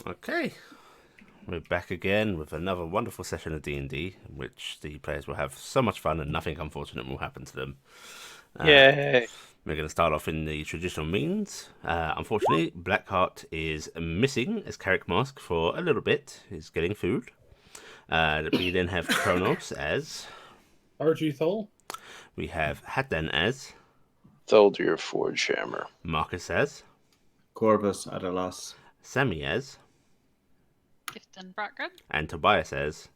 Okay, we're back again with another wonderful session of D&D, in which the players will have so much fun and nothing unfortunate will happen to them. Uh, Yay. we're going to start off in the traditional means. Unfortunately, Blackheart is missing as Carrick Mask for a little bit. He's getting food. We then have Kronos as. RG Thol? We have Hatdan as. Tholdir Forge Hammer. Marcus as. Corvus Adalas. Sammy as. Gifton Brockgood. And Tobias as.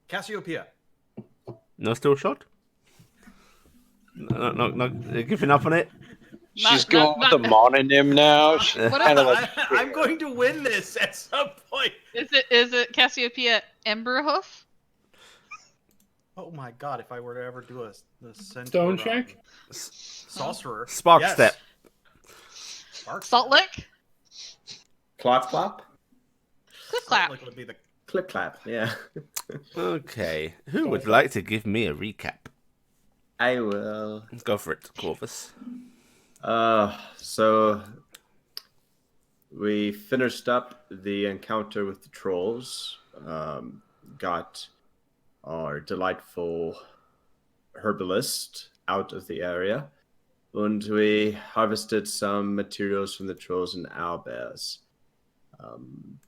Cassiopeia. No still shot? No, giving up on it? She's going with the mononym now. What Kind of is like I'm going to win this at some point. Is it Cassiopeia Emberhoof? Oh my god, if I were to ever do the Stone check? sorcerer. Spark yes. Step. Spark Salt Lick? Clap clap? Click clap. Like would be the Click clap, yeah. Okay, who would like to give me a recap? I will. Go for it, Corvus. So we finished up the encounter with the trolls. Got our delightful herbalist out of the area. And we harvested some materials from the trolls and owlbears.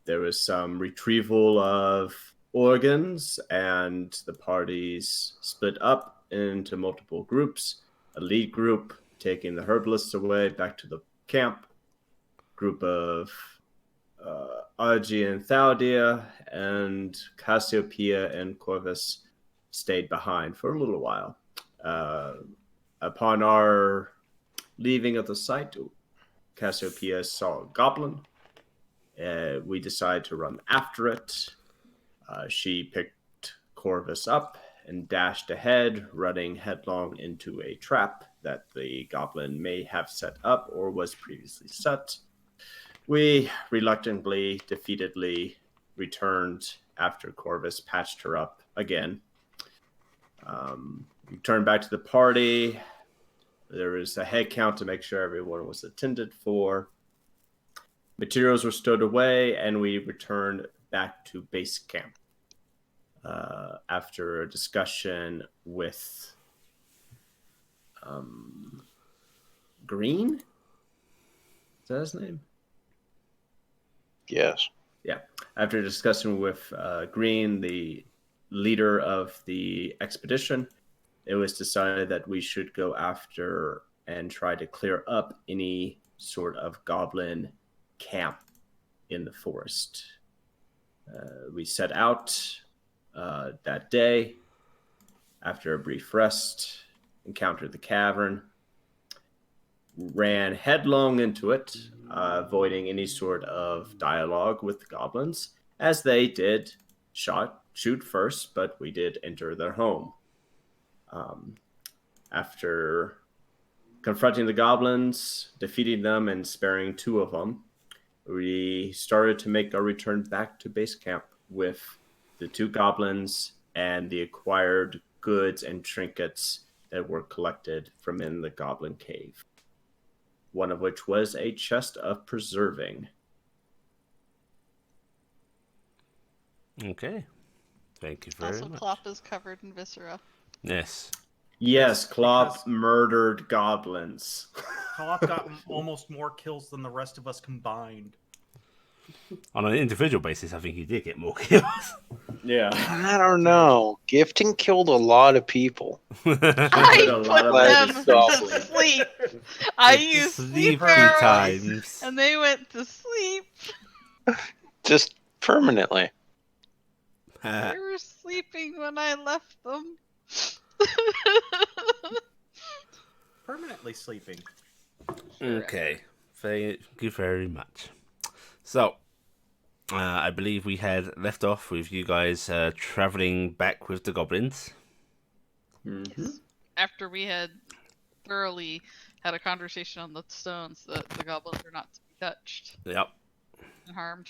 There was some retrieval of organs, and the parties split up into multiple groups. A lead group taking the herbalists away back to the camp. Group of Argy and Thaudia and Cassiopeia and Corvus stayed behind for a little while. Upon our leaving of the site, Cassiopeia saw a goblin. We decided to run after it. She picked Corvus up and dashed ahead, running headlong into a trap that the goblin may have set up or was previously set. We reluctantly, defeatedly returned after Corvus patched her up again. Returned back to the party. There was a head count to make sure everyone was attended for. Materials were stowed away, and we returned back to base camp. After a discussion with Green? Is that his name? yes. Yeah. After discussing with Green, the leader of the expedition, it was decided that we should go after and try to clear up any sort of goblin camp in the forest. We set out that day. After a brief rest, encountered the cavern, ran headlong into it, avoiding any sort of dialogue with the goblins, as they did shoot first, but we did enter their home. After confronting the goblins, defeating them, and sparing two of them, we started to make our return back to base camp with the two goblins and the acquired goods and trinkets that were collected from in the goblin cave. One of which was a chest of preserving. Okay, thank you very Also, much. Clop is covered in viscera. Yes. Yes, Klopp because- murdered goblins. Co-op got almost more kills than the rest of us combined. On an individual basis, I think he did get more kills. Yeah. I don't know. Gifting killed a lot of people. I a lot put of them those to goblins. sleep. I used sleep Sleepy arrows, times. and they went to sleep. Just permanently. They were sleeping when I left them. Permanently sleeping. Okay, thank you very much. So, I believe we had left off with you guys traveling back with the goblins. Mm-hmm. After we had thoroughly had a conversation on the stones that the goblins are not to be touched Yep. and harmed.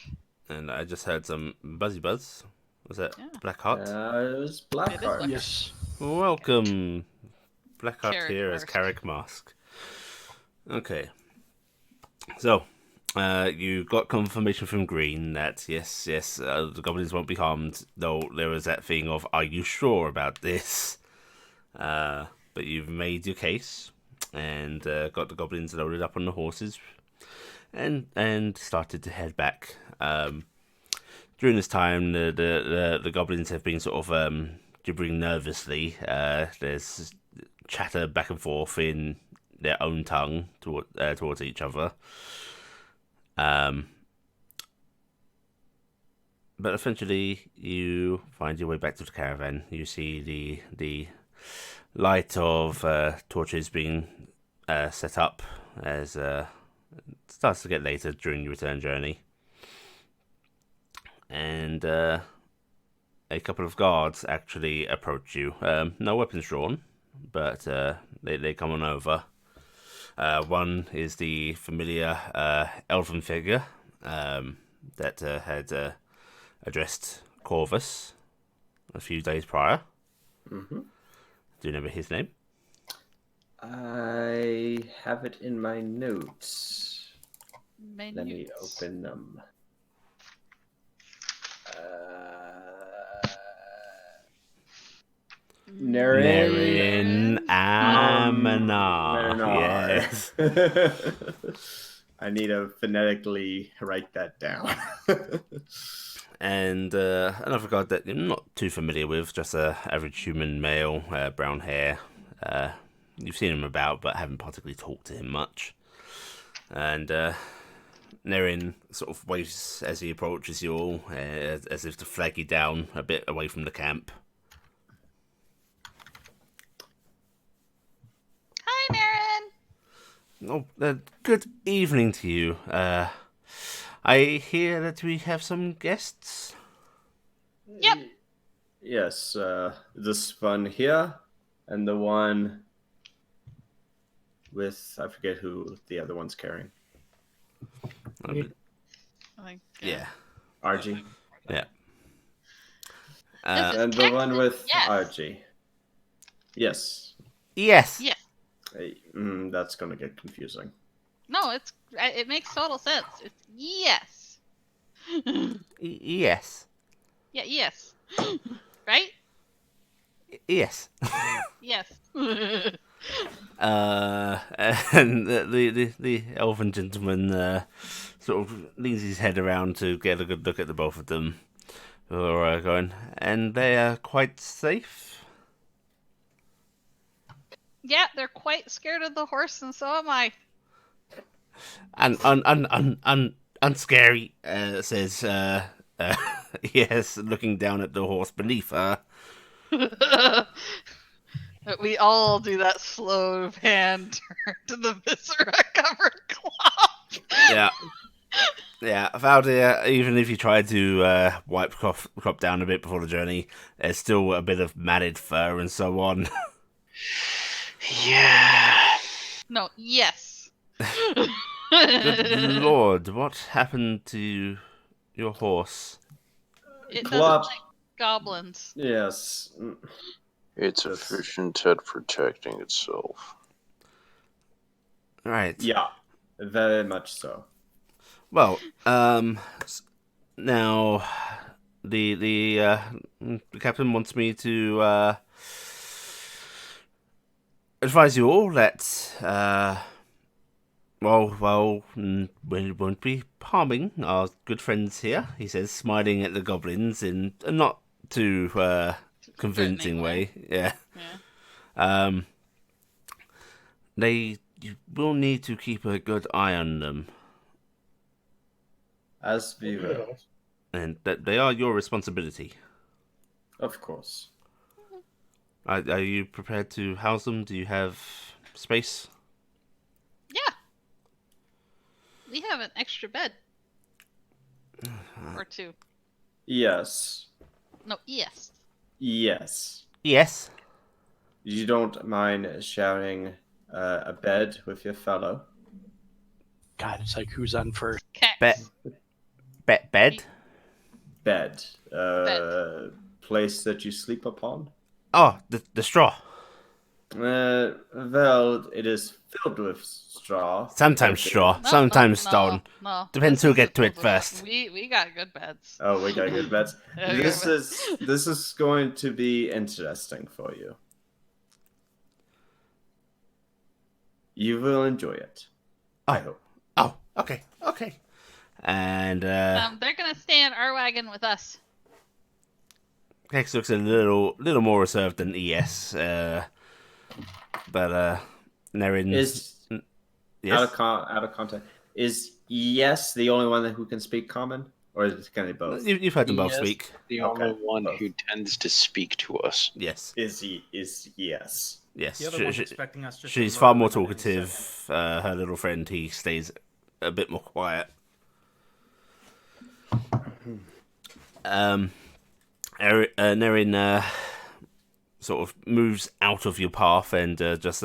And I just heard some buzzy buzz. Was that Yeah. Blackheart? It was Blackheart. Black- Yes. Welcome, Blackheart Carrick here as Mask. Carrick Mask. Okay. So, You got confirmation from Green that yes, the goblins won't be harmed. Though there was that thing of, are you sure about this? But you've made your case and got the goblins loaded up on the horses and started to head back. During this time, the goblins have been sort of gibbering nervously. There's chatter back and forth in their own tongue towards each other. But eventually, you find your way back to the caravan. You see the light of torches being set up as it starts to get later during your return journey. And a couple of guards actually approach you. No weapons drawn, but they come on over. One is the familiar elven figure that had addressed Corvus a few days prior. Mm-hmm. Do you remember his name? I have it in my notes. Menus. Let me open them. Nerin Amanar. Marinara. Yes. I need to phonetically write that down. And another god that you're not too familiar with, just a average human male, brown hair. You've seen him about, but haven't particularly talked to him much. And Nerin sort of waves as he approaches you all, as if to flag you down a bit away from the camp. Hi, Naren. Oh, good evening to you. I hear that we have some guests. Yep. Yes, this one here, and the one with, I forget who the other one's carrying. I think. Yeah. RG. Yeah. This is And the one Texas, with yes. RG. Yes. Yes. Yes. That's going to get confusing. No, it makes total sense. It's yes. Yes. Yeah, yes. Right? Yes. Yes. And the elven gentleman sort of leans his head around to get a good look at the both of them. Who are going, and they are quite safe. Yeah, they're quite scared of the horse, and so am I. And unscary, says yes, looking down at the horse beneath her. We all do that slow hand turn to the viscera covered cloth. Yeah. Yeah, Valdir, even if you try to wipe crop down a bit before the journey, there's still a bit of matted fur and so on. Yeah. No, yes. Good lord, what happened to your horse? It doesn't Clop. like goblins. Yes. It's efficient at protecting itself. Right. Yeah, very much so. Well, now the captain wants me to advise you all that we won't be harming our good friends here. He says, smiling at the goblins in a not too convincing way. Yeah. Yeah. You will need to keep a good eye on them. As we will. And that they are your responsibility. Of course. Are you prepared to house them? Do you have space? Yeah. We have an extra bed. Or two. Yes. No, yes. Yes. Yes. You don't mind sharing a bed with your fellow? God, it's like who's on first. Cats. Bed? Bed. Place that you sleep upon? Oh, the straw. Well, it is filled with straw. Sometimes straw, No, sometimes no, stone. No. Depends This who get isn't to it filled with- first. We got good beds. Oh, we got good bets. Yeah, we got This good is going to be interesting for you. You will enjoy it. I hope. Oh, okay. And They're gonna stay in our wagon with us. Hex looks a little more reserved than ES. But Nerin Is yes. out of context. Is yes the only one who can speak common, or is it kind of both? You've heard them both Yes. speak. The Okay, only one both. who tends to speak to us. Yes. Is yes? Yes. The other one's expecting us just to She's far murder more them in any second. talkative. Her little friend, he stays a bit more quiet. Nerin sort of moves out of your path and just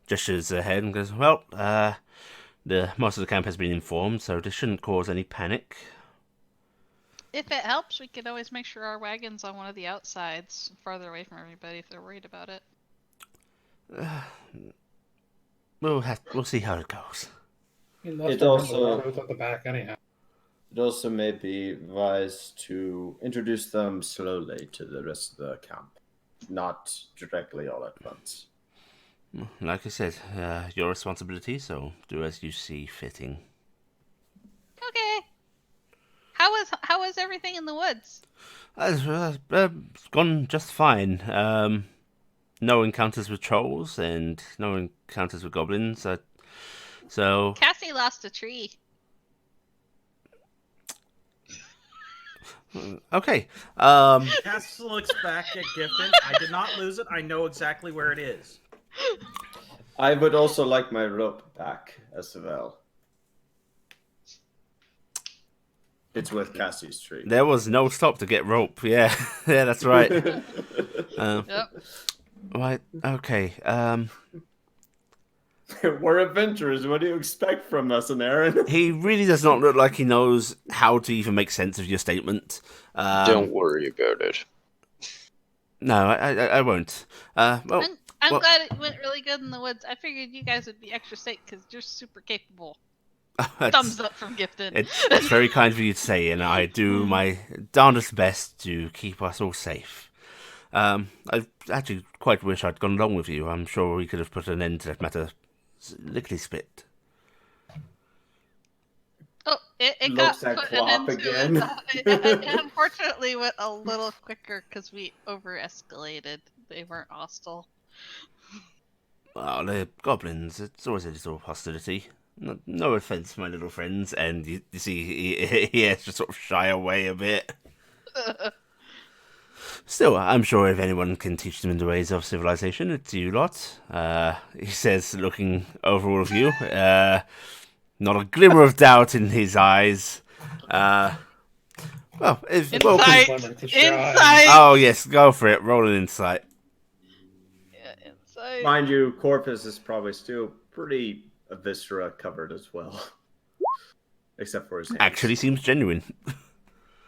gestures ahead and goes, "Well, the master of the camp has been informed, so this shouldn't cause any panic." If it helps, we could always make sure our wagon's on one of the outsides, farther away from everybody if they're worried about it. We'll see how it goes. I mean, that's It the also- road at the back anyhow. It also may be wise to introduce them slowly to the rest of the camp, not directly all at once. Like I said, your responsibility, so do as you see fitting. Okay. How was everything in the woods? It's gone just fine. No encounters with trolls and no encounters with goblins. So Cassie lost a tree. okay. Cass looks back at Gifton. I did not lose it. I know exactly where it is. I would also like my rope back as well. It's with Cassie's tree. There was no stop to get rope. Yeah, yeah, that's right. Yep. Right. Okay. We're adventurers. What do you expect from us, and Aaron? He really does not look like he knows how to even make sense of your statement. Don't worry about it. No, I won't. Well, I'm well- glad it went really good in the woods. I figured you guys would be extra safe because you're super capable. Thumbs up from Gifted. It's very kind of you to say, and I do my darndest best to keep us all safe. I actually quite wish I'd gone along with you. I'm sure we could have put an end to that matter lickety-split. Oh, it Looks got at put an Quap end to again. it unfortunately went a little quicker because we over-escalated. They weren't hostile. Well, they're goblins. It's always a little hostility. No offense, my little friends. And you see, he has to sort of shy away a bit. Still, I'm sure if anyone can teach them the ways of civilization, it's you lot. He says, looking over all of you. Not a glimmer of doubt in his eyes. Well, if welcome. Insight! Clement to shy. Insight! Oh yes, go for it. Roll an insight. Yeah, insight. Mind you, Corpus is probably still pretty viscera covered as well. Except for his hands. Actually, seems genuine.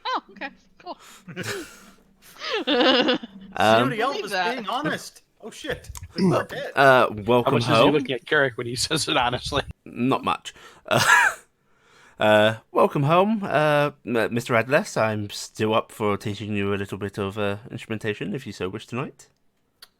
Oh, okay, cool. Somebody else Believe is that. being honest. Oh shit. We were dead. How Welcome much is he home. looking at Carrick when he says it honestly? Not much. Welcome home, Mr. Adless. I'm still up for teaching you a little bit of instrumentation, if you so wish tonight.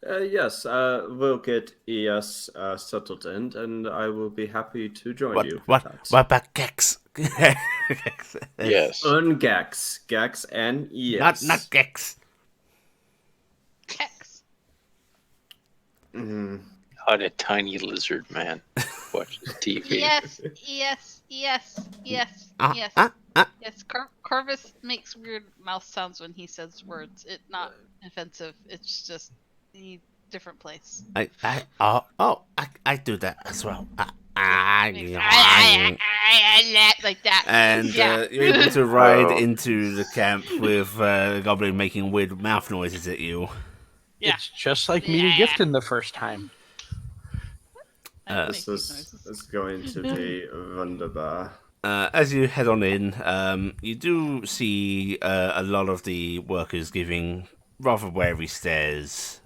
Yes, we'll get ES settled in, and I will be happy to join you. What about Gex? Yes. Ungax, Gax, and ES. Not Gex. Hex. Mhm. Not a tiny lizard man. Watches TV. Yes, yes, yes, yes, Ah, yes. ah, ah. Yes, Corvus makes weird mouth sounds when he says words. It's not offensive. It's just a different place. I do that as well. Like that. And yeah. you're able to ride Oh. into the camp with the goblin making weird mouth noises at you. Yeah. It's just like meeting Yeah. Gifton the first time. I make This these is noises. going to be wunderbar. As you head on in, you do see a lot of the workers giving rather wary stares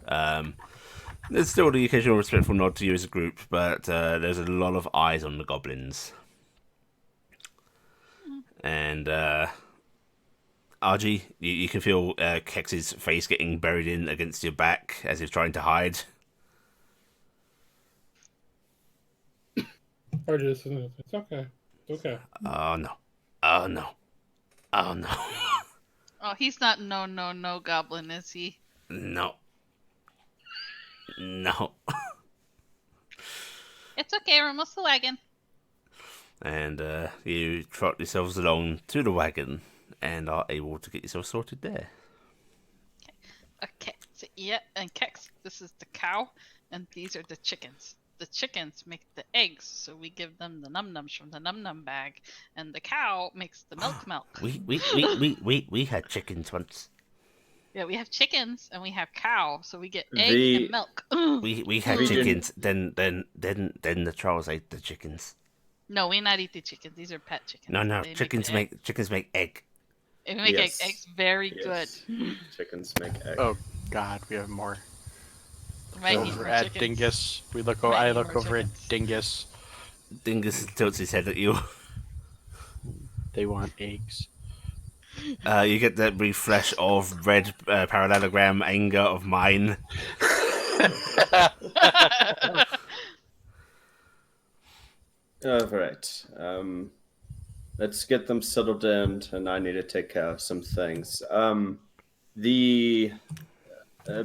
There's still the occasional respectful nod to you as a group, but there's a lot of eyes on the goblins. And RG, you can feel Kex's face getting buried in against your back as he's trying to hide. Or just, it's okay. It's okay. Oh no. Oh no. Oh no. Oh, he's not no goblin, is he? No. No. It's okay, we're almost the wagon. And you trot yourselves along to the wagon and are able to get yourself sorted there. Okay, so yeah, and Kex, this is the cow, and these are the chickens. The chickens make the eggs, so we give them the num-nums from the num-num bag, and the cow makes the milk. We had chickens once. Yeah, we have chickens and we have cow, so we get egg The- and milk. We had We chickens. Then the trolls ate the chickens. No, we not eat the chickens. These are pet chickens. No. They Chickens make make egg. they make Yes. eggs very Yes. Chickens make eggs. Oh God, we have more. good. Right, need Over more at chickens. Dingus, we look. Might I need look more over chickens. at Dingus. Dingus tilts his head at you. They want eggs. You get that brief flash of red parallelogram anger of mine. All right. Let's get them settled in, and I need to take care of some things. The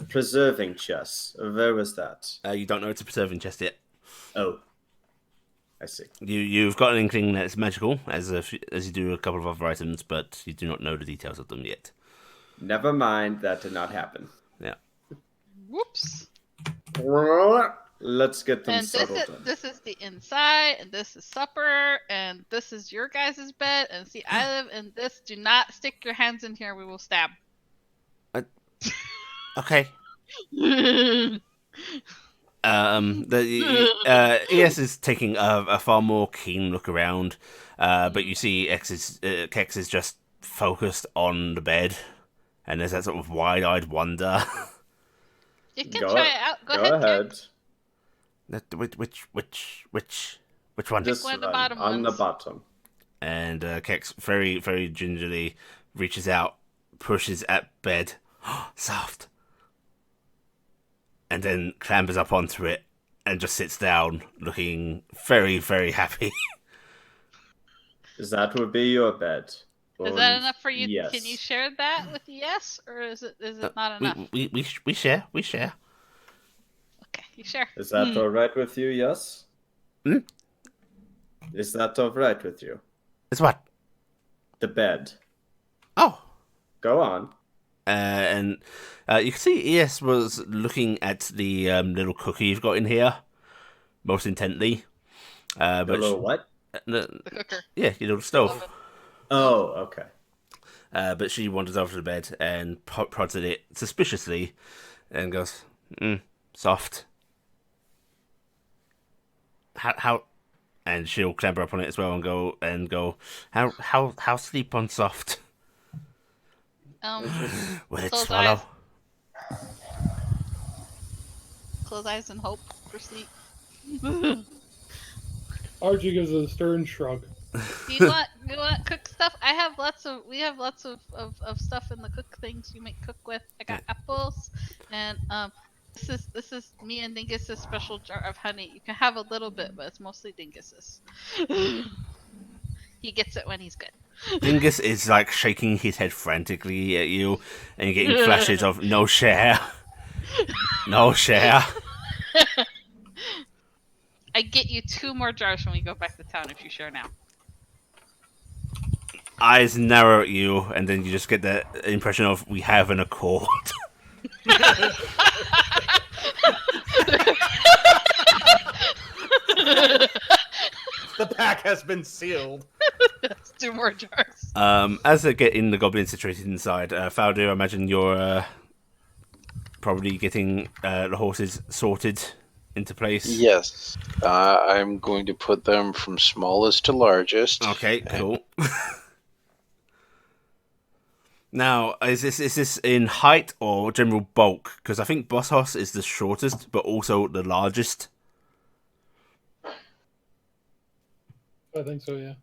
preserving chest. Where was that? You don't know it's a preserving chest yet. Oh, I see. You've got an inkling that it's magical, as you do a couple of other items, but you do not know the details of them yet. Never mind. That did not happen. Yeah. Whoops. Let's get them And settled in. this is the inside, and this is supper, and this is your guys' bed, and see, I live in this. Do not stick your hands in here, we will stab. Okay. ES is taking a far more keen look around, but you see Kex is just focused on the bed, and there's that sort of wide-eyed wonder. You can Go- try it out. Go Go ahead. ahead. Which one? This one of the one, bottom on ones. the bottom. And Kex very, very gingerly reaches out, pushes at bed, soft, and then clambers up onto it and just sits down, looking very, very happy. That would be your bed. Is that enough for you? Yes. Can you share that with ES, or is it not enough? We share. Okay, you share. Is that all right with you? Yes. Hmm? Is that all right with you? It's what? The bed. Oh. Go on. And you can see ES was looking at the little cookie you've got in here most intently. The But little what? The cooker. yeah, your little stove. Oh, okay. But she wanders over to the bed and prods at it suspiciously and goes, soft. How? And she'll clamber up on it as well and go, how sleep on soft? Will it Close swallow? eyes. Close eyes and hope for sleep. Archie gives a stern shrug. Do you want cook stuff? We have lots of stuff in the cook things you might cook with. I got apples and this is me and Dingus's special jar of honey. You can have a little bit, but it's mostly Dingus's. He gets it when he's good. Dingus is like shaking his head frantically at you, and you're getting flashes of no share. No share. I get you 2 more jars when we go back to town if you share now. Eyes narrow at you, and then you just get the impression of we have an accord. The pack has been sealed. That's 2 more jars. As they get in the goblin situated inside, Faldo, I imagine you're probably getting the horses sorted into place. Yes. I'm going to put them from smallest to largest. Okay, cool. Now, is this in height or general bulk? Because I think Bossos is the shortest, but also the largest. I think so, yeah.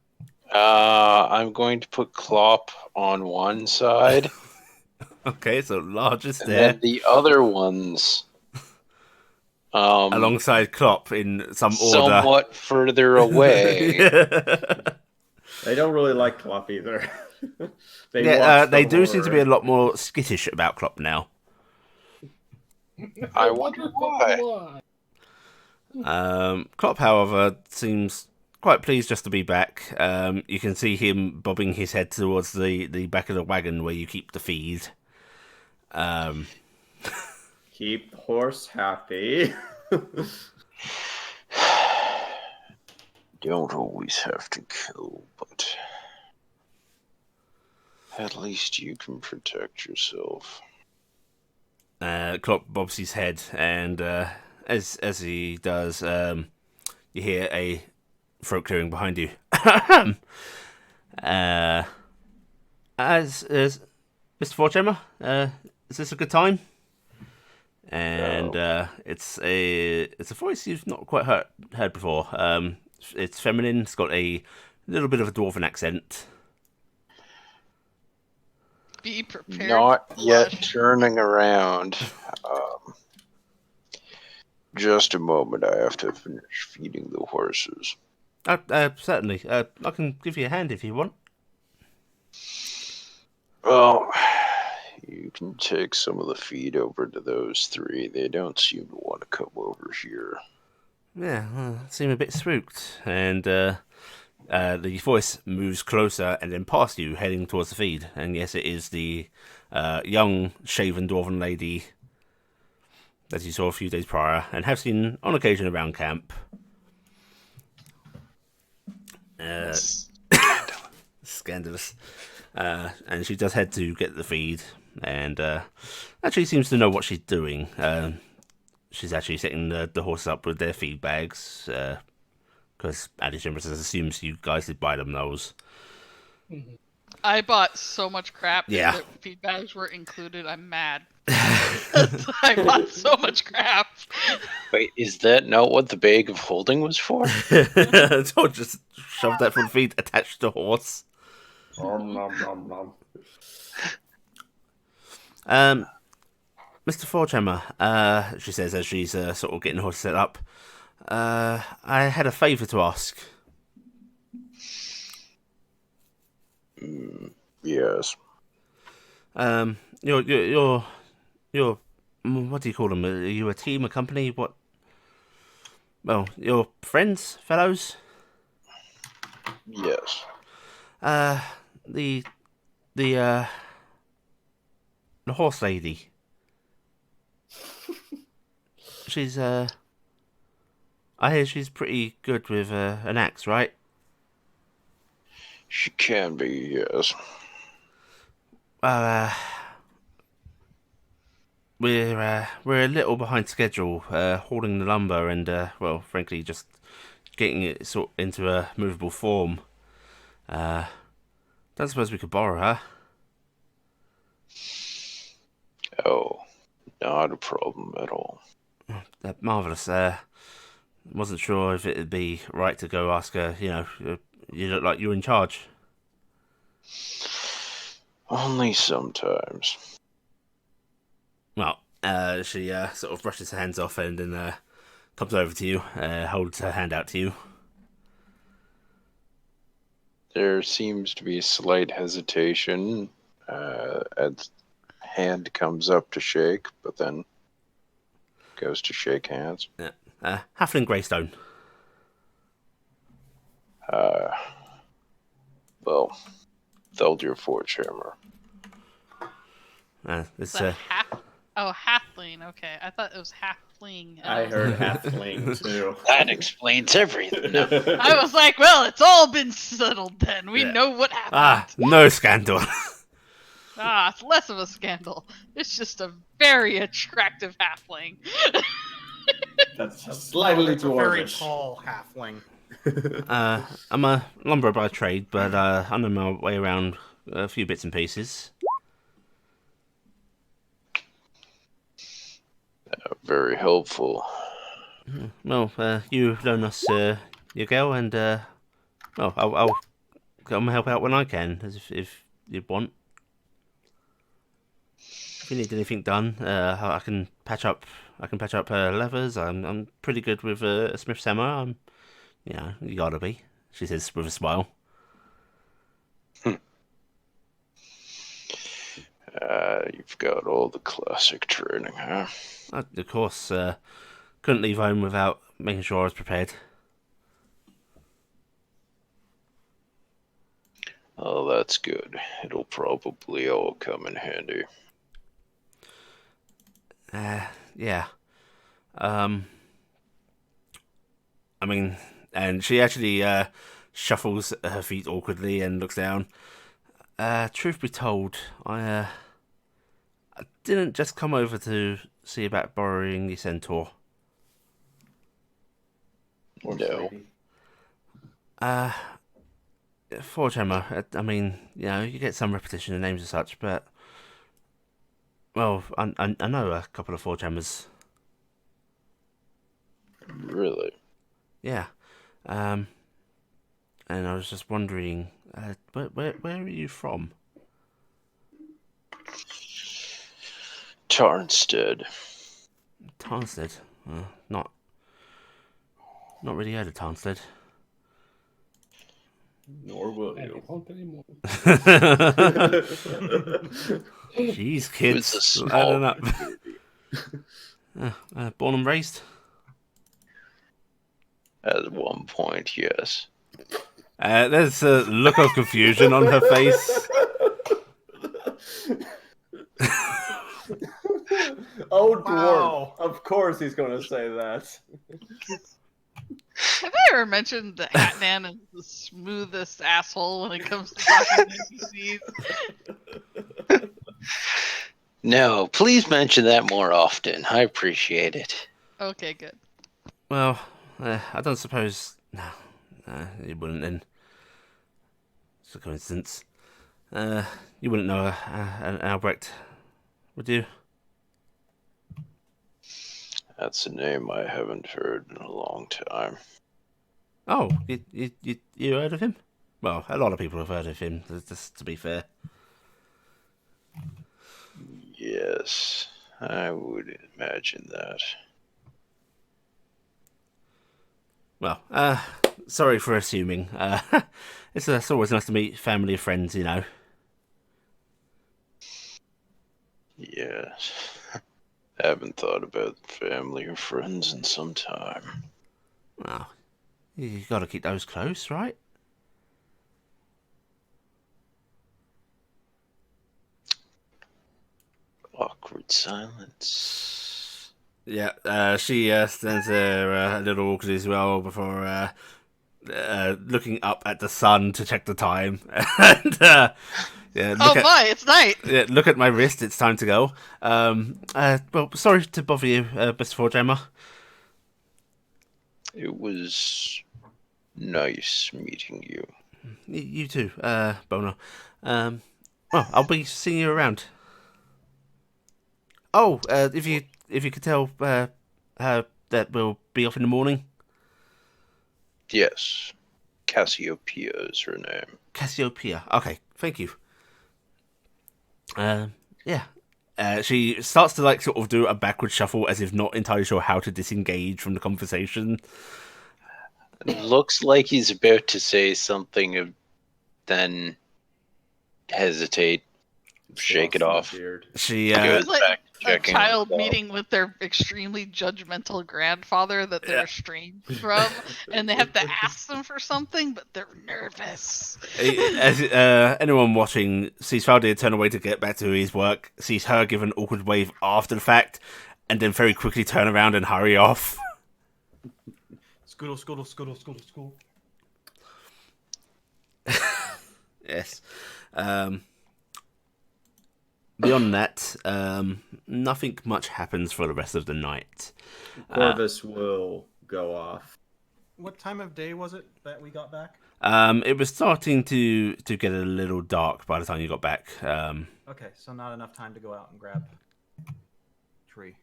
I'm going to put Klopp on one side, Okay, so largest and there, then the other ones alongside Klopp in some order. somewhat further away. They don't really like Klopp either. They Yeah, watch they the do seem to be a horror. lot more skittish about Klopp now. I wonder why. Klopp, however, seems quite pleased just to be back. You can see him bobbing his head towards the back of the wagon where you keep the feed. Keep the horse happy. Don't always have to kill, but at least you can protect yourself. Klopp bobs his head, and as he does, you hear a throat clearing behind you. As Mr. Forchammer, is this a good time? And it's a voice you've not quite heard before. It's feminine. It's got a little bit of a dwarven accent. Be prepared. Not for yet blush. turning around. Just a moment, I have to finish feeding the horses. Certainly. I can give you a hand if you want. Well, you can take some of the feed over to those three. They don't seem to want to come over here. Yeah, seem a bit spooked. And the voice moves closer and then past you, heading towards the feed. And yes, it is the young, shaven dwarven lady that you saw a few days prior and have seen on occasion around camp. Scandalous. And she does head to get the feed and actually seems to know what she's doing. She's actually setting the horses up with their feed bags because Alice Jemison assumes you guys did buy them those. I bought so much crap Yeah. that feed bags were included. I'm mad. I bought so much crap. Wait, is that not what the bag of holding was for? So just shove that full feed attached to the horse. Nom, nom, nom, nom. Mr. Forchammer, she says as she's sort of getting the horse set up. I had a favour to ask. Yes. You're what do you call them? Are you a team, a company? What? Well, you're friends, fellows. Yes. The horse lady. She's I hear she's pretty good with an axe, right? She can be, yes. We're a little behind schedule, hauling the lumber and well, frankly, just getting it sort into a movable form. Don't suppose we could borrow her. Oh, not a problem at all. Marvelous. Wasn't sure if it'd be right to go ask her. You know, you look like you're in charge. Only sometimes. Well, she sort of brushes her hands off and then comes over to you, holds her hand out to you. There seems to be slight hesitation as hand comes up to shake, but then goes to shake hands. Yeah. Halfling Greystone. Well, Theldir Forgehammer. It's The halfling. Okay, I thought it was halfling. I heard halfling too. That explains everything. I was like, well, it's all been settled then. We know what happened. no scandal. It's less of a scandal. It's just a very attractive halfling. That's slightly It's a very dwarvish. tall halfling. I'm a lumberer by trade, but I know my way around a few bits and pieces. Very helpful. Well, you loan us your girl, and well, I'll come help out when I can, as if you want. If you need anything done, I can patch up. I can patch up her levers. I'm pretty good with a smith's hammer. You gotta be. She says with a smile. You've got all the classic training, huh? Of course, couldn't leave home without making sure I was prepared. Oh, that's good. It'll probably all come in handy. Yeah. I mean, and she actually shuffles her feet awkwardly and looks down. Truth be told, I didn't just come over to see about borrowing the centaur. No. Forge hammer. I mean, you get some repetition in names and such, but well, I know a couple of forge hammers. Really? Yeah. And I was just wondering, where are you from? Tarnstead. Tarnstead. Not really heard of Tarnstead. Nor will I you. won't anymore. Jeez, kids. It's a I don't small know. community. Born and raised? At one point, yes. There's a look of confusion on her face. Oh, Wow. dwarf! Of course he's going to say that. Have I ever mentioned that Atnan is the smoothest asshole when it comes to talking to NPCs? No, please mention that more often. I appreciate it. Okay, good. Well, I don't suppose... No, you wouldn't then. It's a coincidence. You wouldn't know an Albrecht, would you? That's a name I haven't heard in a long time. Oh, you heard of him? Well, a lot of people have heard of him, just to be fair. Yes, I would imagine that. Well, sorry for assuming. It's always nice to meet family and friends, Yes. Haven't thought about family or friends in some time. Well, you got to keep those close, right? Awkward silence. Yeah, she stands there a little awkwardly as well before looking up at the sun to check the time. And yeah, It's night. yeah, look at my wrist. It's time to go. Well, sorry to bother you, Mr. Forgemmer. It was nice meeting you. You too, Bono. Well, I'll be seeing you around. Oh, if you could tell her that we'll be off in the morning. Yes. Cassiopeia is her name. Cassiopeia. Okay, thank you. Yeah. She starts to sort of do a backward shuffle as if not entirely sure how to disengage from the conversation. Looks like he's about to say something, then hesitate, shake it off. She Goes It's like back to a checking child himself. meeting with their extremely judgmental grandfather that they're estranged from, and they have to ask them for something, but they're nervous. as anyone watching sees Faldir turn away to get back to his work, sees her give an awkward wave after the fact, and then very quickly turn around and hurry off. Scoodle, scoodle, scoodle, scoodle, scoodle. Yes. Beyond that, nothing much happens for the rest of the night. Corvus will go off. What time of day was it that we got back? It was starting to get a little dark by the time you got back. Okay, so not enough time to go out and grab tree.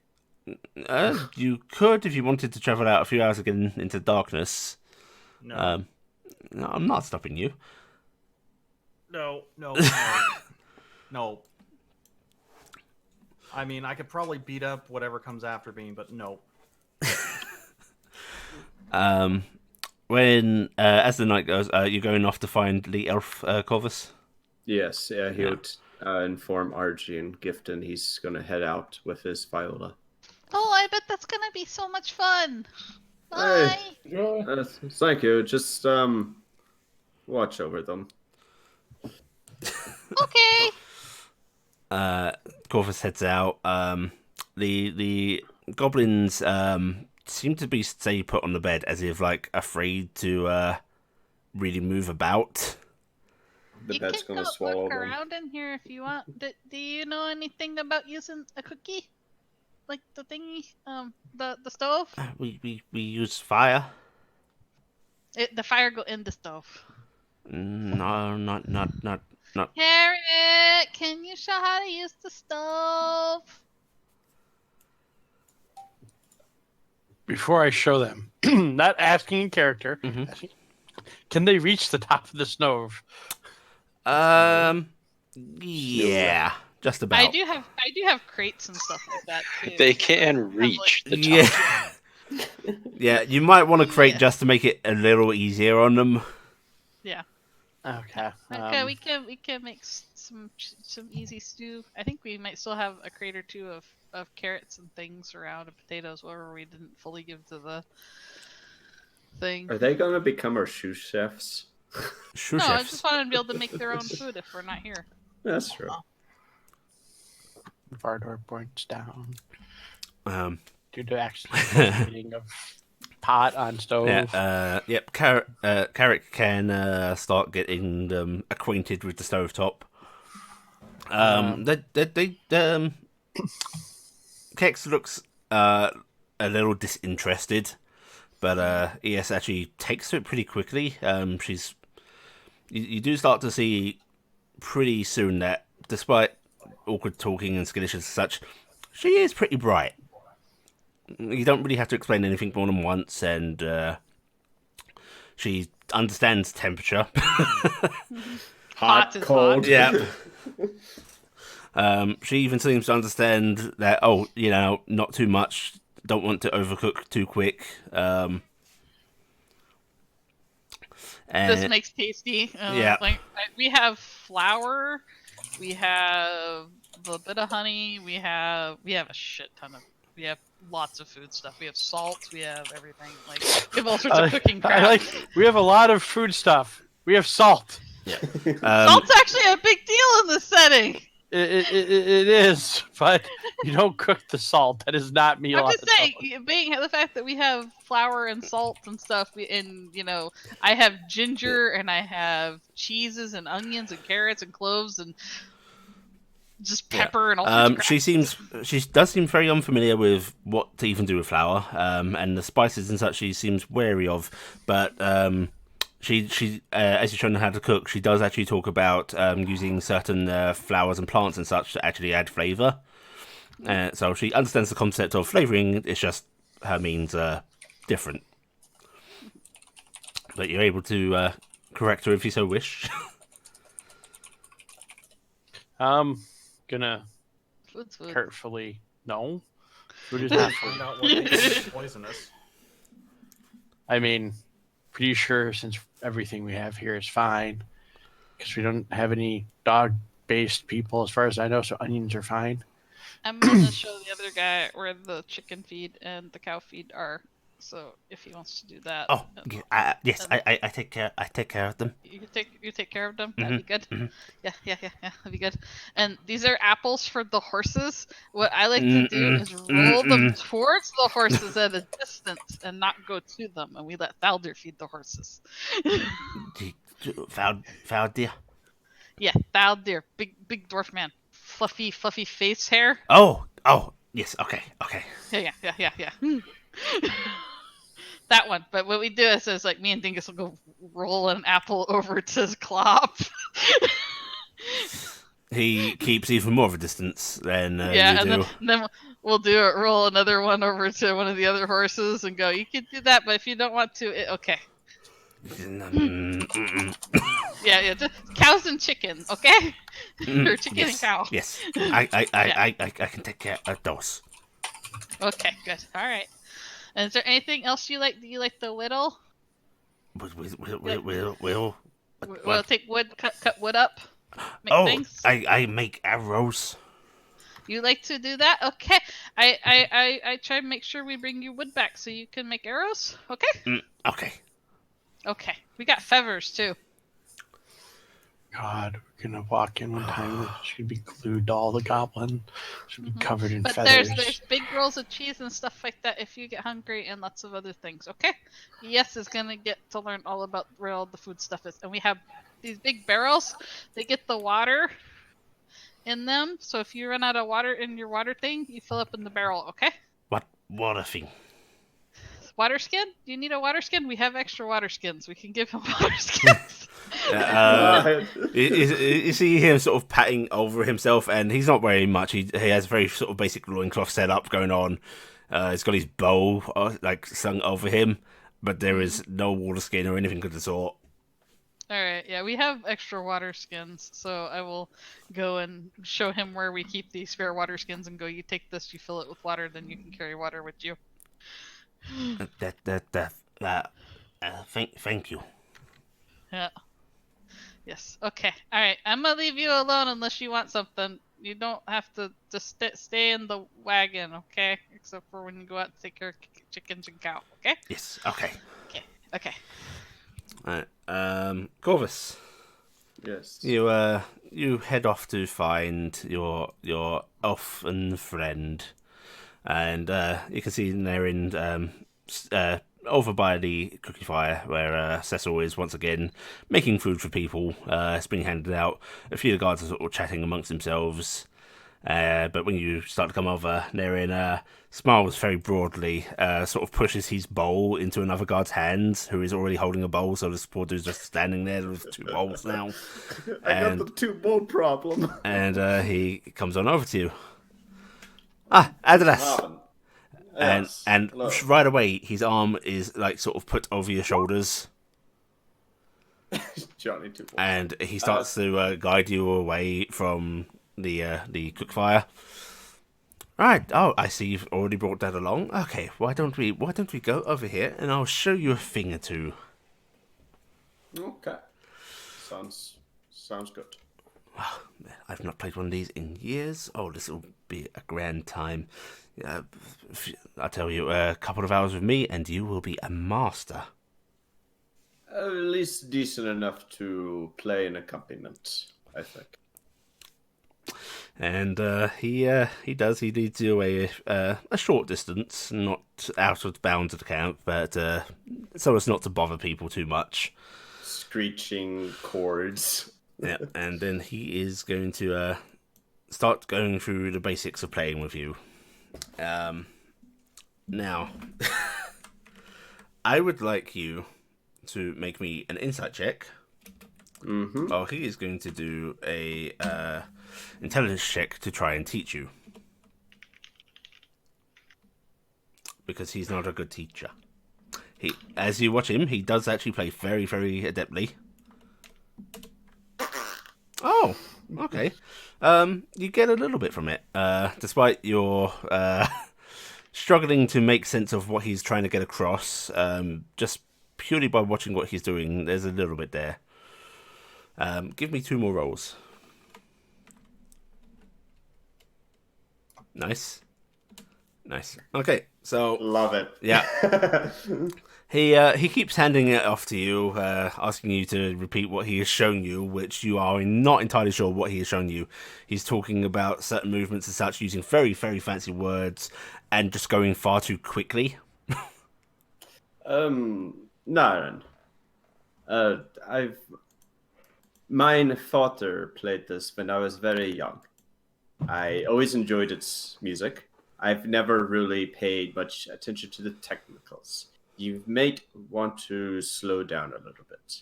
You could if you wanted to travel out a few hours again into darkness. No. No, I'm not stopping you. No. No. I mean, I could probably beat up whatever comes after me, but no. When as the night goes, you're going off to find the elf Corvus. Yes, yeah, he would inform Archie and Gifton he's going to head out with his Viola. Oh, I bet that's gonna be so much fun. Hey. Bye. Yeah. Thank you. Just watch over them. Okay. Corvus heads out. The goblins seem to be stay put on the bed as if like afraid to really move about. The You bed's can going to go swallow look them. around in here if you want. Do you know anything about using a cookie? Like the thingy, the stove? We use fire. The fire go in the stove. No, not. Harriet, can you show how to use the stove? Before I show them, not asking in character, Mhm. asking, can they reach the top of the stove? Yeah, just about. I do have crates and stuff like that too. They can reach the top. Yeah. Yeah, you might want to crate Yeah. just to make it a little easier on them. Yeah. Okay. Okay, we can make some easy stew. I think we might still have a crate or two of carrots and things around, and potatoes, whatever we didn't fully give to the thing. Are they going to become our sous chefs? Sure, No, I chefs. just want them to be able to make their own food if we're not here. That's true. Vardor points down Um, due to accident eating of pot on stove. yeah, yep. Carrick can start getting them acquainted with the stovetop. Kex looks a little disinterested, but ES actually takes to it pretty quickly. You do start to see pretty soon that despite awkward talking and skittishness and such, she is pretty bright. You don't really have to explain anything more than once, and she understands temperature. Hot is cold. hot. Yeah. She even seems to understand that, not too much, don't want to overcook too quick. This And makes tasty. Yeah. We have flour, we have a bit of honey, we have a shit ton of. We have lots of food stuff. We have salt. We have everything. Like we have all sorts of cooking crap. We have a lot of food stuff. We have salt. Salt's actually a big deal in this setting. It is, but you don't cook the salt. That is not meal. I'm just saying, being the fact that we have flour and salt and stuff, I have ginger and I have cheeses and onions and carrots and cloves and just pepper and all sorts of crap. She does seem very unfamiliar with what to even do with flour, and the spices and such she seems wary of. But she as you're showing her how to cook, she does actually talk about using certain flowers and plants and such to actually add flavour. So she understands the concept of flavouring. It's just her means different. But you're able to correct her if you so wish. Gonna Food's food. carefully no. Food is not food. Find out what makes it poisonous. I mean, pretty sure since everything we have here is fine, because we don't have any dog-based people as far as I know, so onions are fine. I'm gonna show the other guy where the chicken feed and the cow feed are. So if he wants to do that. Oh, yes, I take care of them. You take care of them. That'd be good. Yeah, that'd be good. And these are apples for the horses. What I like to do is roll them towards the horses at a distance and not go to them, and we let Thaldir feed the horses. Thaldir? Yeah, Thaldir, big dwarf man, fluffy face hair. Oh, yes, okay. Yeah. That one. But what we do is like me and Dingus will go roll an apple over to Clop. he keeps even more of a distance than yeah, you and do. then we'll roll another one over to one of the other horses and go. You can do that, but if you don't want to, okay. Yeah, just cows and chicken, okay? Or chicken and Yes, cow. yes. Yeah. I can take care of those. Okay, good. All right. And is there anything else you like? Do you like the whittle? We'll. We'll take wood, cut wood up, make Oh, things. I make arrows. You like to do that? Okay. I try to make sure we bring your wood back so you can make arrows. Okay. Okay. Okay. We got feathers too. God, we're gonna walk in one time and it should be glued to all the goblin. Should be covered in But feathers. there's big rolls of cheese and stuff like that if you get hungry and lots of other things. Okay. Yes is gonna get to learn all about where all the food stuff is, and we have these big barrels. They get the water in them, so if you run out of water in your water thing, you fill up in the barrel. Okay. What water thing? Water skin? Do you need a water skin? We have extra water skins. We can give him water skins. You see him sort of patting over himself, and he's not wearing much. He has a very sort of basic loincloth setup going on. He's got his bow like slung over him, but there is no water skin or anything of the sort. All right, yeah, we have extra water skins, so I will go and show him where we keep these spare water skins and go, you take this, you fill it with water, then you can carry water with you. Thank you. Yeah. Yes. Okay. All right. I'm gonna leave you alone unless you want something. You don't have to just stay in the wagon, okay? Except for when you go out to take care of chickens and cow. Okay. Yes. Okay. Okay. Okay. All right. Corvus, Yes. you head off to find your elfin friend, and you can see Nerin over by the cookie fire where Cecil is once again making food for people. It's being handed out. A few of the guards are sort of chatting amongst themselves. But when you start to come over, Nerin smiles very broadly, sort of pushes his bowl into another guard's hands, who is already holding a bowl, so this poor dude's just standing there with two bowls now. I got the two bowl problem. And he comes on over to you. Ah, Adalas! Robin. Yes. And Hello. right away, his arm is like sort of put over your shoulders, Johnny Two Bowl. and he starts to guide you away from the cook fire. Right. Oh, I see you've already brought that along. Okay. Why don't we go over here and I'll show you a thing or two. Okay. Sounds good. I've not played one of these in years. Oh, this will be a grand time. I'll tell you, a couple of hours with me, and you will be a master. At least decent enough to play an accompaniment, I think. And he does. He leads you away a short distance, not out of bounds of the camp, but so as not to bother people too much. Screeching chords. Yeah, and then he is going to start going through the basics of playing with you. Now, I would like you to make me an insight check. Mm-hmm. Oh, he is going to do a intelligence check to try and teach you, because he's not a good teacher. As you watch him, he does actually play very, very adeptly. Oh, okay. You get a little bit from it, despite your struggling to make sense of what he's trying to get across. Just purely by watching what he's doing, there's a little bit there. Give me 2 more rolls. Nice. Okay, so Love it. yeah. He keeps handing it off to you, asking you to repeat what he has shown you, which you are not entirely sure what he has shown you. He's talking about certain movements and such, using very, very fancy words, and just going far too quickly. No. My father played this when I was very young. I always enjoyed its music. I've never really paid much attention to the technicals. You might want to slow down a little bit.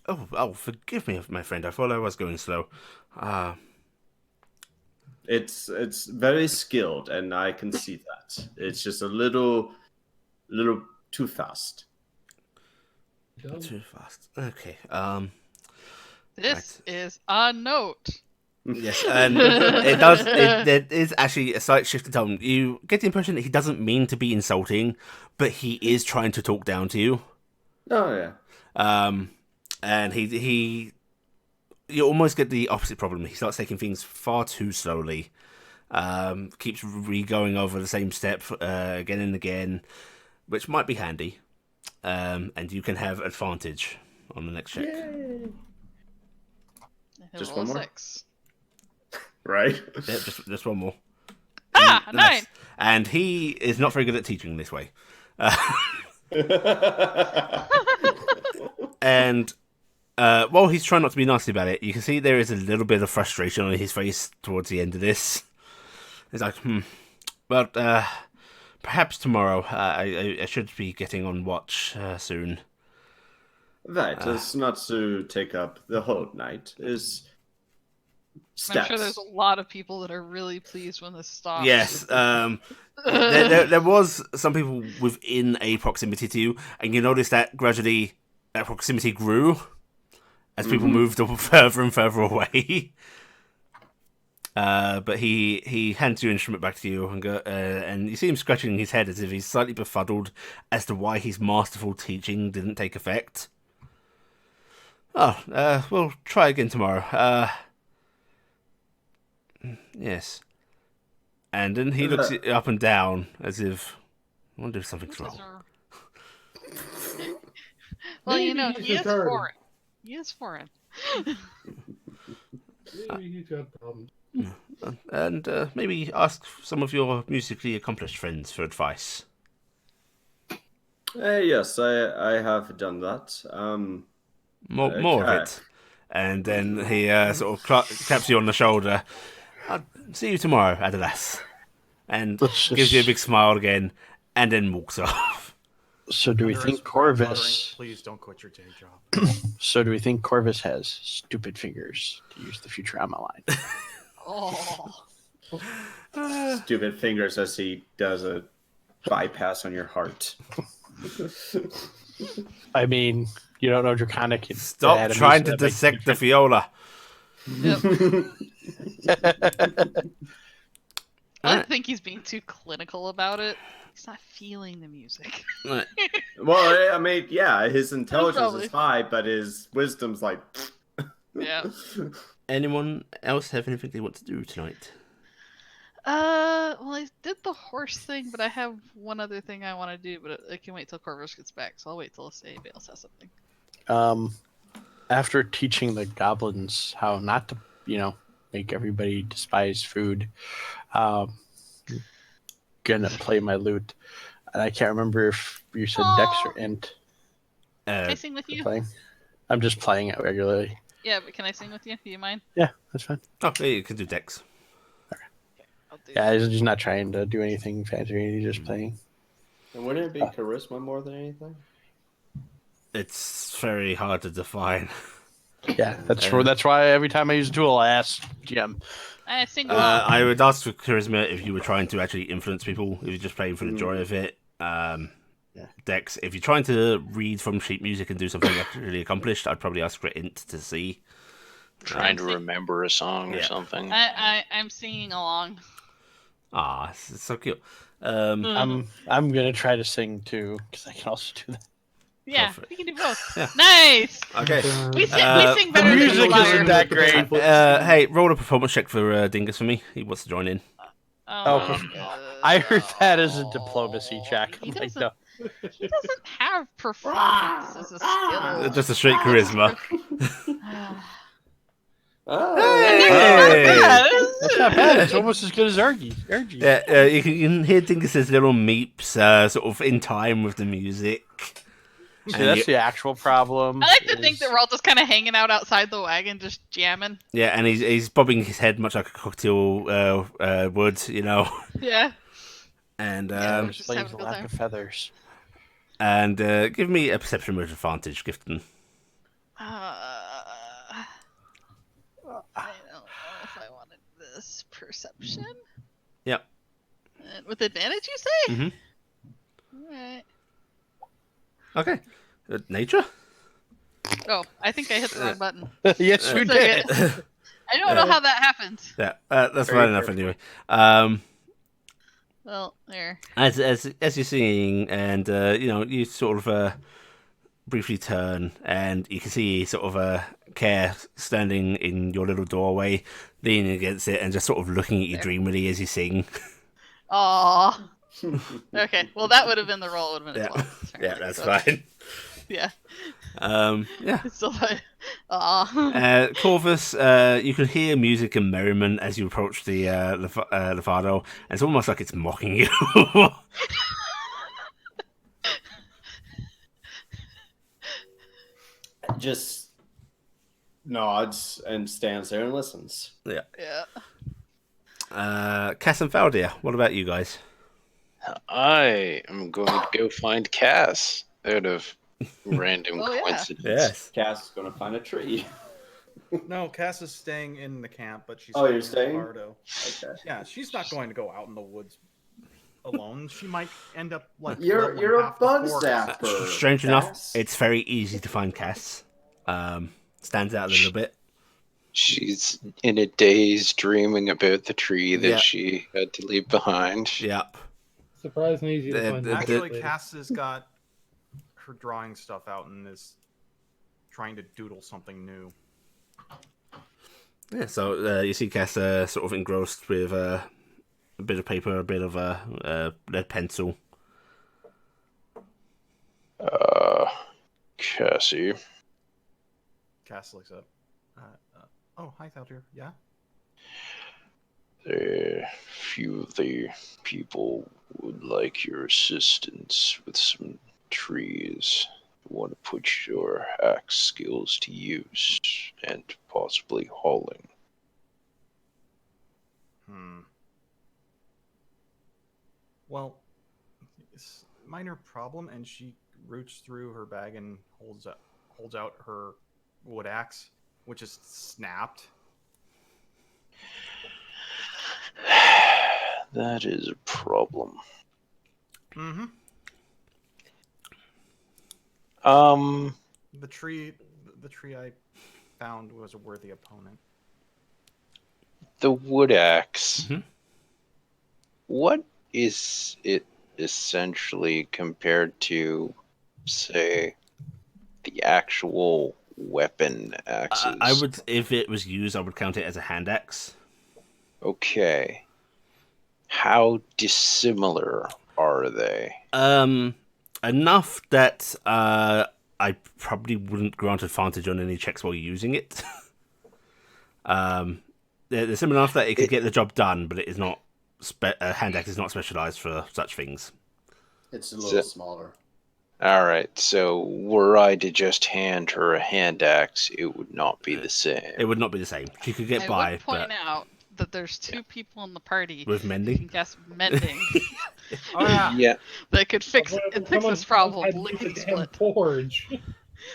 Oh, forgive me, my friend. I thought I was going slow. It's very skilled, and I can see that. It's just a little too fast. Too fast. Okay. This is a note. Yes, and it does. There is actually a slight shift in tone. You get the impression that he doesn't mean to be insulting, but he is trying to talk down to you. Oh yeah. And he you almost get the opposite problem. He starts taking things far too slowly. Keeps re-going over the same step again and again, which might be handy. And you can have advantage on the next check. Yay. Just Roll one more? 6. Right. Yeah, just one more. Ah, a Nice. 9. And he is not very good at teaching this way. And while he's trying not to be nasty about it, you can see there is a little bit of frustration on his face towards the end of this. He's like, but perhaps tomorrow. I should be getting on watch soon. Right, it's not to take up the whole night. Is I'm sure steps. there's a lot of people that are really pleased when this stops. Yes, there was some people within a proximity to you, and you notice that gradually that proximity grew as people moved further and further away. But he hands your instrument back to you and you see him scratching his head as if he's slightly befuddled as to why his masterful teaching didn't take effect. Oh, we'll try again tomorrow. Yes. And then he looks up and down as if, I wonder if something's wrong. Well, Maybe you know, he's he is retarded. foreign. He is foreign. Maybe he's got problems. And maybe ask some of your musically accomplished friends for advice. Yes, I have done that. More of Okay. it. And then he sort of taps you on the shoulder. I'll see you tomorrow, Adalas. And Let's gives you a just- big smile again, and then walks off. So do we Under think his breath muttering, Corvus? Please don't quit your day job. So do we think Corvus has stupid fingers, to use the Futurama line? Oh. Stupid fingers as he does a bypass on your heart. I mean, you don't know Draconic. Stop anatomy, trying so to that makes dissect the viola. Yep. I Alright. think he's being too clinical about it. He's not feeling the music. Right. Well, I mean, yeah, his intelligence Probably. is high, but his wisdom's like. Yeah. Anyone else have anything they want to do tonight? Well, I did the horse thing, but I have one other thing I want to do, but I can wait till Corvus gets back, so I'll wait till anybody else has something. After teaching the goblins how not to, make everybody despise food, gonna play my lute. And I can't remember if you said Dex or Int. Can I sing with you? Playing. I'm just playing it regularly. Yeah, but can I sing with you? Do you mind? Yeah, that's fine. Okay, you can do Dex. I'll do Yeah, he's just not trying to do anything fancy. He's just playing. And wouldn't it be charisma more than anything? It's very hard to define. Yeah, that's why every time I use a tool, I ask GM. I sing along. I would ask for charisma if you were trying to actually influence people. If you're just playing for the joy of it. Dex, if you're trying to read from sheet music and do something actually accomplished, I'd probably ask for Int to see. Trying to remember a song or Yeah. something. I'm singing along. Ah, it's so cute. I'm gonna try to sing too because I can also do that. Yeah, for it. we can do both. Yeah. Nice. Okay. We sing The better than music the lyre. isn't that great. Hey, roll a performance check for Dingus for me. He wants to join in. Oh, I heard that as a diplomacy check. He I'm like, doesn't, no. he doesn't have performance as a skill. Just a straight charisma. Oh, Hey! That's not bad. It's almost as good as Ergie. Yeah, you can hear Dingus's little meeps sort of in time with the music. See, And that's you- the actual problem. I like to think is- that we're all just kind of hanging out outside the wagon, just jamming. Yeah, and he's bobbing his head much like a cocktail would, Yeah. And Yeah, Which just explains having the a good lack time. of feathers. and give me a perception with advantage, Gifton. I don't know if I wanted this per perception. Yep. And with advantage, you say? Mm-hmm. Alright. Okay. Nature? Oh, I think I hit the wrong button. Yes, you It's did. okay. I don't know how that happened. Yeah, that's Very fine enough carefully. anyway. Well, there. As you're singing, and you sort of briefly turn, and you can see sort of Care standing in your little doorway, leaning against it, and just sort of looking at you There. dreamily as you sing. Aw. Okay, well, that would have been the roll. It would have been Yeah, 12. yeah, that's Okay. fine. Yeah. Yeah. It's still fine. Aw. Corvus, you can hear music and merriment as you approach the Lefado, and it's almost like it's mocking you. Just nods and stands there and listens. Yeah. Yeah. Cass and Faldia, what about you guys? I am going to go find Cass out of random Oh, yeah. coincidence. Yes. Cass is going to find a tree. No, Cass is staying in the camp, but she's Oh, you're staying in staying? Bardo. Okay. Yeah, she's not going to go out in the woods alone. She might end up like You're leveling a half the bug forest. zapper. Strange enough, Cass. it's very easy to find Cass. Stands out a little bit. She's in a daze dreaming about the tree that Yeah. she had to leave behind. Yep. Surprisingly easy to The- find. the- these Actually, ladies. Cass has got her drawing stuff out and is trying to doodle something new. Yeah, so you see Cass sort of engrossed with a bit of paper, a bit of lead pencil. Cassie, Cass looks up. Oh, hi, Thaldir. Yeah? a few of the people would like your assistance with some trees. Want to put your axe skills to use and possibly hauling. Well, it's a minor problem, and she roots through her bag and holds out her wood axe, which is snapped. That is a problem. Mm-hmm. The tree I found was a worthy opponent. The wood axe. Mhm. What is it essentially compared to, say, the actual weapon axes? I would, if it was used, I would count it as a hand axe. Okay. How dissimilar are they? Enough that I probably wouldn't grant advantage on any checks while using it. They're similar enough that it could get the job done, but it is not. Hand axe is not specialized for such things. It's a little smaller. All right, so were I to just hand her a hand axe, it would not be the same. It would not be the same. She could get I by, would point but out that there's two people in the party with who mending. can cast mending Oh yeah. Yeah, that could fix Someone this problem. had to Lickety use a damn split. forge.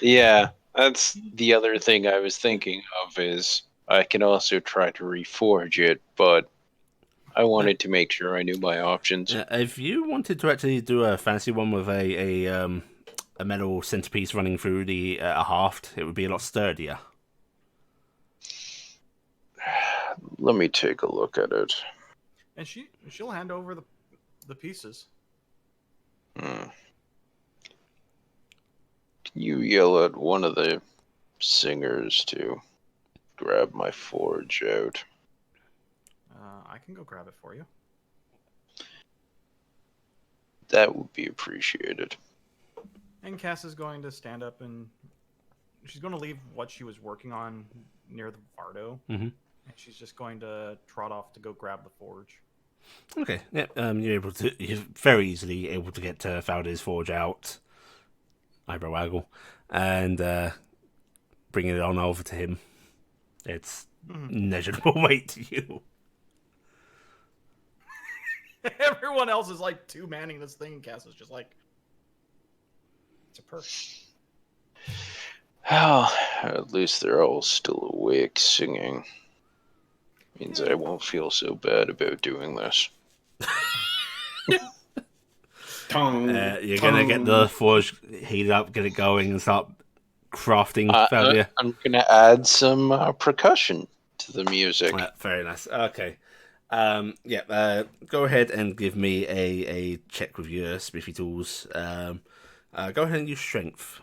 yeah. That's the other thing I was thinking of is I can also try to reforge it, but I wanted to make sure I knew my options. If you wanted to actually do a fancy one with a metal centerpiece running through the a haft, it would be a lot sturdier. Let me take a look at it. And she'll hand over the pieces. Can you yell at one of the singers to grab my forge out? I can go grab it for you. That would be appreciated. And Cass is going to stand up and she's going to leave what she was working on near the Vardo. Mhm. And she's just going to trot off to go grab the forge. Okay, yeah, you're very easily able to get Faldir's forge out, eyebrow waggle, and bring it on over to him. It's negligible weight to you. Everyone else is like two-manning this thing, and Cass is just like, it's a perk. Oh, at least they're all still awake singing. Means I won't feel so bad about doing this. You're gonna get the forge heated up, get it going, and start crafting. Failure. I'm gonna add some percussion to the music. Very nice. Okay. Go ahead and give me a check with your smithy tools. Go ahead and use strength.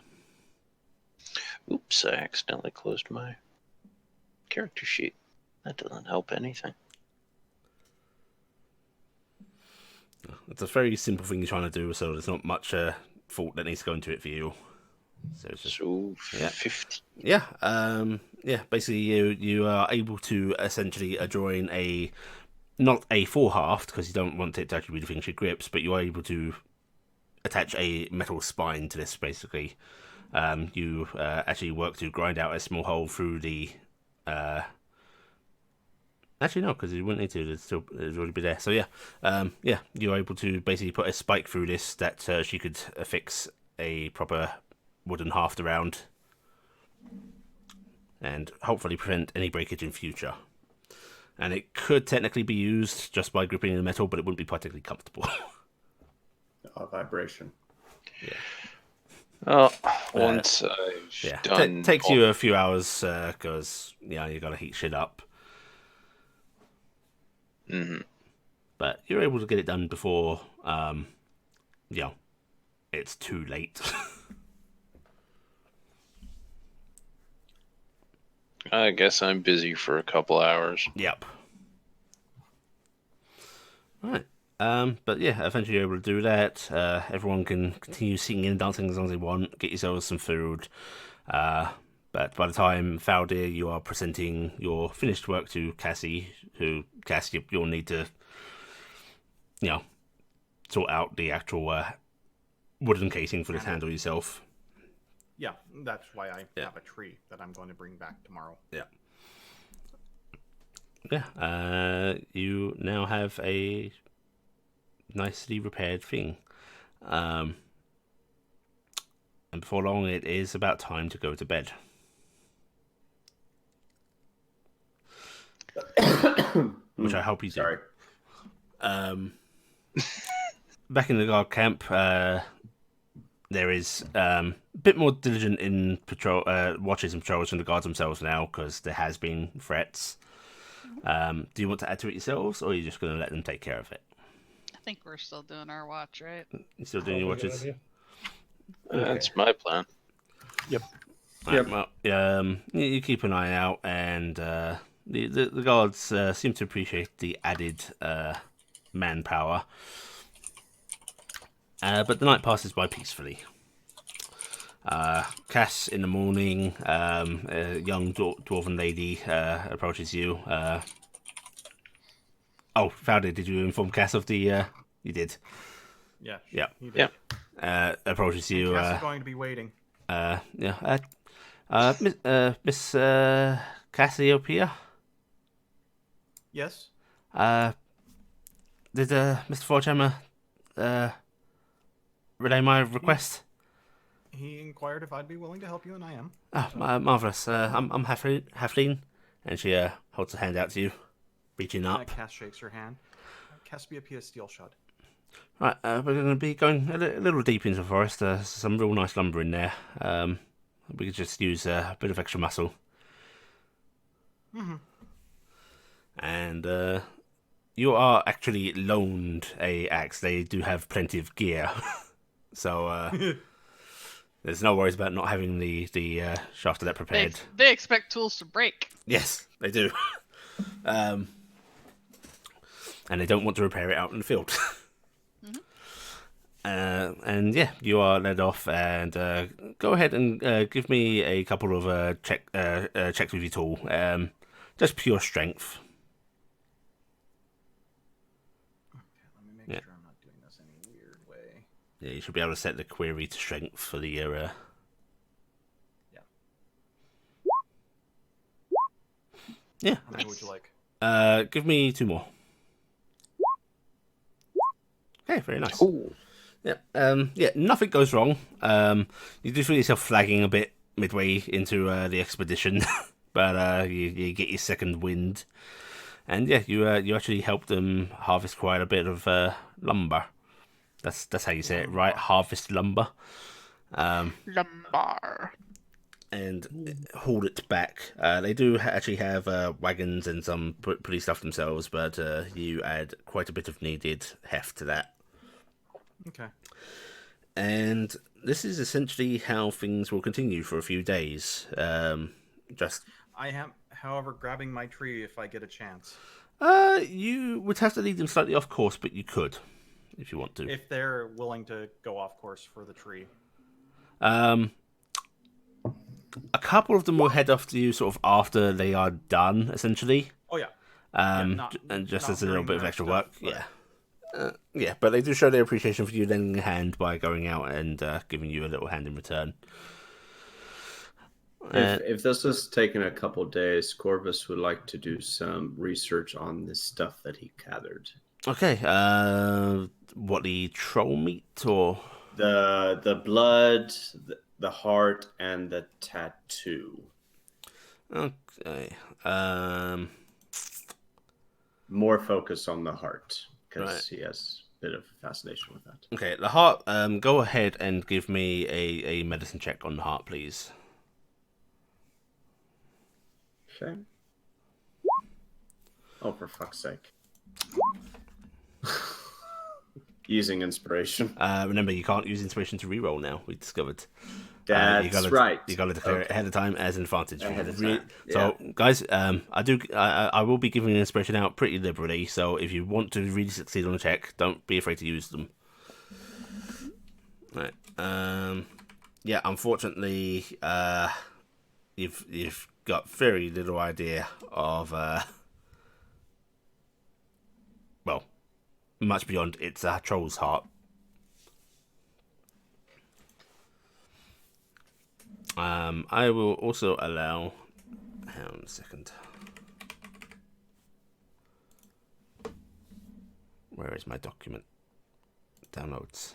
Oops, I accidentally closed my character sheet. That doesn't help anything. It's a very simple thing you're trying to do, so there's not much thought that needs to go into it for you. So it's just, So, yeah. 50. Basically you are able to essentially join not a full haft, because you don't want it to actually really finish your grips, but you are able to attach a metal spine to this, basically. You actually work to grind out a small hole through the... Actually, no, because you wouldn't need to. It'd already be there. So you're able to basically put a spike through this that she could affix a proper wooden haft around, and hopefully prevent any breakage in future. And it could technically be used just by gripping in the metal, but it wouldn't be particularly comfortable. Vibration. Yeah. Well, once I've done... Takes you a few hours, because you got to heat shit up. Mm-hmm. But you're able to get it done before, it's too late. I guess I'm busy for a couple hours. Yep. Right. But yeah, eventually you're able to do that. Everyone can continue singing and dancing as long as they want. Get yourselves some food. But by the time, Faldir, you are presenting your finished work to Cassie, you'll need to, sort out the actual wooden casing for this handle yourself. Yeah, that's why I have a tree that I'm going to bring back tomorrow. Yeah. Yeah, you now have a nicely repaired thing. And before long, it is about time to go to bed. Which I hope you do. Sorry. Back in the guard camp, there is a bit more diligent in patrol watches and patrols from the guards themselves now, because there has been threats. Do you want to add to it yourselves, or are you just going to let them take care of it? I think we're still doing our watch, right? You still doing your Probably a good watches? idea. That's my plan. Right, well, you keep an eye out, and the guards seem to appreciate the added manpower. But the night passes by peacefully. Cass, in the morning, a young dwarven lady approaches you. Faldir, did you inform Cass of the... You did. Yeah. Yeah. he did. Approaches you. Cass is going to be waiting. Miss Cassiopeia? Yes. Did Mr. Forgehammer relay my request? He inquired if I'd be willing to help you, and I am. Marvellous. I'm Halfleen, and she holds a hand out to you, reaching up. Cass shakes her hand. Cassiopeia Steel Shod. Right, we're going to be going a little deep into the forest. There's some real nice lumber in there. We could just use a bit of extra muscle. Mm-hmm. And you are actually loaned a axe. They do have plenty of gear, so there's no worries about not having the shaft of that prepared. They expect tools to break. Yes, they do. And they don't want to repair it out in the field. And yeah, you are led off, and go ahead and give me a couple of checks with your tool. Just pure strength. Okay, let me make sure I'm not doing this any weird way. Yeah, you should be able to set the query to strength for the Yeah. Yeah. How many would you like? Give me 2 more. Okay, very nice. Ooh. Yeah, nothing goes wrong. You do feel yourself flagging a bit midway into the expedition, but you get your second wind. And yeah, you actually helped them harvest quite a bit of lumber. That's how you say it, right? Harvest lumber. Lumbar. And hauled it back. They do actually have wagons and some pretty stuff themselves, but you add quite a bit of needed heft to that. Okay. And this is essentially how things will continue for a few days. Just I am, however, grabbing my tree if I get a chance. you would have to lead them slightly off course, but you could if you want to. If they're willing to go off course for the tree. A couple of them will head off to you sort of after they are done, essentially. Oh yeah. And just not as a little during bit of their extra stuff, work, but- yeah. Yeah, but they do show their appreciation for you lending a hand by going out and giving you a little hand in return. If this has taken a couple days, Corvus would like to do some research on this stuff that he gathered. Okay, what, the troll meat or The blood, the heart, and the tattoo. okay, More focus on the heart because Right. he has a bit of fascination with that. okay, the heart. Go ahead and give me a medicine check on the heart, please. Okay. Oh, for fuck's sake! Using inspiration. Remember, you can't use inspiration to reroll now. We discovered. That's right. You got to declare it Okay. ahead of time as an advantage. Ahead of Really- time, So, guys, I will be giving an inspiration out pretty liberally. So, if you want to really succeed on a check, don't be afraid to use them. Right. Yeah. Unfortunately, you've got very little idea of well, much beyond it's a troll's heart. I will also allow. Hang on a second. Where is my document? Downloads.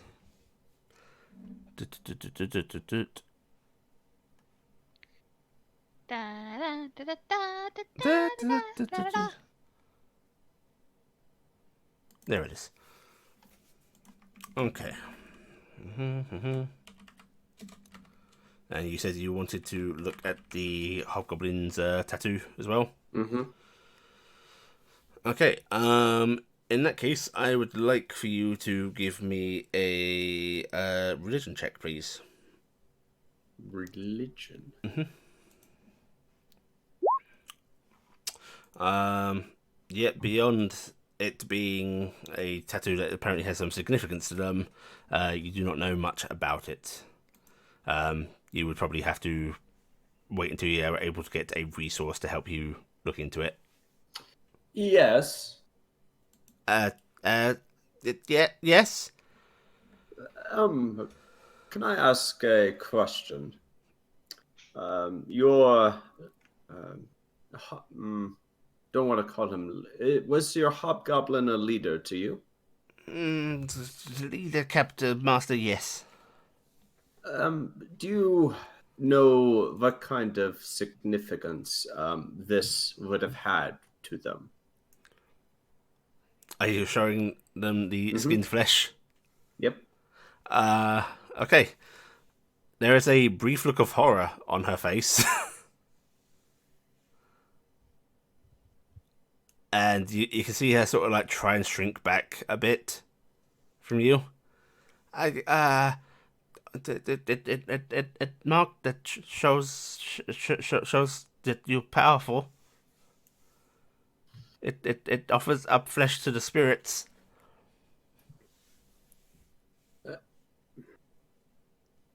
There it is. Okay. And you said you wanted to look at the hobgoblin's tattoo as well. Mm-hmm. Okay. In that case, I would like for you to give me a religion check, please. Religion. Yeah. Beyond it being a tattoo that apparently has some significance to them, you do not know much about it. You would probably have to wait until you are able to get a resource to help you look into it. Yes. Yes. Can I ask a question? Your don't want to call him. Was your hobgoblin a leader to you? Leader, captain, master, yes. Do you know what kind of significance this would have had to them? Are you showing them the skinned flesh? Yep. Okay. There is a brief look of horror on her face. And you can see her sort of like try and shrink back a bit from you. It mark that shows that you're powerful. It offers up flesh to the spirits.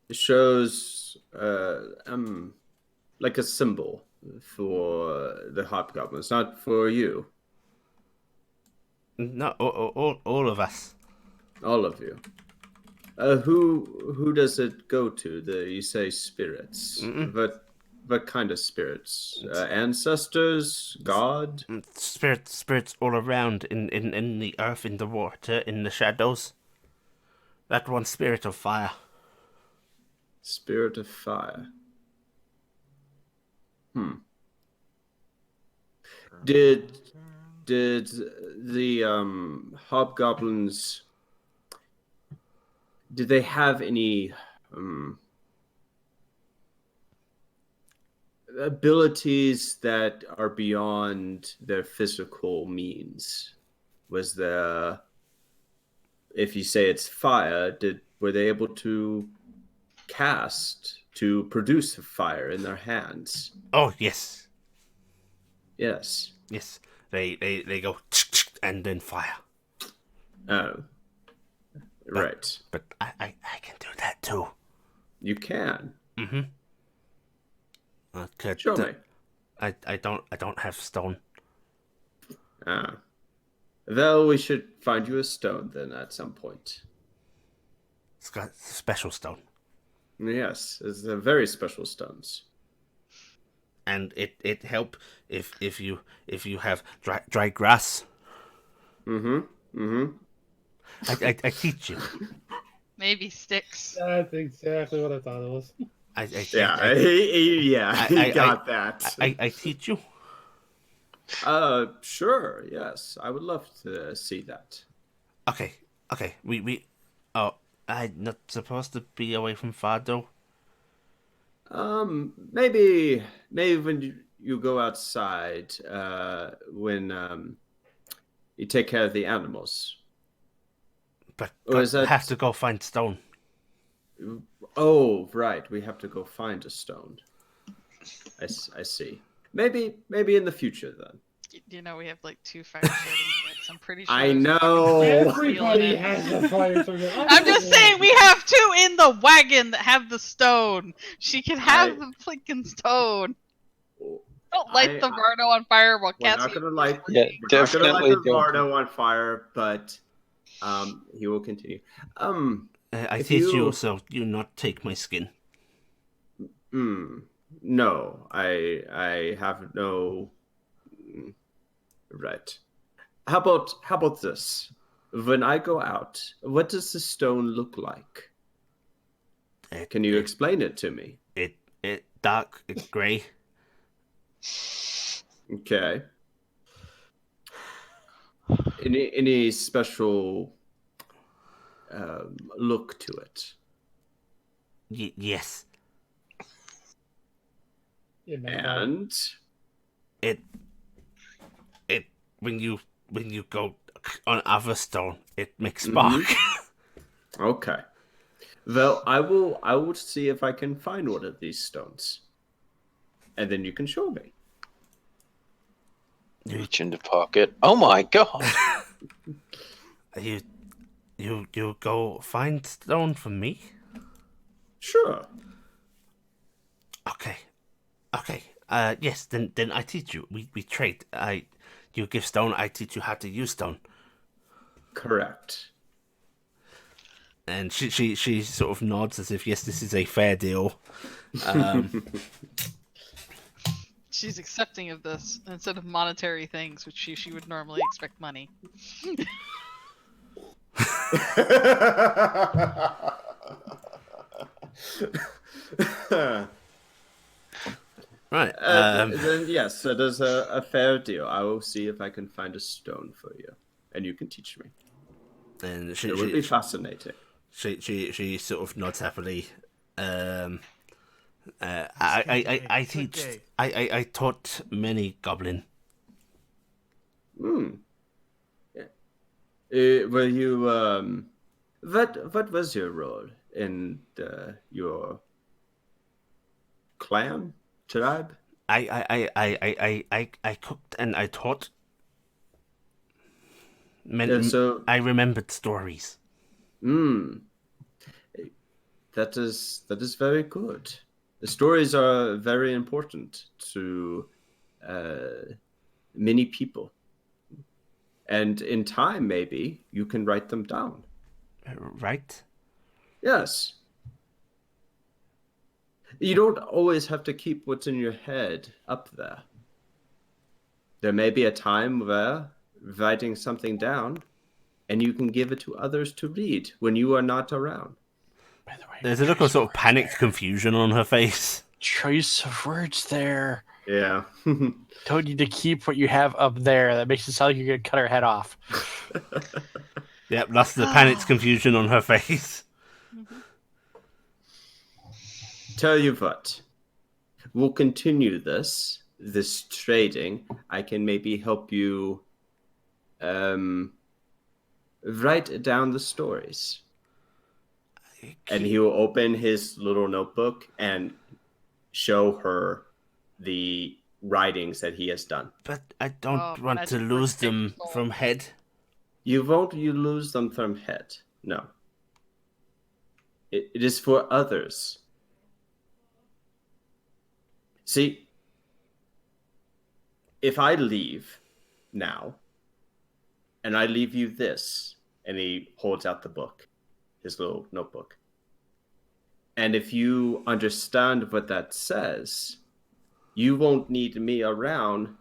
It shows like a symbol for the hobgoblins, not for you. No, all of us. All of you. Who does it go to? You say spirits. What kind of spirits? Ancestors? God? Spirits all around in the earth, in the water, in the shadows. That one spirit of fire. Spirit of fire. Did did the hobgoblins, did they have any abilities that are beyond their physical means? Was there, if you say it's fire, were they able to produce fire in their hands? Oh, yes. Yes. Yes. They go and then fire. Oh. Right. But I can do that too. You can. Mm-hmm. Show me. I don't have stone. Ah. Well, we should find you a stone then at some point. It's got special stone. Yes, it's a very special stones. And it help if you have dry grass. Mm-hmm. I teach you. Maybe sticks. That's exactly what I thought it was. He got that. I teach you. Sure, yes. I would love to see that. Okay. We I'm not supposed to be away from Fado. Maybe when you go outside, when you take care of the animals. But Or is that... have to go find stone. Oh, right. We have to go find a stone. I see. Maybe in the future then. You know, we have like 2 fire starting. I'm pretty sure. I know. Everybody has a fire starter. I'm just saying, we have 2 in the wagon that have the stone. She can have the flinking stone. Don't light the Vardo on fire while We're Cassie. not gonna light. Yeah, We're not gonna definitely light the Vardo on fire, but he will continue. I if teach you you so you not take my skin. No, I have no. Right. How about this? When I go out, what does the stone look like? Can you explain it to me? It dark. It's grey. Okay. Any special look to it? Yes. And it when you go on other stone, it makes spark. Okay. Well, I will see if I can find one of these stones, and then you can show me. Reach into pocket. Oh my god! You go find stone for me. Sure. Okay. Yes. Then I teach you. We trade. You give stone. I teach you how to use stone. Correct. And she sort of nods as if yes, this is a fair deal. She's accepting of this instead of monetary things, which she would normally expect money. Right. Then yes, that is a fair deal. I will see if I can find a stone for you, and you can teach me. And It would be fascinating. She sort of nods happily. I teach. I taught many goblin. Were you what was your role in your clan tribe? I cooked and I taught. So I remembered stories. That is very good. The stories are very important to many people. And in time, maybe, you can write them down. Right? Yes. You don't always have to keep what's in your head up there. There may be a time where writing something down, and you can give it to others to read when you are not around. By the way, There's a look of sort of panicked confusion on her face. Choice of words there. Yeah. Told you to keep what you have up there. That makes it sound like you're gonna cut her head off. Yep, that's the panicked confusion on her face. Mhm. Tell you what, we'll continue this trading. I can maybe help you write down the stories. And he will open his little notebook and show her the writings that he has done. But I don't Oh, want to magic lose words take your them soul. from head. You lose them from head. No. It is for others. See, if I leave now, and I leave you this, and he holds out the book, his little notebook. And if you understand what that says, you won't need me around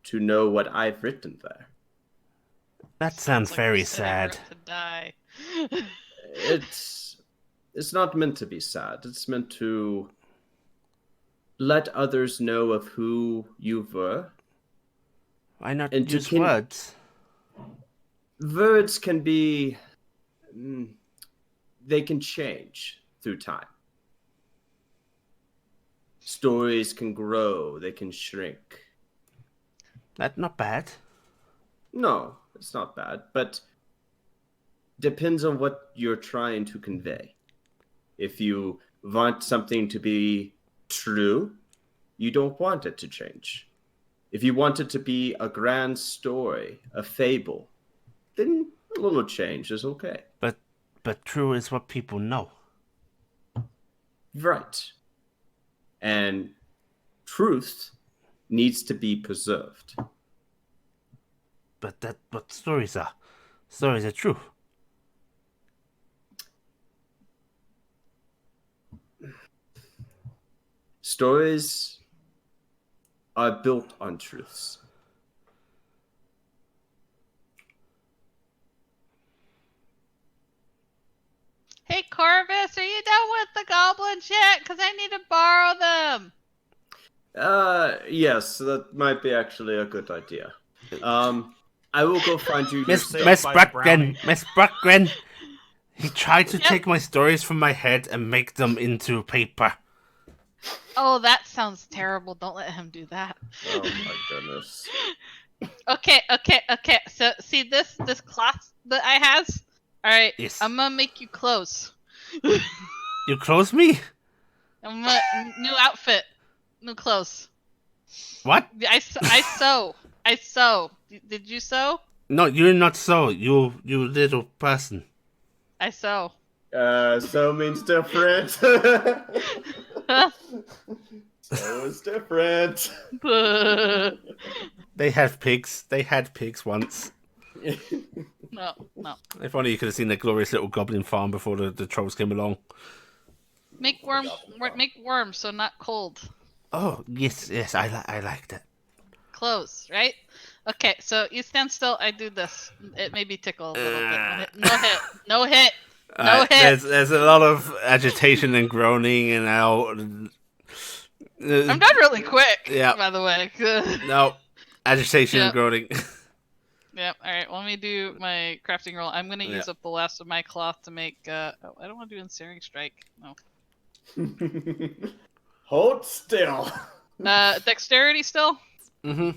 to know what I've written there. That sounds Like very you said, I sad. wrote to die. It's not meant to be sad. It's meant to let others know of who you were. Why not And to use words? Words can be... they can change through time. Stories can grow. They can shrink. That's not bad. No, it's not bad. But depends on what you're trying to convey. If you want something to be true, you don't want it to change. If you want it to be a grand story, a fable, then a little change is okay. But true is what people know. Right. And truth needs to be preserved. But that's what stories are. Stories are true. Stories are built on truths. Hey, Corvus, are you done with the goblins yet? Because I need to borrow them. Yes, that might be actually a good idea. I will go find you your Miss stuff. by the brownie. Brockgren. He tried to take my stories from my head and make them into paper. Oh, that sounds terrible. Don't let him do that. Oh my goodness. Okay. So, see this cloth that I has? All right. Yes. I'm gonna make you clothes. You close me? New outfit, new clothes. What? I sew. I sew. Did you sew? No, you're not so. You little person. I sew. So means different. So is different. They have pigs. They had pigs once. No. If only you could have seen the glorious little goblin farm before the trolls came along. Make worms, so not cold. Oh, yes, I like that. Clothes, right? Okay, so you stand still. I do this. It made me tickle a little bit. No hit. No hit. There's a lot of agitation and groaning and out. I'm done really quick. Yeah. By the way. No, agitation and Yep. groaning. Yep. All right. Let me do my crafting roll. I'm gonna use up the last of my cloth to make. I don't want to do ensnaring strike. No. Hold still. Dexterity still. Mm-hmm.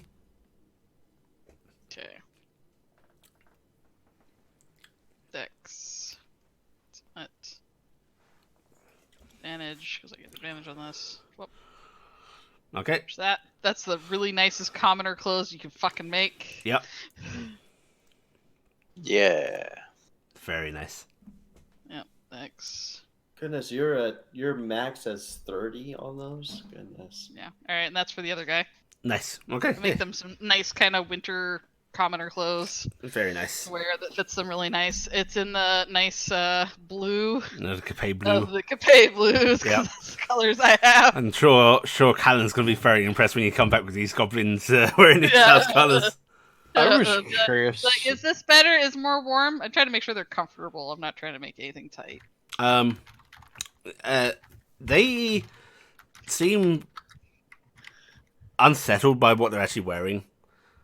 Okay. Dex. What? Advantage, because I get advantage on this. Whoop. Okay. There's that. That's the really nicest commoner clothes you can fucking make. Yep. Yeah. Very nice. Yep. Dex. Goodness, your max has 30 on those. Goodness. Yeah. All right, and that's for the other guy. Nice. Okay. Make them some nice kind of winter commoner clothes. Very nice. To wear that fits them really nice. It's in the nice blue. No, the Capet blue. The Capet blues. 'Cause Yep. that's the colors I have. I'm sure Callan's going to be very impressed when you come back with these goblins wearing these house colours. I was Uh, curious. Like, is this better? Is more warm? I'm trying to make sure they're comfortable. I'm not trying to make anything tight. They seem unsettled by what they're actually wearing.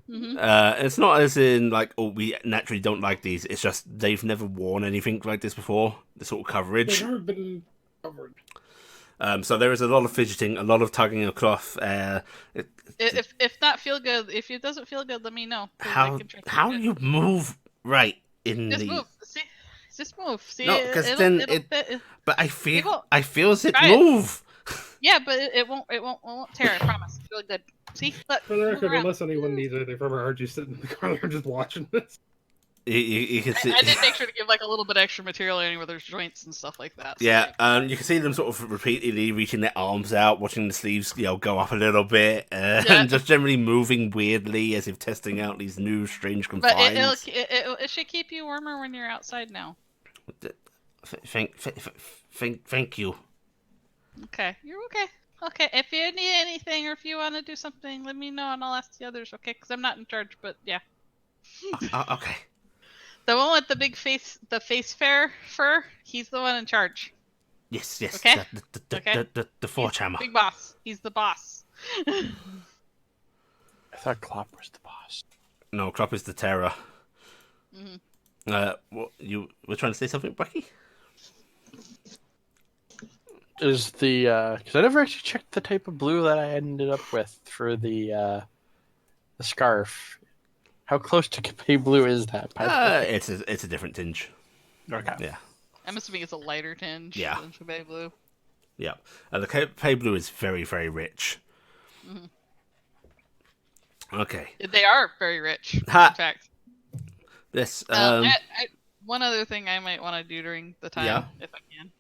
Hmm. It's not as in like, oh, we naturally don't like these. It's just they've never worn anything like this before. This sort of coverage. They've never been covered. So there is a lot of fidgeting, a lot of tugging of cloth. If not feel good, if it doesn't feel good, let me know. 'Cause I How can try to how change it. you move right in Just the move. See, just move. See, No, 'cause then it'll it- fit. but won't. I feels it Try it. move. Yeah, but it won't. It won't tear. I promise. Feel good. See, look. For the move record, around. unless anyone needs anything from her, aren't you sitting in the corner just watching this? You can see. I did make sure to give like a little bit extra material anywhere there's joints and stuff like that. So, Yeah, like, you can see them sort of repeatedly reaching their arms out, watching the sleeves, go up a little bit, Yeah. and just generally moving weirdly as if testing out these new strange but confines. it should keep you warmer when you're outside now. Thank you. Okay, you're okay. Okay, if you need anything or if you want to do something, let me know and I'll ask the others. Okay, because I'm not in charge. But yeah, Okay. the one with the big face, the face fur, he's the one in charge. Yes. Okay. The He's forge hammer. big boss. He's the boss. I thought Klopp was the boss. No, Klopp is the terror. Mhm. What you were trying to say something, Becky? Is the because I never actually checked the type of blue that I ended up with for the scarf. How close to Capay blue is that? By the way? It's a different tinge. Okay. Yeah. I'm assuming it's a lighter tinge. Yeah. Than Chubay blue. Yeah. The Capay blue is very, very rich. Mhm. Okay. They are very rich. Ha! In fact. This One other thing I might want to do during the time, Yeah. if I can.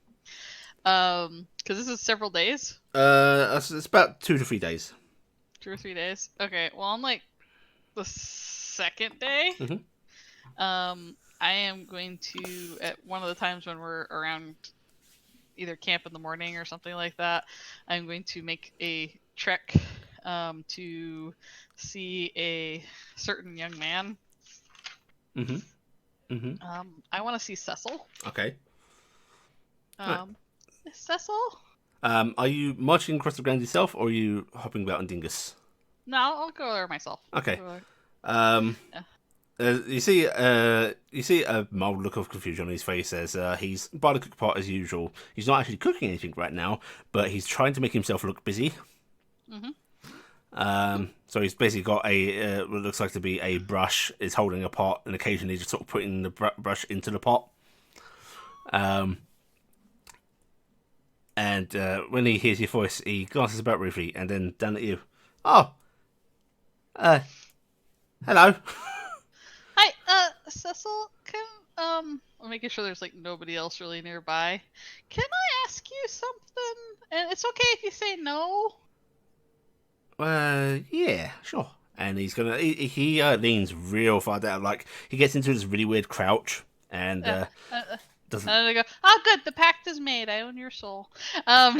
Because this is several days, it's about 2 to 3 days. 2 or 3 days. Okay, well, on like the second day, Mhm. I am going to at one of the times when we're around either camp in the morning or something like that. I'm going to make a trek to see a certain young man. I want to see Cecil. Okay. Right. Cecil? Are you marching across the ground yourself, or are you hopping about on Dingus? No, I'll go there myself. Okay. Go there. You see a mild look of confusion on his face as he's by the cook pot as usual. He's not actually cooking anything right now, but he's trying to make himself look busy. So he's basically got a what looks like to be a brush, is holding a pot, and occasionally just sort of putting the brush into the pot. And when he hears your voice, he glances about briefly and then down at you. Oh, hello. Hi, Cecil. Can I'm making sure there's like nobody else really nearby. Can I ask you something? And it's okay if you say no. Yeah, sure. And he's gonna he leans real far down, like he gets into this really weird crouch and doesn't. And I go, oh, good, the pact is made. I own your soul. What?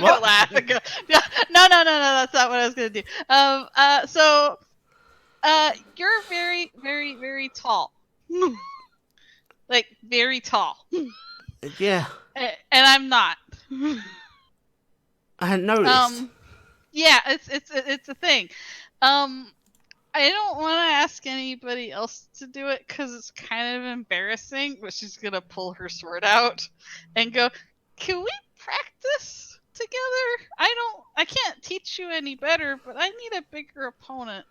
What? Laugh and go, no, that's not what I was gonna do. So, you're very, very, very tall. Like very tall. Yeah, And I'm not. I hadn't noticed. Yeah, it's a thing. I don't want to ask anybody else to do it because it's kind of embarrassing. But she's gonna pull her sword out and go, "Can we practice together? I can't teach you any better, but I need a bigger opponent."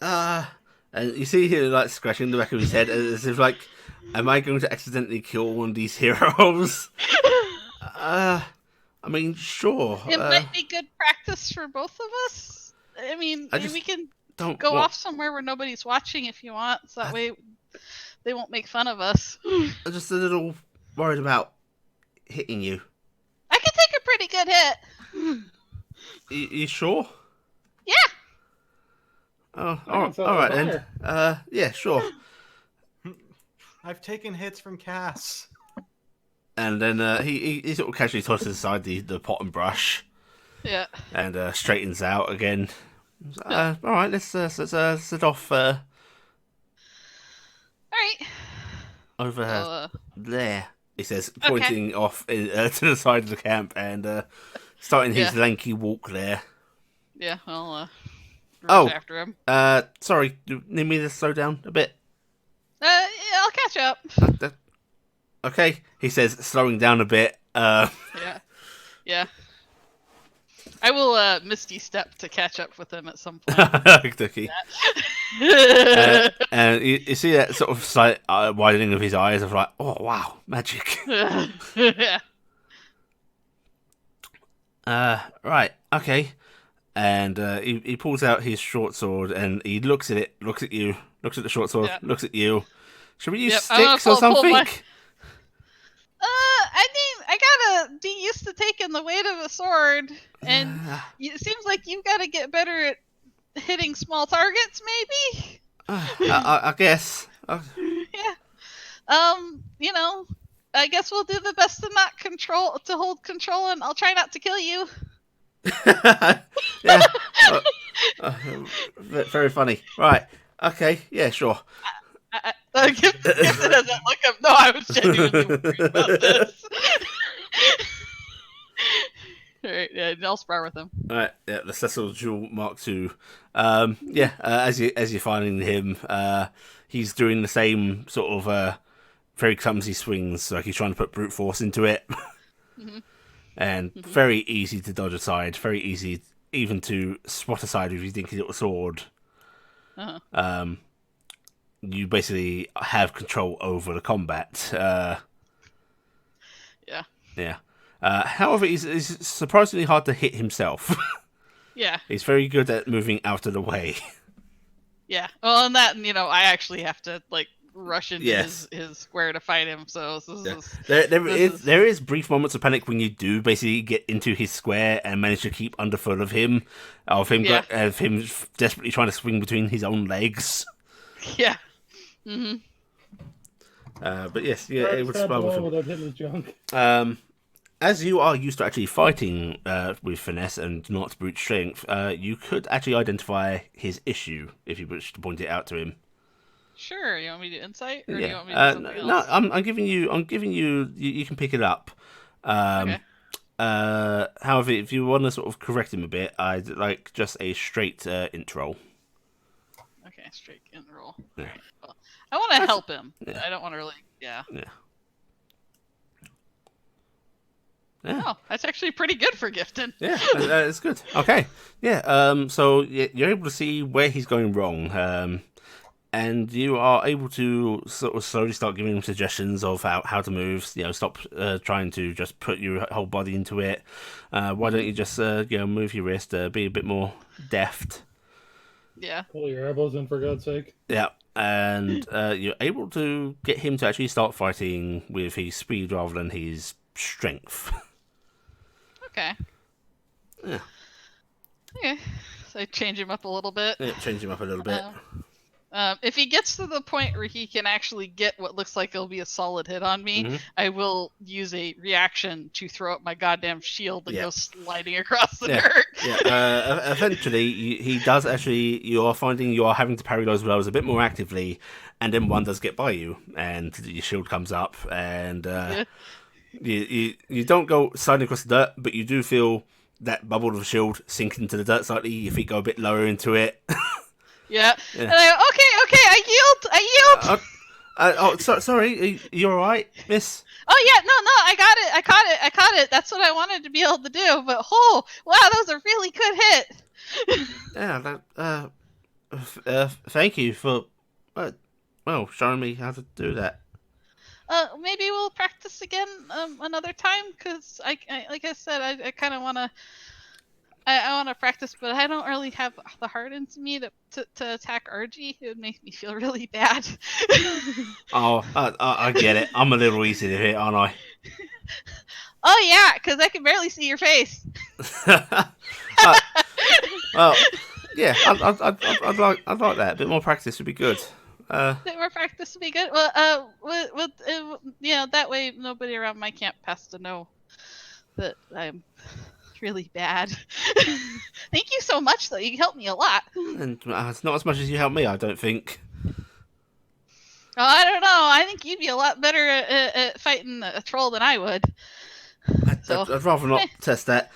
And you see him like scratching the back of his head as if like, am I going to accidentally kill one of these heroes? I mean, sure. It might be good practice for both of us. I mean, we can go off somewhere where nobody's watching if you want, so that way they won't make fun of us. I'm just a little worried about hitting you. I can take a pretty good hit. You sure? Yeah. Oh, all right then. Yeah, sure. I've taken hits from Cass. And then he sort of casually tosses aside the pot and brush. Yeah. And straightens out again. All right, let's set off. All right. Over there, he says, pointing off to the side of the camp and starting his lanky walk there. Yeah, I'll rush Oh. after him. Sorry, do you need me to slow down a bit? Yeah, I'll catch up. Okay, he says, slowing down a bit. Yeah. I will Misty Step to catch up with him at some point. Okay. And you see that sort of slight widening of his eyes of like, oh wow, magic. Yeah. Right, okay. And he pulls out his short sword and he looks at it, looks at you, looks at the short sword, Yeah. looks at you. Should we use Yep, I'm gonna sticks or pull something? I mean, I gotta be used to taking the weight of a sword, and it seems like you've got to get better at hitting small targets, maybe. I guess. Yeah. You know, I guess we'll do the best to hold control, and I'll try not to kill you. Yeah. Very funny. Right. Okay. Yeah. Sure. Gibson doesn't look up. No, I was genuinely worried about this. Alright, yeah, I'll spar with him. Alright, yeah, the Cecil Jewel Mark II. As you're finding him, he's doing the same sort of very clumsy swings, like he's trying to put brute force into it. And very easy to dodge aside, very easy even to spot aside if you think he's got a sword. You basically have control over the combat. Yeah. However, he's surprisingly hard to hit himself. Yeah. He's very good at moving out of the way. Yeah. Well, and that, I actually have to, rush into Yes. his square to fight him, so There is brief moments of panic when you do basically get into his square and manage to keep underfoot of him, of him desperately trying to swing between his own legs. Yeah. But yes, you're able to spar with him. without hitting his junk. As you are used to actually fighting with finesse and not brute strength, you could actually identify his issue if you wish to point it out to him. Sure. You want me to insight, or do you want me to do something else? No, I'm giving you. You can pick it up. Okay. However, if you want to sort of correct him a bit, I'd like just a straight int roll. Okay, straight in roll. Yeah. Alright, well, I want to help him. Yeah. I don't want to really. Yeah. Yeah. Oh, that's actually pretty good for Gifton. Yeah, it's good. Okay, yeah. So you're able to see where he's going wrong, and you are able to sort of slowly start giving him suggestions of how to move. Stop trying to just put your whole body into it. Why don't you just move your wrist, be a bit more deft. Yeah. Pull your elbows in, for God's sake. Yeah, and you're able to get him to actually start fighting with his speed rather than his strength. Okay. Yeah. Okay. So I change him up a little bit. Yeah, change him up a little bit. If he gets to the point where he can actually get what looks like it'll be a solid hit on me, I will use a reaction to throw up my goddamn shield and go sliding across the dirt. Yeah. Eventually, he does actually. You are finding you are having to parry those blows a bit more actively, and then one does get by you, and your shield comes up, and you don't go sliding across the dirt, but you do feel that bubble of the shield sink into the dirt slightly. Your feet go a bit lower into it. Yeah. And I go, okay, I yield. Sorry, you all right, miss? Oh yeah, no, I caught it. That's what I wanted to be able to do. But wow, that was a really good hit. Yeah. Thank you for, showing me how to do that. Maybe we'll practice again another time, because I like I said, I kind of want to. I want to practice, but I don't really have the heart into me to attack RG. It would make me feel really bad. I get it. I'm a little easy to hit, aren't I? Oh yeah, because I can barely see your face. Well, yeah, I'd like that. A bit more practice would be good. Bit more practice would be good. Well, that way nobody around my camp has to know that I'm really bad. Thank you so much, though. You helped me a lot. And it's not as much as you helped me, I don't think. Oh, I don't know. I think you'd be a lot better at fighting a troll than I would. I'd rather not test that.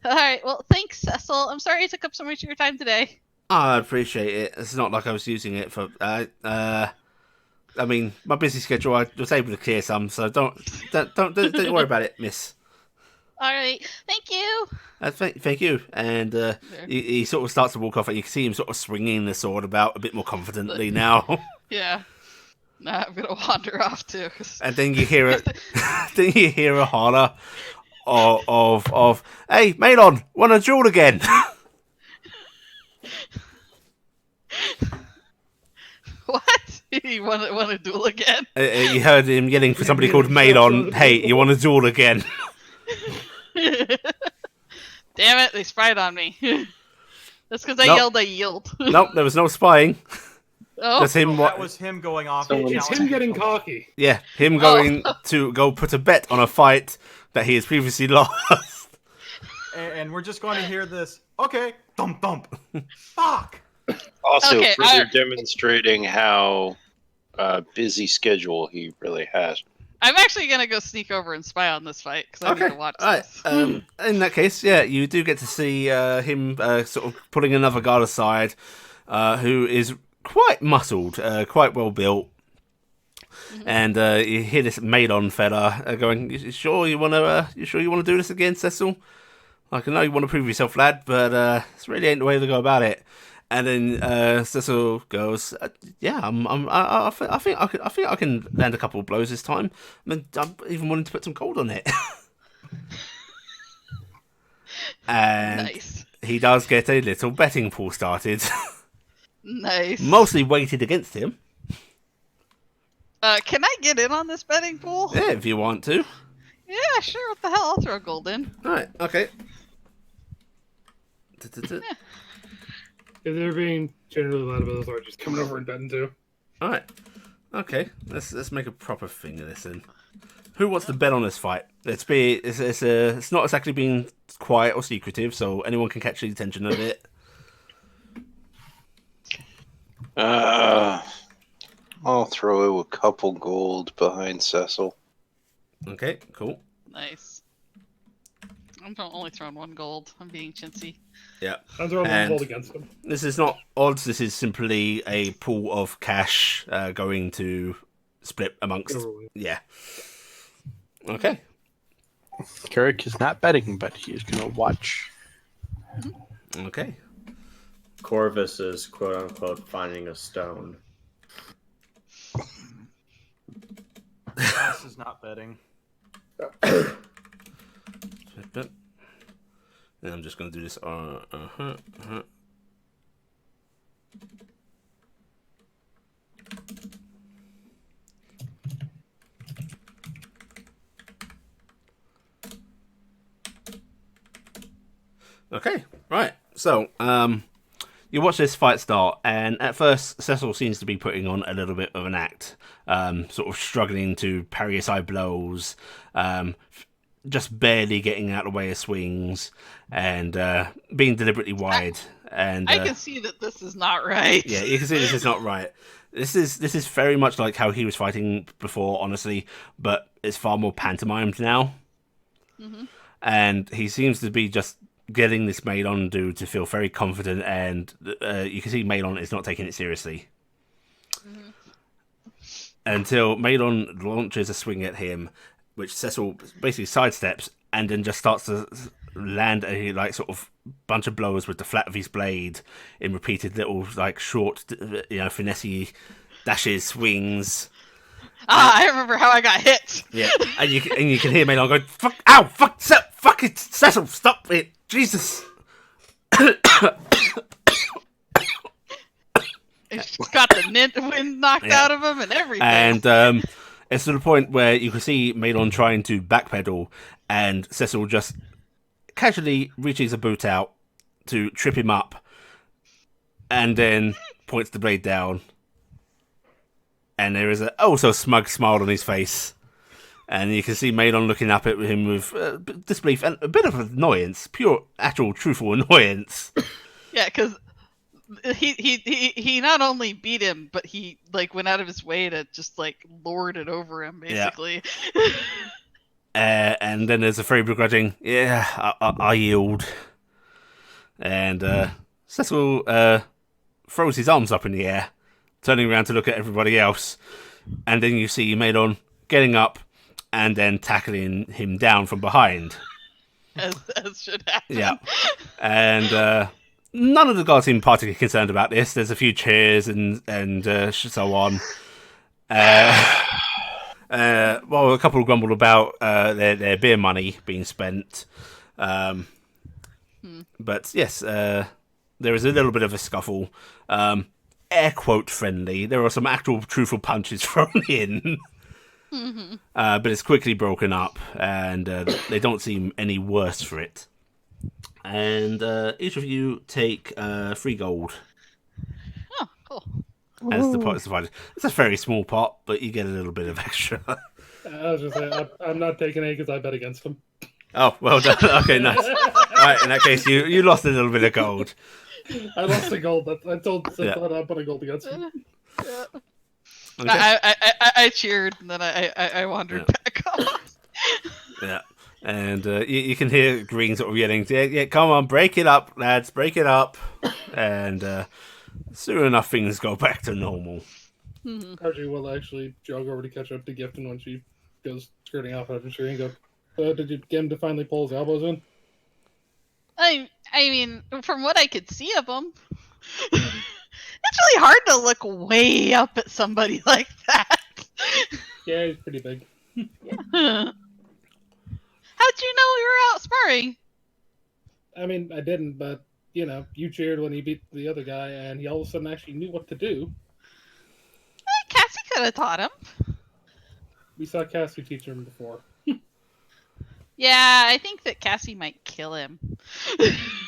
All right. Well, thanks, Cecil. I'm sorry I took up so much of your time today. I appreciate it. It's not like I was using it for. I mean, my busy schedule. I was able to clear some, so don't worry about it, Miss. All right. Thank you. Thank you. And he sort of starts to walk off, and you can see him sort of swinging the sword about a bit more confidently now. Yeah. Nah, I'm gonna wander off too. And then you hear a holler of hey, Malon, want to duel again? What? You want to duel again? You heard him yelling for somebody called Malon. Hey, you want to duel again? Damn it! They spied on me. That's because I Nope. yelled. I yield. Nope, there was no spying. Oh. Just him. That was him going off. Someone- and It's him challenging getting someone. cocky. Yeah, him going to go put a bet on a fight that he has previously lost. And we're just going to hear this. Okay, thump thump. Fuck. Also, Okay, further demonstrating how busy schedule he really has. I'm actually gonna go sneak over and spy on this fight because I need to watch all right. this. In that case, yeah, you do get to see him sort of pulling another guard aside, who is quite muscled, quite well built, and you hear this Malon fella going, "You sure you want to do this again, Cecil? Like, I know you want to prove yourself, lad, but this really ain't the way to go about it." And then Cecil goes, "Yeah, I think I can land a couple of blows this time. I mean, I'm even wanting to put some gold on it." And Nice. he does get a little betting pool started, Nice. mostly weighted against him. Can I get in on this betting pool? Yeah, if you want to. Yeah, sure. What the hell? I'll throw gold in. All right, okay. If they're being generally loud about this, or just coming over and betting too. All right, okay. Let's make a proper thing of this then. Who wants to bet on this fight? It's not exactly being quiet or secretive, so anyone can catch the attention of it. I'll throw a couple gold behind Cecil. Okay, cool. Nice. I'm only throwing one gold. I'm being chintzy. Yeah. I'm throwing one And- gold against him. This is not odds. This is simply a pool of cash going to split amongst. Over with. Yeah. Okay. Carrick is not betting, but he is going to watch. Okay. Corvus is quote unquote finding a stone. This is not betting. And I'm just going to do this. Okay, right. So, you watch this fight start, and at first, Cecil seems to be putting on a little bit of an act, sort of struggling to parry aside blows, just barely getting out of the way of swings, and being deliberately wide. And I can see that this is not right. yeah, you can see this is not right. This is very much like how he was fighting before, honestly, but it's far more pantomimed now. Mhm. And he seems to be just getting this Malon dude to feel very confident, and you can see Malon is not taking it seriously. Until Malon launches a swing at him, which Cecil basically sidesteps, and then just starts to land a like sort of bunch of blows with the flat of his blade in repeated little like short, finessey dashes, swings. I remember how I got hit. Yeah, and you can hear Malon going, "Fuck! Ow! Fuck! Fuck it! Cecil, stop it! Jesus!" He's got the wind knocked Yeah. out of him and everything. And it's to the point where you can see Malon trying to backpedal, and Cecil just casually reaches a boot out to trip him up, and then points the blade down. And there is a so smug smile on his face. And you can see Malon looking up at him with disbelief and a bit of annoyance, pure, actual, truthful annoyance. Yeah, because he not only beat him, but he like went out of his way to just like lord it over him, Yeah. basically. And then there's a very begrudging, yeah, I yield. And Cecil throws his arms up in the air, turning around to look at everybody else. And then you see Maedon getting up and then tackling him down from behind. As should happen. Yeah. And none of the guards seem particularly concerned about this. There's a few cheers and so on. Well, a couple grumbled about their beer money being spent. But yes, there is a little bit of a scuffle. Air quote friendly. There are some actual truthful punches thrown in. But it's quickly broken up, and they don't seem any worse for it. And each of you take 3 gold Oh, cool. as the pot is divided. It's a very small pot, but you get a little bit of extra. I was just saying, I'm not taking it because I bet against him. Oh, well done. Okay, nice. Right, in that case, you lost a little bit of gold. I lost the gold. I told Seth Yeah. I put a gold against him. Yeah. Okay. I cheered, and then I wandered back off. Yeah. And you can hear Green sort of yelling, yeah, come on, break it up, lads, break it up. And soon enough, things go back to normal. Archie will actually jog over to catch up to Gifton when she goes skirting off after tree and go, did you get him to finally pull his elbows in? I mean, from what I could see of him, it's really hard to look way up at somebody like that. Yeah, he's pretty big. How'd you know we were out sparring? I mean, I didn't, but, you cheered when he beat the other guy, and he all of a sudden actually knew what to do. Cassie could have taught him. We saw Cassie teach him before. Yeah, I think that Cassie might kill him.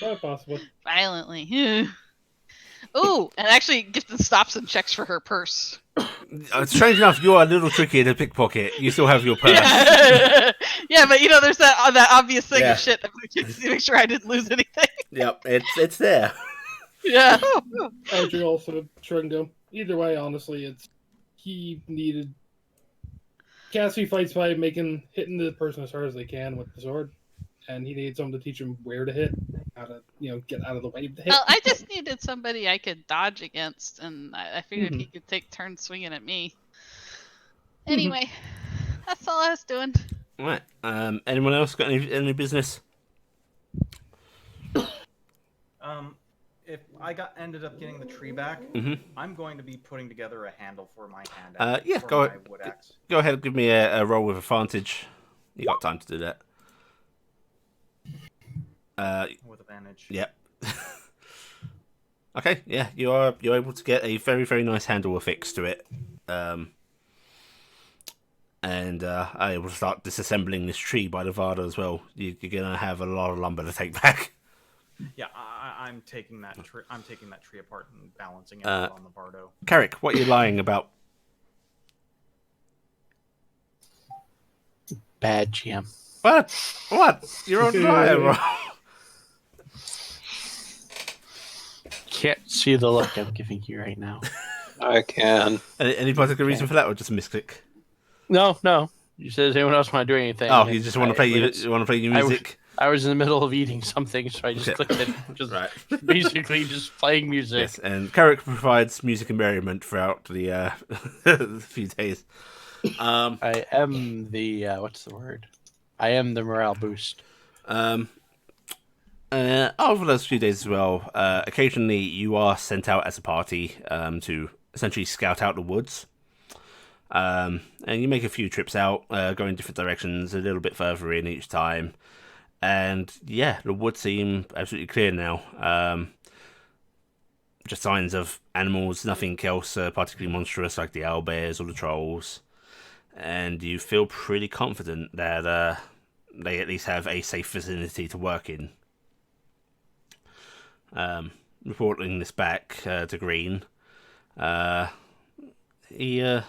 Quite possibly. Violently. Ooh, and actually Gifton stops and checks for her purse. Strange enough, you are a little trickier to pickpocket. You still have your purse. Yeah, but there's that obvious thing Yeah. of shit. To make sure I didn't lose anything. Yep, it's there. Yeah. Archie also shrugged him. Either way, honestly, he needed... Cassie fights by hitting the person as hard as they can with the sword, and he needed someone to teach him where to hit, how to, get out of the way of the hit. Well, I just needed somebody I could dodge against, and I figured he could take turns swinging at me. Anyway, that's all I was doing. Right. Anyone else got any business? If I ended up getting the tree back, Mhm. I'm going to be putting together a handle for my hand. Yeah, for go my ahead. wood axe. Go ahead and give me a roll with advantage. You got time to do that. With advantage. Yep. Okay, yeah, you're able to get a very, very nice handle affixed to it. And are able to start disassembling this tree by the Vada as well. You're gonna have a lot of lumber to take back. Yeah, I'm taking that tree. I'm taking that tree apart and balancing it on the Bardo. Carrick, what are you lying about? Bad GM. What? You're on fire, bro. Can't see the look I'm giving you right now. I can. Any particular reason for that, or just a misclick? No. You said, does anyone else want to do anything? Oh, you just want to play It's- you want to play your I was- music? I was in the middle of eating something, so I just Okay. clicked it. Just Right. basically just playing music. Yes, and Carrick provides music and merriment throughout the the few days. I am the what's the word? I am the morale boost. Over those few days as well, occasionally you are sent out as a party to essentially scout out the woods. And you make a few trips out, going different directions, a little bit further in each time. And yeah, the woods seem absolutely clear now. Just signs of animals, nothing else particularly monstrous like the owlbears or the trolls. And you feel pretty confident that they at least have a safe vicinity to work in. Reporting this back to Green, he,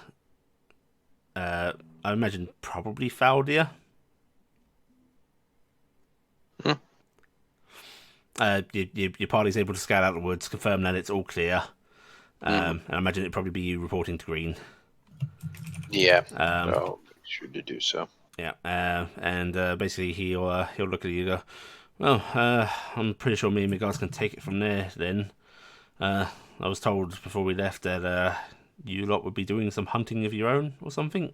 I imagine, probably fouled you. Your party's able to scout out the woods, confirm that it's all clear. And I imagine it'd probably be you reporting to Green. Yeah. Um, I'll make sure to do so. Yeah, and basically he'll look at you and go, well, I'm pretty sure me and my guys can take it from there then. I was told before we left that you lot would be doing some hunting of your own or something.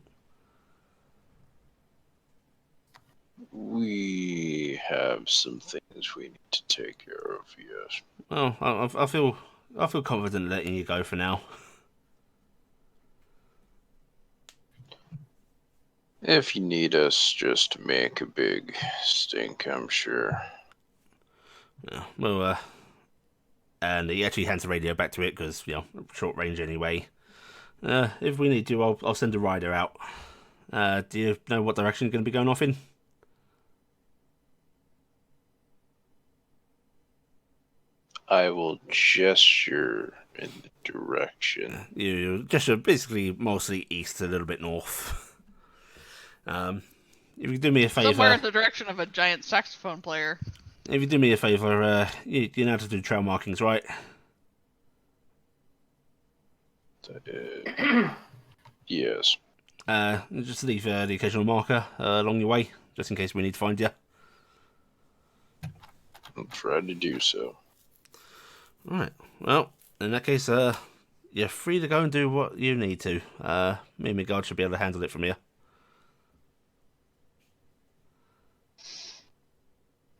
We have some things we need to take care of, yes. Well, I feel confident letting you go for now. If you need us just to make a big stink, I'm sure. Yeah, well, and he actually hands the radio back to it because short range anyway. If we need to, I'll send a rider out. Do you know what direction you're going to be going off in? I will gesture in the direction. You gesture basically mostly east, a little bit north. If you do me a favour, Somewhere in the direction of a giant saxophone player. if you do me a favour, you know how to do trail markings, right? Yes. Just leave the occasional marker along your way, just in case we need to find you. I'll try to do so. Right. Well, in that case, you're free to go and do what you need to. Me and my guard should be able to handle it from here.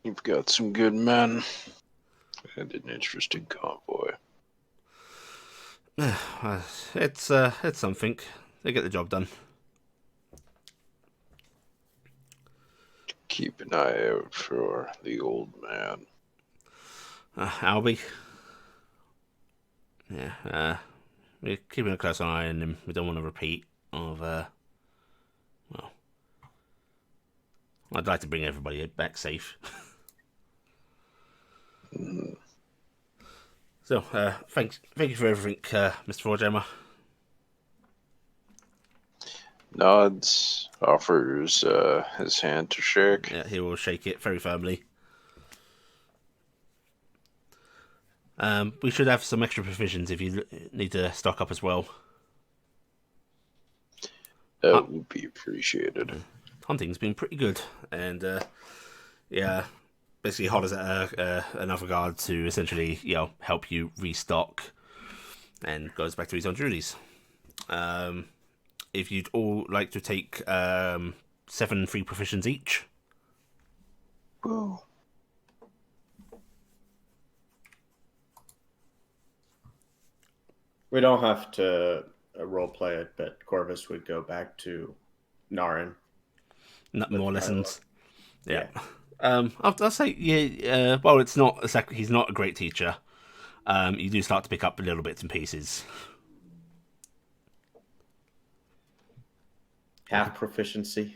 You've got some good men and an interesting convoy. It's something. They get the job done. Keep an eye out for the old man. Albie. Yeah, we're keeping a close eye on him. We don't want a repeat of, well, I'd like to bring everybody back safe. So, thank you for everything, Mr. Forgemmer. Nods, offers his hand to shake. Yeah, he will shake it very firmly. We should have some extra provisions if you need to stock up as well. That would be appreciated. Hunting's been pretty good, and yeah, basically hollers at another guard to essentially help you restock, and goes back to his own duties. If you'd all like to take 7 free provisions each. Whoa. We don't have to role play it, but Corvus would go back to Narin. More lessons. Yeah. I'll say yeah. Well, it's not exactly. He's not a great teacher. You do start to pick up little bits and pieces. Half proficiency.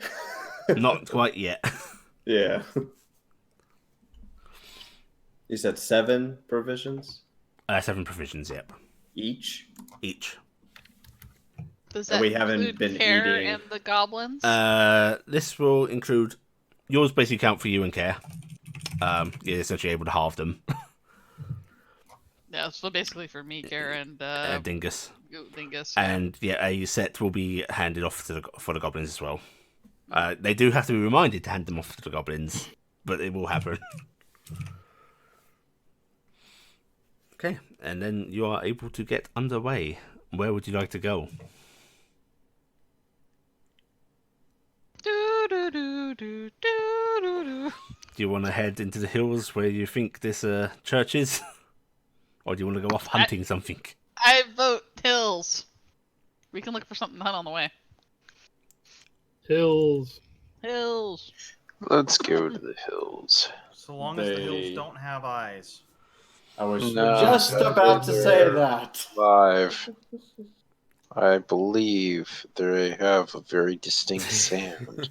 Not quite yet. Yeah. You said 7 provisions? 7 provisions. Yep. Each? Each. Does And that we haven't include been Care eating- and the goblins? This will include yours. Basically, count for you and Care. You're essentially able to halve them. Yeah, so basically for me, Care, and Dingus. Dingus. And yeah, a set will be handed off for the goblins as well. They do have to be reminded to hand them off to the goblins, but it will happen. Okay, and then you are able to get underway. Where would you like to go? Do. Do you want to head into the hills where you think this church is? Or do you want to go off hunting something? I vote hills. We can look for something to hunt on the way. Hills. Hills. Let's go to the hills. So long as the hills They- don't have eyes. I was No. just about to say that. 5. I believe they have a very distinct sound.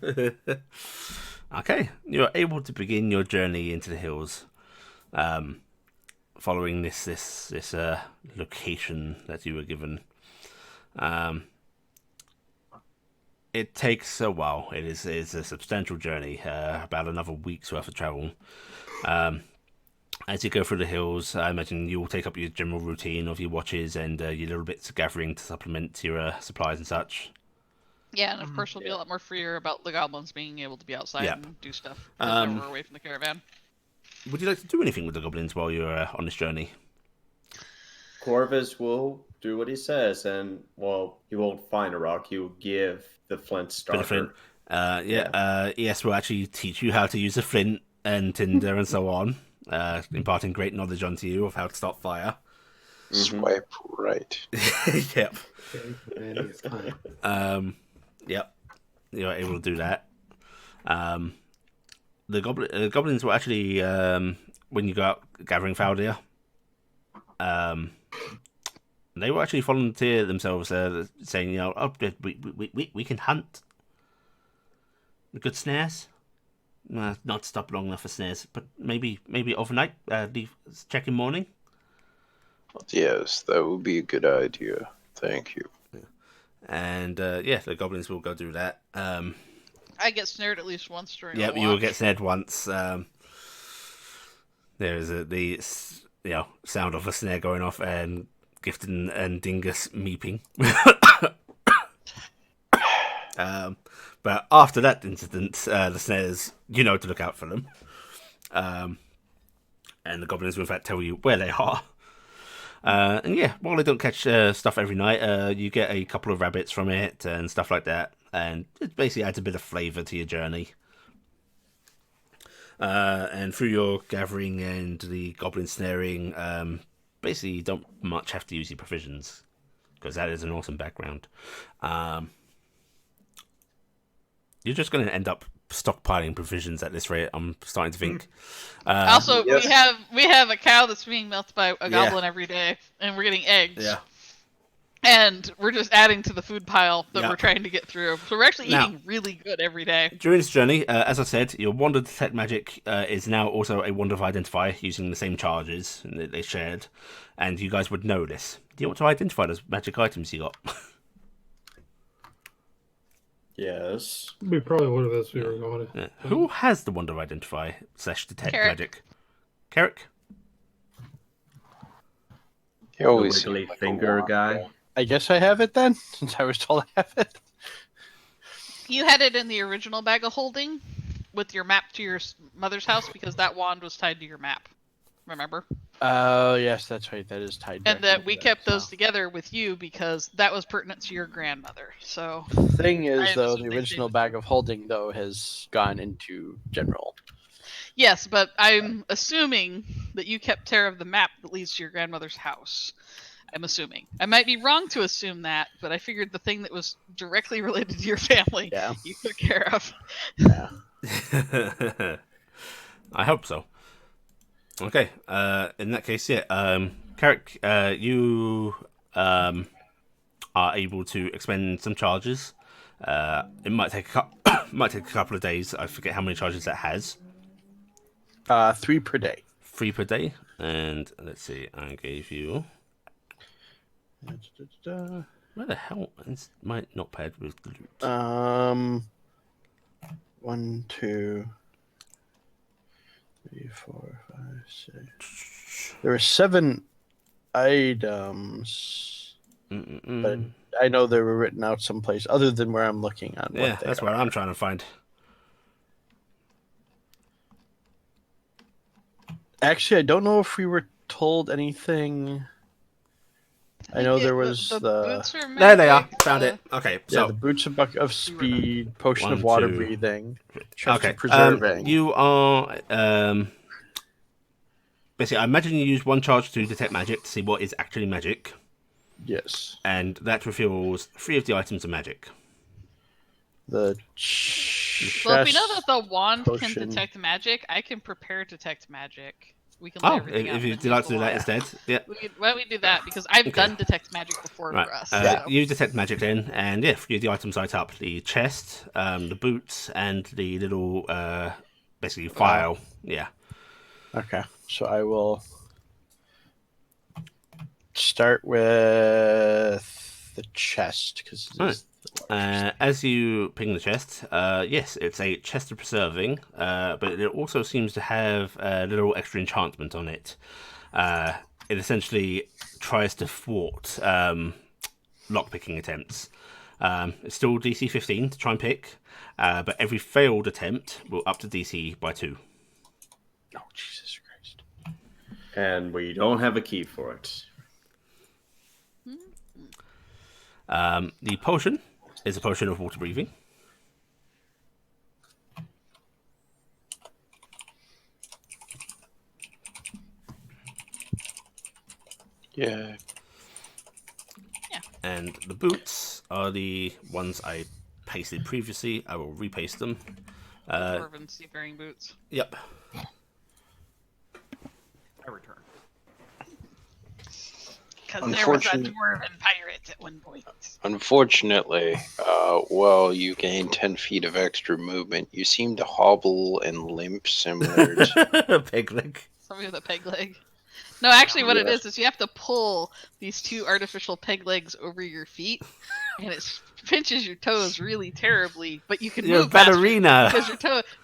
Okay, you're able to begin your journey into the hills, following this location that you were given. It takes a while. It's a substantial journey, about another week's worth of travel. As you go through the hills, I imagine you will take up your general routine of your watches and your little bits of gathering to supplement your supplies and such. Yeah, and of course we'll be a lot more freer about the goblins being able to be outside Yep. and do stuff whenever Um, we're away from the caravan. Would you like to do anything with the goblins while you're on this journey? Corvus will do what he says, and well, he won't find a rock. He will give the flint Bit of starter. flint. Yes, we'll actually teach you how to use a flint and tinder and so on, imparting great knowledge onto you of how to start fire. Swipe right. Yep. Okay, it's fine. Yep. You're able to do that. The goblins were actually when you go out gathering foul deer. They will actually volunteer themselves, saying, you know, oh, we can hunt. Good snares. Not stop long enough for snares, but maybe overnight. Check in morning. Yes, that would be a good idea. Thank you. And the goblins will go do that. I get snared at least once during. Yep, a you will walk. get snared once. There is the sound of a snare going off and Gifton and Dingus meeping. But after that incident, the snares, you know to look out for them. And the goblins will in fact tell you where they are. And yeah, while they don't catch stuff every night, you get a couple of rabbits from it and stuff like that. And it basically adds a bit of flavour to your journey. And through your gathering and the goblin snaring, basically you don't much have to use your provisions, because that is an awesome background. You're just going to end up stockpiling provisions at this rate, I'm starting to think. Also, yes. we have a cow that's being milked by a goblin every day, and we're getting eggs. Yeah. And we're just adding to the food pile that Yeah. we're trying to get through. So we're actually Now- eating really good every day. During this journey, as I said, your Wand of Detect Magic is now also a Wand of Identify, using the same charges that they shared, and you guys would know this. Do you want to identify those magic items you got? Yes. We probably would have as we were going. Yeah. Who has the Wand of Identify / Detect Carrick. Magic? Carrick? He The always wiggly seemed like a finger wand guy. I guess I have it then, since I was told I have it. You had it in the original bag of holding with your map to your mother's house because that wand was tied to your map. Remember? Oh, yes, that's right. That is tied. And directly that to we that, kept so. those together with you because that was pertinent to your grandmother. So Thing is, I though, assume the they original did. bag of holding, though, has gone into general. yes, but I'm assuming that you kept care of the map that leads to your grandmother's house. I'm assuming. I might be wrong to assume that, but I figured the thing that was directly related to your family, Yeah. you took care of. Yeah. I hope so. Okay, in that case, Carrick, you are able to expend some charges. It might take might take a couple of days. I forget how many charges that has. 3 per day. 3 per day, and let's see. I gave you. Where the hell is my notepad with the loot? 1, 2, 3, 4, 5, 6. There were 7 items, but I know they were written out someplace other than where I'm looking on. Yeah, what they that's are. what I'm trying to find. Actually, I don't know if we were told anything. I know there was the the boots are There they are. magic, Found it. Okay, so the boots of buck of speed, potion 1, of water 2. breathing, chest Okay. of preserving. You are basically. I imagine you use 1 charge to detect magic to see what is actually magic, Yes, and that reveals 3 of the items are magic. the chest. Well, if we know that the wand potion. can detect magic, I can prepare detect magic. We can lay Oh, everything out if and you'd then like use to do the that wand. instead, yeah. Why don't we do that? Because I've Okay. done detect magic before Right. for us. so. You detect magic then, and yeah, 3 of the items light up: the chest, the boots, and the little basically file. Yeah. Okay, so I will start with the chest because Right. As you ping the chest, yes, it's a chest of preserving, but it also seems to have a little extra enchantment on it. It essentially tries to thwart lockpicking attempts. It's still DC 15 to try and pick, but every failed attempt will up the DC by 2. Oh, Jesus Christ. And we don't have a key for it. The potion is a potion of water breathing. Yeah. And the boots are the ones I pasted previously. I will repaste them. Dwarven seafaring boots. Yep. I return. Because there was a Unfortunate- dwarven pirate at one point. Unfortunately, while you gain 10 feet of extra movement, you seem to hobble and limp similar to... Peg leg. Somebody with a peg leg. No, actually, what it Yes. is you have to pull these 2 artificial peg legs over your feet, and it pinches your toes really terribly. But you can You're a move faster ballerina.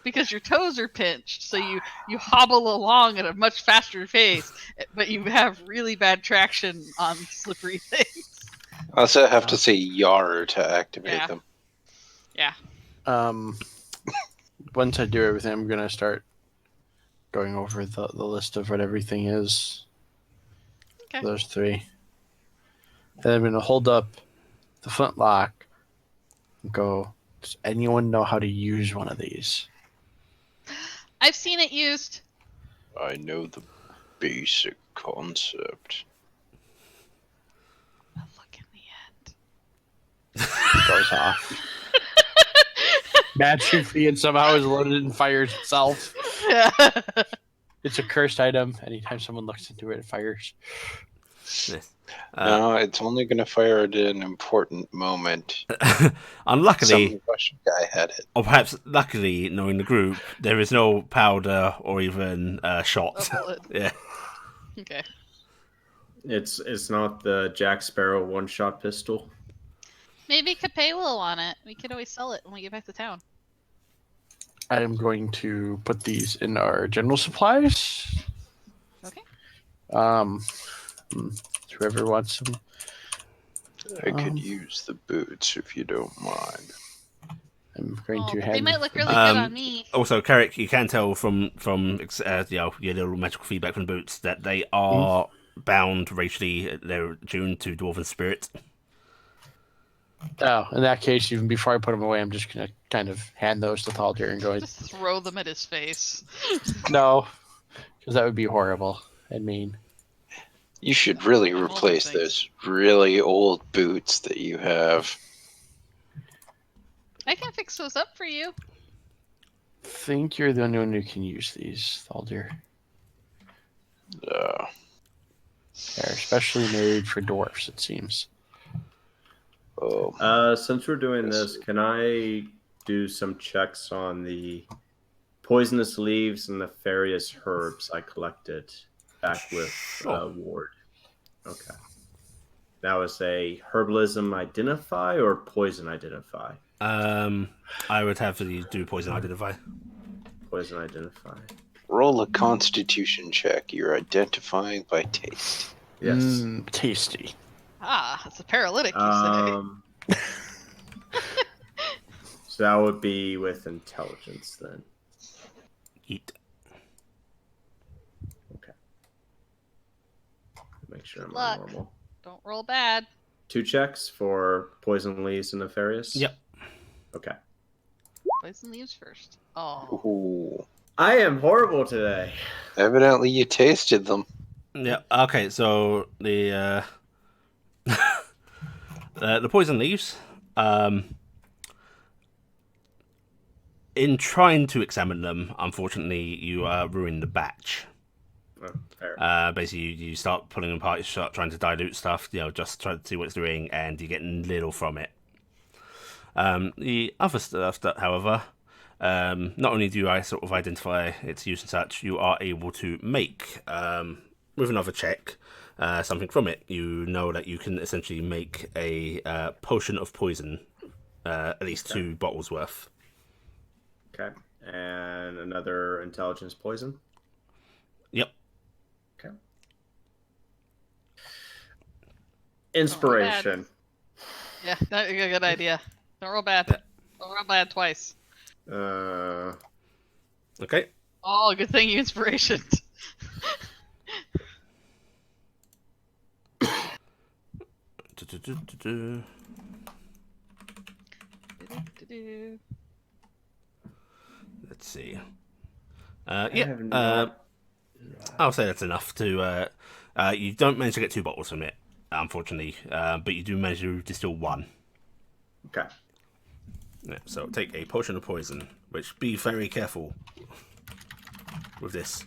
because your toes are pinched, so you hobble along at a much faster pace, but you have really bad traction on slippery things. I also have to say yar to activate Yeah. them. Yeah. Once I do everything, I'm gonna start going over the list of what everything is. Okay. For those 3. Then I'm gonna hold up the flintlock and go, does anyone know how to use one of these? I've seen it used. I know the basic concept. A look in the end. Goes off. Magically and somehow is loaded and fires itself. Yeah. It's a cursed item. Anytime someone looks into it, it fires. Yes. No, it's only going to fire at an important moment. Unluckily, Some Russian guy had it. or perhaps luckily, knowing the group, there is no powder or even shot. A bullet. Yeah. Okay. It's not the Jack Sparrow one-shot pistol. Maybe Capet will want it. We could always sell it when we get back to town. I am going to put these in our general supplies. Okay. Whoever wants them. I could use the boots if you don't mind. I'm going to They hand. might look really good on me. Also, Carrick, you can tell from your little magical feedback from boots that they are bound racially. They're attuned to dwarven spirit. Oh, in that case, even before I put them away, I'm just gonna kind of hand those to Thaldir and go, Just throw them at his face. no, because that would be horrible and mean. You should really All replace those those really old boots that you have. I can fix those up for you. Think you're the only one who can use these, Thaldir. They're especially made for dwarfs, it seems. Since we're doing this, can I do some checks on the poisonous leaves and nefarious herbs I collected back with Ward? Okay. That was a herbalism identify or poison identify? I would have to do poison identify. Poison identify. Roll a constitution check. You're identifying by taste. Yes. Tasty. Ah, it's a paralytic, you say. So that would be with intelligence then. Eat. Okay. Make sure I'm Luck. normal. Don't roll bad. 2 checks for poison leaves and nefarious? Yep. Okay. Poison leaves first. Oh. Ooh. I am horrible today. Evidently you tasted them. Yeah. Okay. So the the poison leaves. In trying to examine them, unfortunately, you ruin the batch. Oh, fair. Basically, you start pulling them apart. You start trying to dilute stuff. Just try to see what it's doing, and you get little from it. The other stuff, that, however, not only do I sort of identify its use and such, you are able to make, with another check, something from it. You know that you can essentially make a potion of poison, at least 2 bottles worth. Okay. And another intelligence poison? Yep. Okay. Inspiration. Yeah, not a good idea. Don't roll bad. Yeah. Don't roll bad twice. Okay. Oh, good thing you inspiration. Du-du-du-du-du. Let's see. Yeah. I'll say that's enough to. You don't manage to get 2 bottles from it, unfortunately, but you do manage to distill 1. Okay. Yeah, so take a potion of poison, which be very careful with this.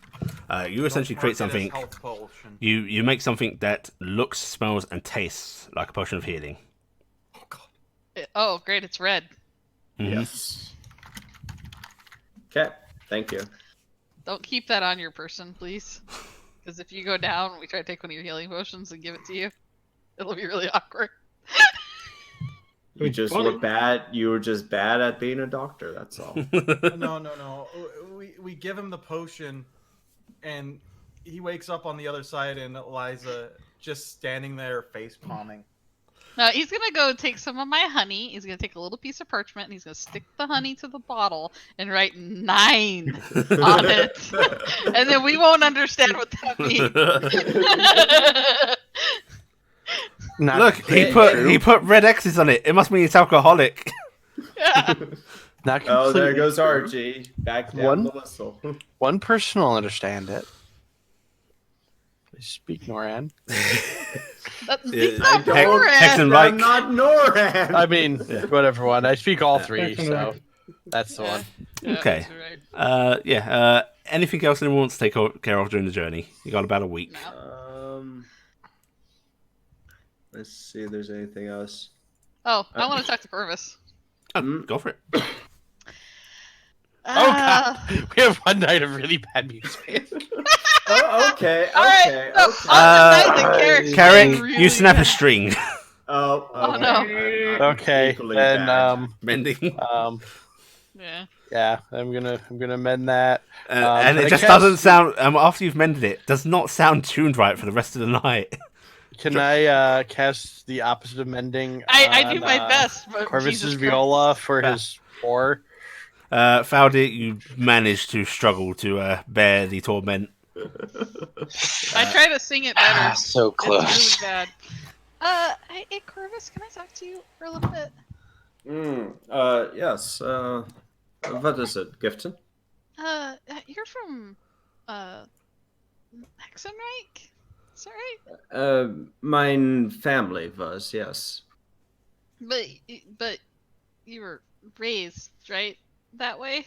You essentially Don't create mark it as something. health potion. You make something that looks, smells, and tastes like a potion of healing. Oh god. Oh, great! It's red. Mhm. Yes. Okay. Thank you. Don't keep that on your person, please. Because if you go down, we try to take one of your healing potions and give it to you. It'll be really awkward. You just funny. were bad. You were just bad at being a doctor. That's all. No. We give him the potion, and he wakes up on the other side, and Eliza just standing there, face palming. He's gonna go take some of my honey. He's gonna take a little piece of parchment, and he's gonna stick the honey to the bottle and write 9 on it, and then we won't understand what that means. Not Look, he completely true. put red X's on it. It must mean it's alcoholic. Yeah. Not Oh, there completely goes true. Archie. Back down One- the whistle. One person will understand it. Please speak, Noran. He's I not don't- Noran. Hex and I'm Reich. not Noran. I mean, whatever one. I speak all 3, Hex and so Reich. that's the one. Yeah, Okay. that's right. Anything else anyone wants to take care of during the journey? You got about a week. No. Let's see if there's anything else. Oh, I want to talk to Purvis. Oh, go for it. Oh god, we have one night of really bad music. Oh, okay. All right, Okay. no, Okay. on the night that Carrick's Carrick, playing really you snap a bad. string. Oh, Oh, no. I'm Okay, equally then bad. Mending. Yeah. yeah, I'm gonna mend that. And but it I just guess- doesn't sound, after you've mended it, does not sound tuned right for the rest of the night. Can I cast the opposite of mending? I do on, my best, but Corvus's Jesus Christ. viola for his 4. Found you managed to struggle to bear the torment. I try to sing it better. So close. It's really bad. Hey, Corvus, can I talk to you for a little bit? Yes. What is it, Gifton? You're from, Hexenreich? Is that right? Mine family was, yes. But you were raised, right? That way?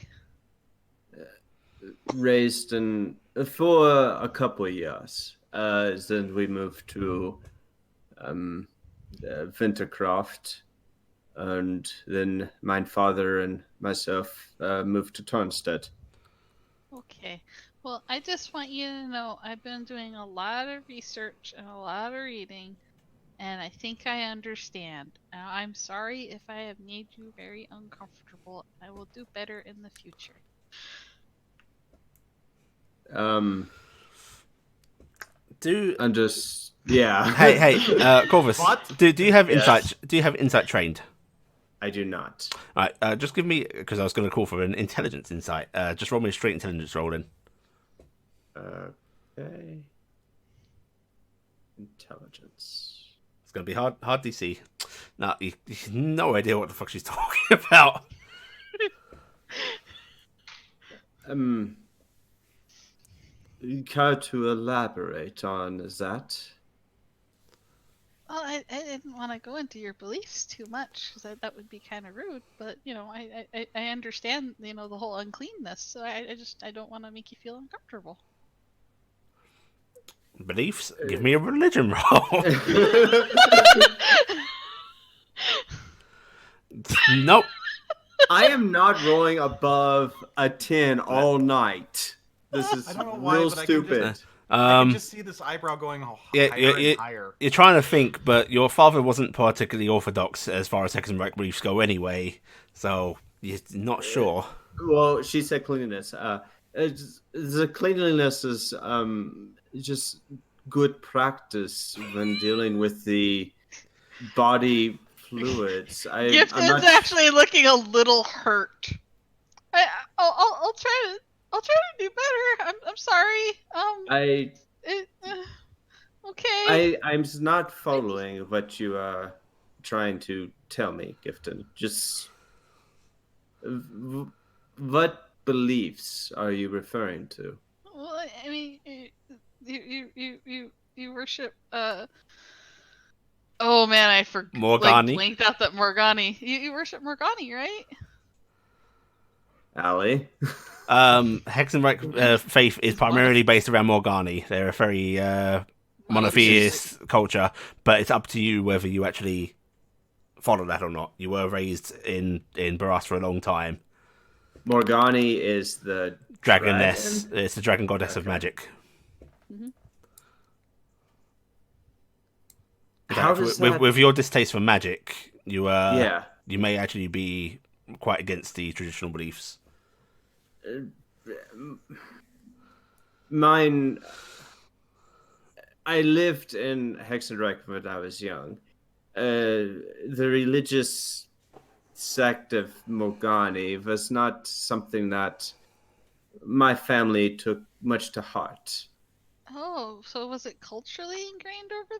Raised in for a couple of years. Then we moved to Wintercraft, and then my father and myself moved to Tarnstead. Okay. Well, I just want you to know I've been doing a lot of research and a lot of reading, and I think I understand. Now, I'm sorry if I have made you very uncomfortable. I will do better in the future. I'm just yeah. Hey, Corvus, What? do you have Yes. insight? Do you have insight trained? I do not. All right, just give me, because I was going to call for an intelligence insight. Just roll me a straight intelligence roll in. Okay. Intelligence. It's going to be hard DC. No, you have no idea what the fuck she's talking about. Care to elaborate on that? Well, I didn't want to go into your beliefs too much, because that would be kind of rude. But, I understand, the whole uncleanness. So I don't want to make you feel uncomfortable. Beliefs? Give me a religion roll. Nope. I am not rolling above a 10 all night. This is I don't know why, real but stupid. I can just see this eyebrow going Yeah, higher yeah, and higher. You're trying to think, but your father wasn't particularly orthodox as far as Hexenreich beliefs go anyway, so you're not sure. Well, she said cleanliness. The cleanliness is just good practice when dealing with the body fluids. Gifton's actually looking a little hurt. I'll try to do better. I'm sorry. Okay. I'm not following what you are trying to tell me, Gifton. Just what beliefs are you referring to? Well, I mean, you worship. Oh man, I Morgani? blanked out that Morgani. You worship Morgani, right? Allie? Hexenreich faith is primarily based around Morgani. They're a very monotheist culture, but it's up to you whether you actually follow that or not. You were raised in Barras for a long time. Morgani is the Dragoness. dragon? It's the dragon goddess of Okay. magic. Mm-hmm. How does that... with your distaste for magic, you Yeah. you may actually be quite against the traditional beliefs. Mine... I lived in Hexenreich when I was young. The religious sect of Morgani was not something that my family took much to heart. Oh, so was it culturally ingrained over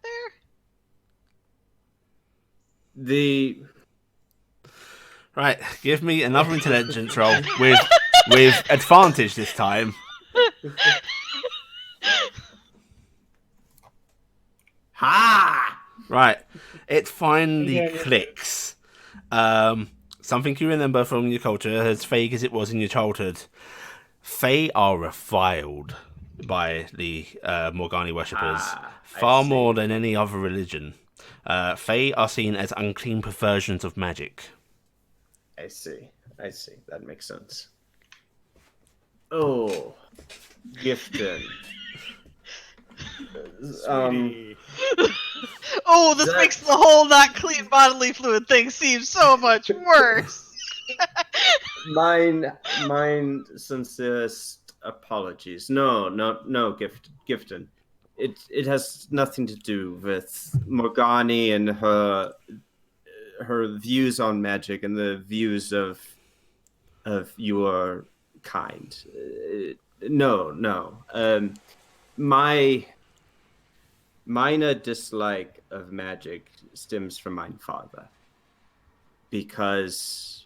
there? Right, give me another intelligence roll with advantage this time. Ha! Right, it finally Yeah. clicks. Something you remember from your culture, as vague as it was in your childhood. Fae are reviled by the Morgani worshippers far more than any other religion. Fae are seen as unclean perversions of magic. I see. That makes sense. Oh, Gifton. Sweetie. Oh, this makes the whole not clean bodily fluid thing seem so much worse. Mine sincerest apologies. No, Gifton. It has nothing to do with Morgani and her views on magic and the views of your kind. No. My minor dislike of magic stems from my father, because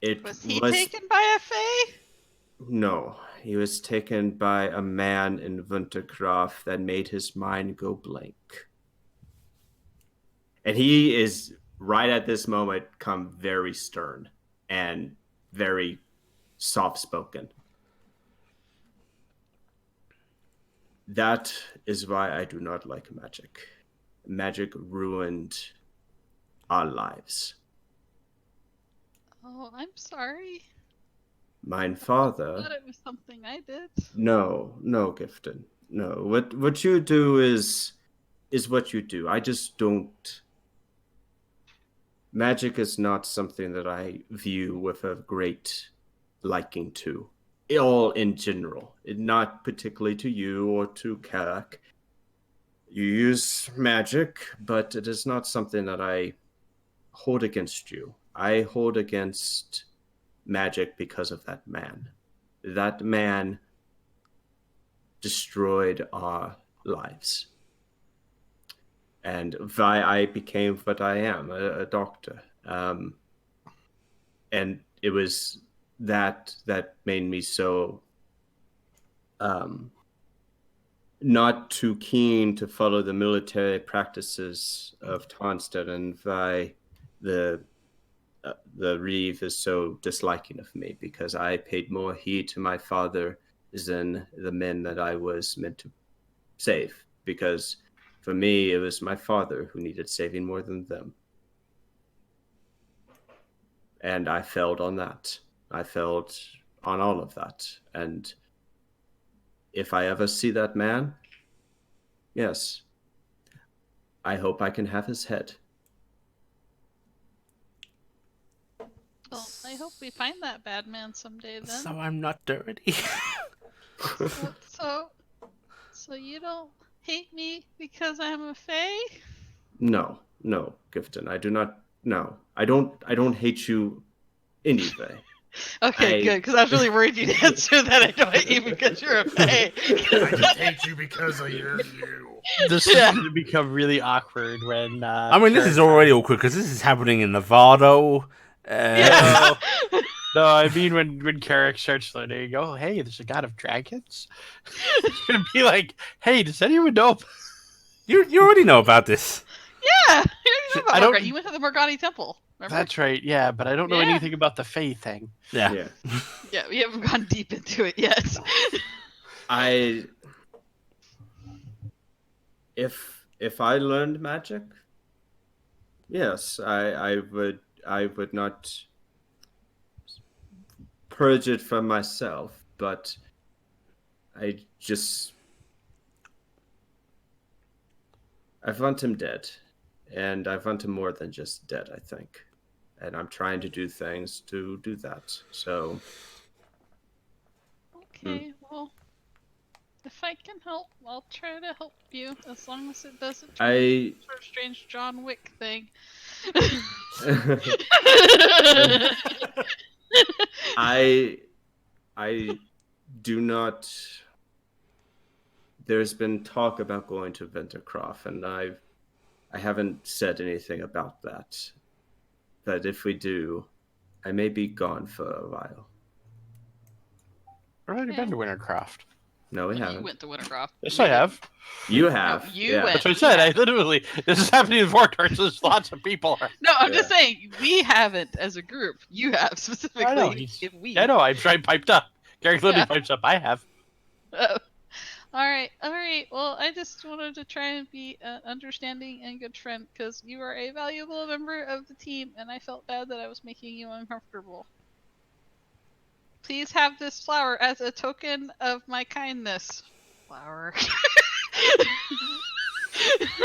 Was he taken by a fae? No, he was taken by a man in Winterkraft that made his mind go blank. And he is, right at this moment, come very stern and very soft-spoken. That is why I do not like magic. Magic ruined our lives. Oh, I'm sorry. Mine I father... thought it was something I did. No, Gifton. No. What you do is what you do. I just don't... Magic is not something that I view with a great liking to. All in general. Not particularly to you or to Karak. You use magic, but it is not something that I hold against you. I hold against magic because of that man. That man destroyed our lives. And why I became what I am, a doctor. And it was that made me so not too keen to follow the military practices of Tarnstead, and why the Reeve is so disliking of me, because I paid more heed to my father than the men that I was meant to save. Because for me, it was my father who needed saving more than them. And I failed on that. I failed on all of that. And if I ever see that man, yes, I hope I can have his head. Well, I hope we find that bad man someday then. So I'm not dirty. So you don't hate me because I'm a fae? No, Gifton, I do not. No, I don't hate you anyway. Okay, good, because I was really worried you'd answer that. I don't hate you because you're a Fae. I just hate you because of your view. This is going to become really awkward when. I mean, this is already awkward because this is happening in Nevada. Yeah. No, I mean when Carrick starts learning, oh hey, there's a god of dragons. It's gonna be like, hey, does anyone know? You already know about this. Yeah, I don't- you went to the Morgani Temple. Remember? That's right, yeah, but I don't know Yeah. anything about the Fae thing. Yeah. Yeah. Yeah, we haven't gone deep into it yet. If I learned magic, yes, I would not purge it from myself, but I want him dead, and I want him more than just dead, I think, and I'm trying to do things to do that. So Okay, well, if I can help, I'll try to help you as long as it doesn't turn into some sort of strange John Wick thing. I do not. There's been talk about going to Wintercroft, and I haven't said anything about that. But if we do, I may be gone for a while. I've already been to Wintercroft. No, we You haven't. went to Wintercroft. Yes, I have. You have. No, you yeah. went. That's what I said. I literally, this is happening in Vortex. There's lots of people. No, I'm just Yeah. saying we haven't as a group. You have specifically. I know. If we. I know. I'm trying piped up. Carrick literally Yeah. pipes up. I have. All right. Well, I just wanted to try and be an understanding and good friend because you are a valuable member of the team, and I felt bad that I was making you uncomfortable. Please have this flower as a token of my kindness. Flower.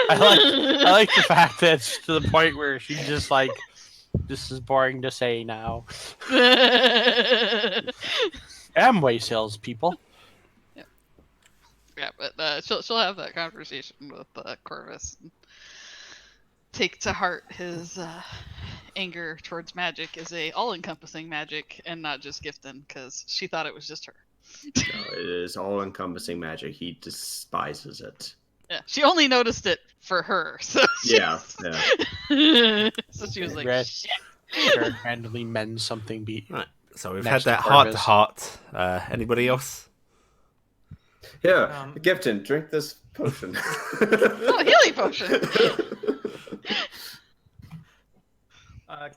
I like the fact that it's to the point where she's just like, this is boring to say now. Amway salespeople. Yeah, but she'll have that conversation with Corvus. And take to heart his anger towards magic is a all-encompassing magic and not just Gifton, because she thought it was just her. No, it is all-encompassing magic. He despises it. Yeah, she only noticed it for her, so Yeah. so she was like, Regret. shit. Carrick randomly mends something. Right. So we've Next had that to heart to Corvus. heart. Anybody else? Here, Um, Gifton, drink this potion. Oh, healing potion.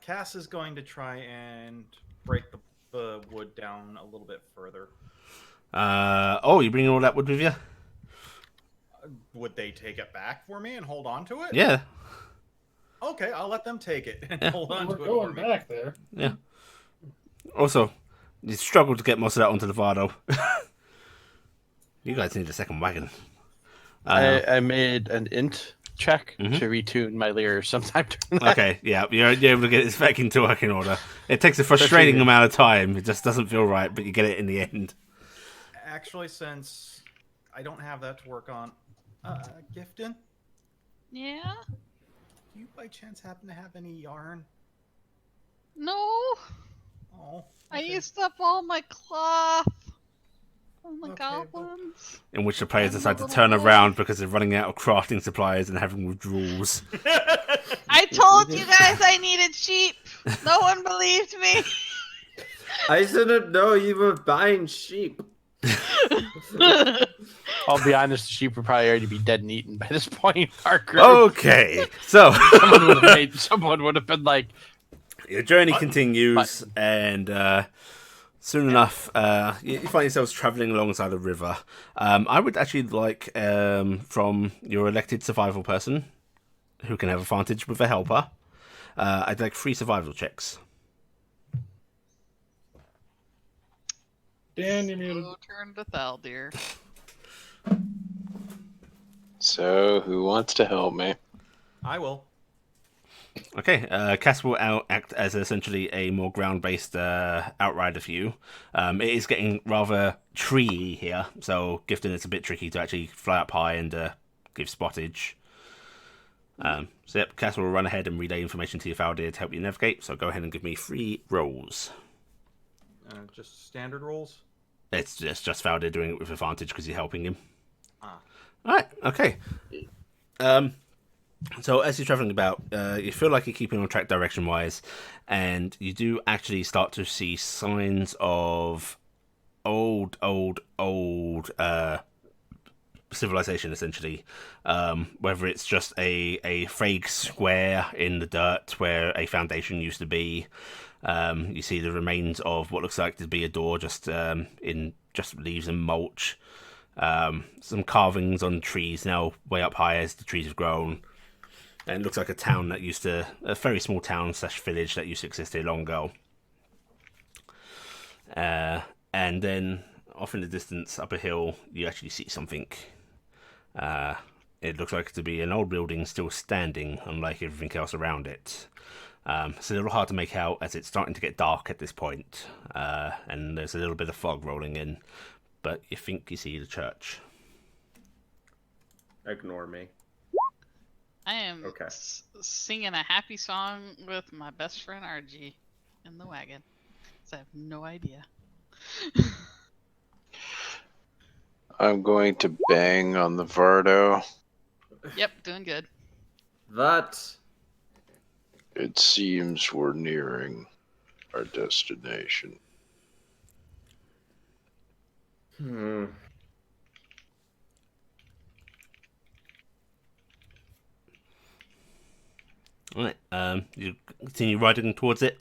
Cass is going to try and break the wood down a little bit further. Oh, you bringing all that wood with you? Would they take it back for me and hold on to it? Yeah. Okay, I'll let them take it and Yeah. hold on We're to it for going me. back there. Yeah. Also, you struggled to get most of that onto the Vardo. You guys need a second wagon. I made an int check Mhm. to retune my lyre sometime during that. Okay, yeah, you're able to get this back into working order. It takes a frustrating amount of time. It just doesn't feel right, but you get it in the end. Actually, since I don't have that to work on, Gifton, Yeah? do you by chance happen to have any yarn? No. Oh, I okay. used up all my cloth on the Okay, goblins. In which the players decide to turn around because they're running out of crafting supplies and having withdrawals. I told you guys I needed sheep. No one believed me. I didn't know you were buying sheep. I'll be honest, the sheep would probably already be dead and eaten by this point. Our group. Okay, so Someone would have been like, your journey continues, and soon enough, you find yourselves travelling alongside a river. I would actually like, from your elected survival person, who can have advantage with a helper, I'd like 3 survival checks. Dan, you're muted. So turn to Thaldir. So, who wants to help me? I will. Okay, Cass will act as essentially a more ground-based outrider for you. It is getting rather treey here, so Gifton, it's a bit tricky to actually fly up high and give spottage. So yep, Castle will run ahead and relay information to your Faldir to help you navigate. So go ahead and give me 3 rolls. Just standard rolls. It's just Faldir doing it with advantage because you're helping him. Ah. All right. Okay. So as you're traveling about, you feel like you're keeping on track direction-wise, and you do actually start to see signs of old civilization, essentially. Whether it's just a fake square in the dirt where a foundation used to be. You see the remains of what looks like to be a door, just in just leaves and mulch. Some carvings on trees now way up high as the trees have grown. And it looks like a town that used to, a very small town / village that used to exist here long ago. And then off in the distance, up a hill, you actually see something. It looks like to be an old building still standing, unlike everything else around it. It's a little hard to make out as it's starting to get dark at this point, and there's a little bit of fog rolling in, but you think you see the church. Ignore me. I am Okay. singing a happy song with my best friend RG in the wagon. So I have no idea. I'm going to bang on the Vardo. Yep, doing good. That. It seems we're nearing our destination. Alright, you continue riding towards it?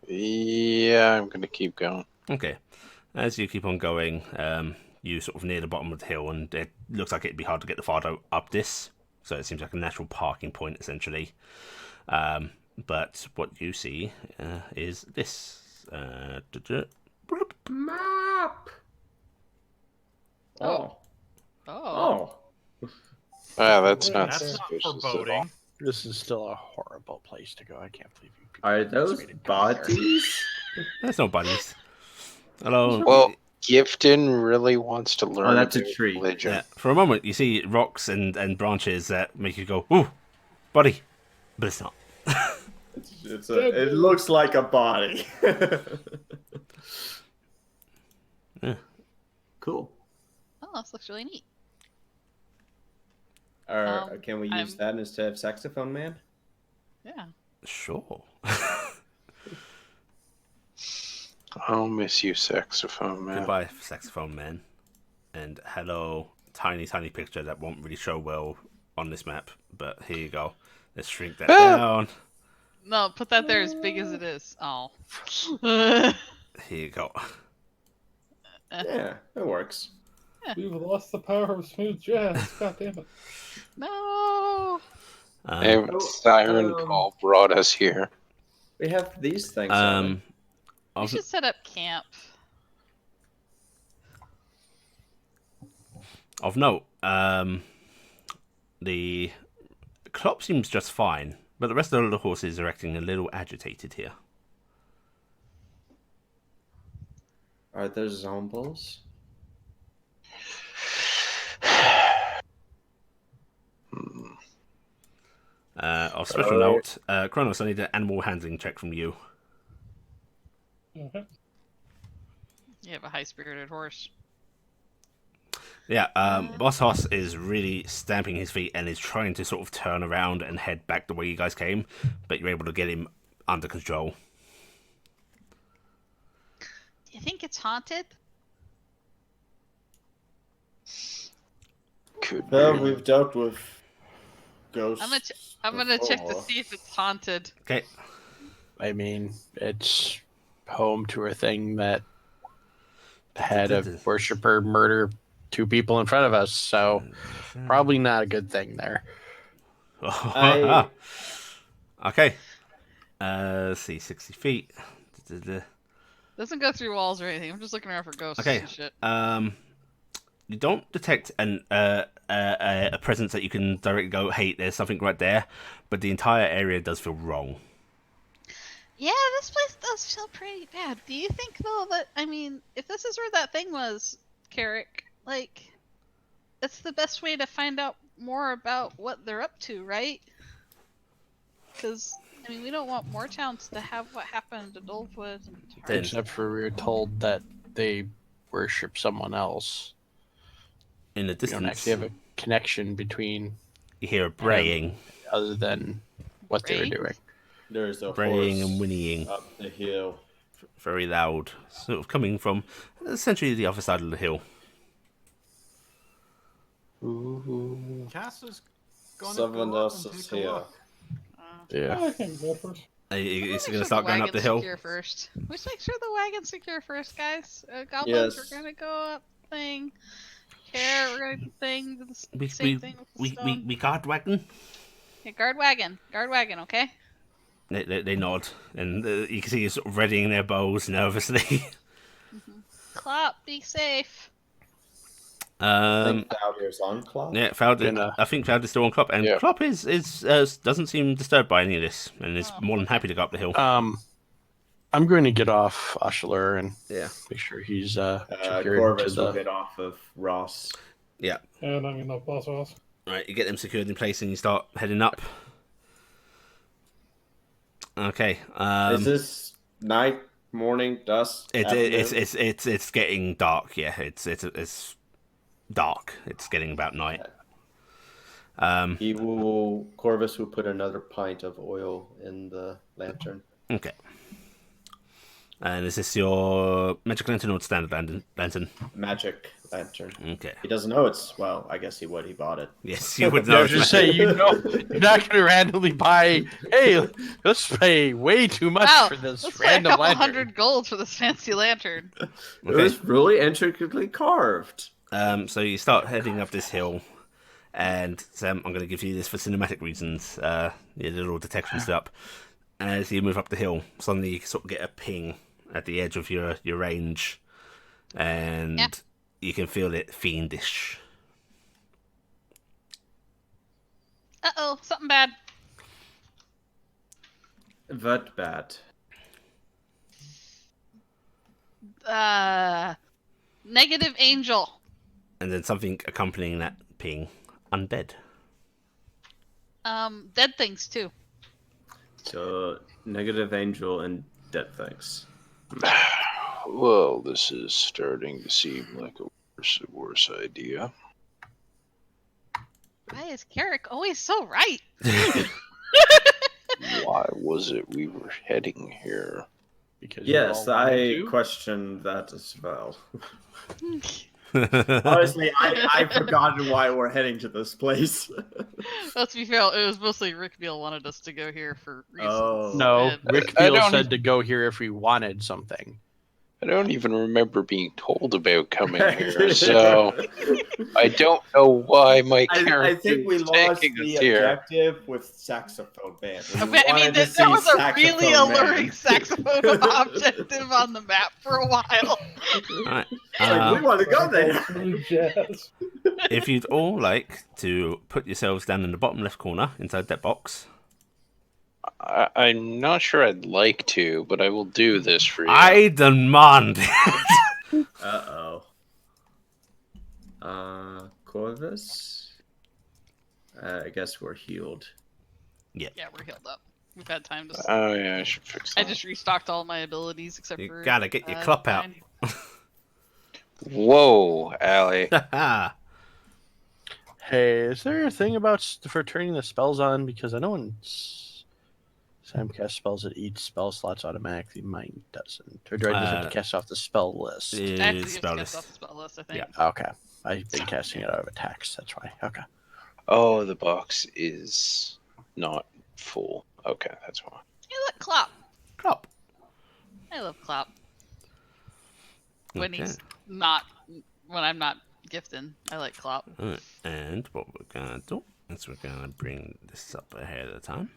Yeah, I'm going to keep going. Okay. As you keep on going, you sort of near the bottom of the hill, and it looks like it'd be hard to get the Fardo up this, so it seems like a natural parking point, essentially. But what you see is this. Map! Oh. Oh. Ah, that's not That's not suspicious at all. foreboding. This is still a horrible place to go. I can't believe you people Are those persuaded to come here. bodies? There's no buddies. Hello. Well, Gifton really wants to learn that's a about tree. religion. Yeah, for a moment, you see rocks and branches that make you go, ooh, buddy. But it's not. It looks like a body. Yeah. Cool. Oh, this looks really neat. Can we use that instead of Saxophone Man? Yeah. Sure. I'll miss you, saxophone man. Goodbye, saxophone man. And hello, tiny picture that won't really show well on this map. But here you go. Let's shrink that down. No, put that there as big as it is. Oh. Here you go. Yeah, it works. We've lost the power of smooth jazz. God damn it. No. Hey, Siren Call brought us here. We have these things. We should set up camp. Of note, the Klopp seems just fine, but the rest of the horses are acting a little agitated here. Are there zombies? Of special note, Kronos, I need an animal handling check from you. Okay. You have a high-spirited horse. Yeah, Boss Hoss is really stamping his feet and is trying to sort of turn around and head back the way you guys came, but you're able to get him under control. Do you think it's haunted? Could Well, be. we've dealt with ghosts. I'm gonna check to before. see if it's haunted. Okay. I mean, it's home to a thing that had a worshiper murder 2 people in front of us, so probably not a good thing there. Okay. Let's see, 60 feet. Doesn't go through walls or anything. I'm just looking around for ghosts Okay. and shit. You don't detect a presence that you can directly go, hey, there's something right there, but the entire area does feel wrong. Yeah, this place does feel pretty bad. Do you think, though, that, I mean, if this is where that thing was, Carrick, like, that's the best way to find out more about what they're up to, right? Because I mean, we don't want more towns to have what happened to Dulwood and Then- Except for we were told that they worship someone else. In the We don't distance, actually have a connection between you hear a braying, other than what they were Braying? doing. There's a braying horse and whinnying, up the hill. very loud, sort of coming from essentially the other side of the hill. Ooh. Cass is gonna Someone go up else and is take a here. look. Yeah. I can go first. He's Make going to sure start going up the wagon's hill. Secure first. We should make sure the wagon's secure first, guys. Goblins, Yes. we're gonna go up the thing. Care, we're gonna do the thing. Do the We same thing with the stone. we guard wagon. Okay, guard wagon, okay. They nod, and you can see you sort of readying their bows nervously. Clop, be safe. I think Fowler's on clock. Yeah, I think Fowler's still on Klopp, and Yeah. Klopp is doesn't seem disturbed by any of this, and is Oh, more than okay. happy to go up the hill. I'm going to get off Oshaler and Yeah. make sure he's secured to Corvus will the. get off of Ross. Yeah, And I'm gonna boss off. right. You get them secured in place, and you start heading up. Okay. Is this night, morning, dusk? It's getting dark. Yeah, it's dark. It's getting about night. Corvus will put another pint of oil in the lantern. Okay. And is this your magic lantern or standard lantern? Magic lantern. Okay. He doesn't know it's, well, I guess he would. He bought it. Yes, you would I know. was just saying, you're not going to randomly buy. Hey, let's pay way too much Wow, for this let's pay a random couple lantern. hundred gold for this fancy lantern. It Okay. was really intricately carved. So you start heading up this hill, and Sam, I'm going to give you this for cinematic reasons. Your little detection step. As you move up the hill, suddenly you sort of get a ping at the edge of your range, and Yeah. you can feel it fiendish. Uh-oh, something bad. What bad? Negative angel. And then something accompanying that ping, undead. Dead things too. So, negative angel and dead things. Well, this is starting to seem like a worse idea. Why is Carrick always so right? Why was it we were heading here? Because Yes, you all wanted I to. questioned that as well. Honestly, I've forgotten why we're heading to this place. Let's be fair, it was mostly Rick Beale wanted us to go here for reasons. Oh. No, And- Rick I Beale don't said to go here if we wanted something. I don't even remember being told about coming here, so I don't know why my character I think we is lost taking the us here. objective with saxophone band. We I mean, wanted to that see was a really saxophone alluring man. saxophone objective on the map for a while. Alright. Like, we want to go there. Smooth jazz. If you'd all like to put yourselves down in the bottom left corner inside that box, I'm not sure I'd like to, but I will do this for you. I demand it. Uh-oh. Corvus? I guess we're healed. Yeah, we're healed up. We've had time to. Oh yeah, I should fix I that. just restocked all my abilities except You for. gotta get your club out. mine. Whoa, Allie. Hey, is there a thing about for turning the spells on? Because I know when Sam casts spells, it eats spell slots automatically. Mine doesn't. Or do I just have to cast off the spell list? I have to just Spell get list. off the spell list, I think. Yeah. Okay. I've been casting it out of attacks. That's why. Okay. Oh, the box is not full. Okay, that's why. Hey, look, Clop. Klopp. I love Clop. When Okay. he's not, when I'm not gifting, I like Clop. Alright, and what we're gonna do is we're gonna bring this up ahead of time.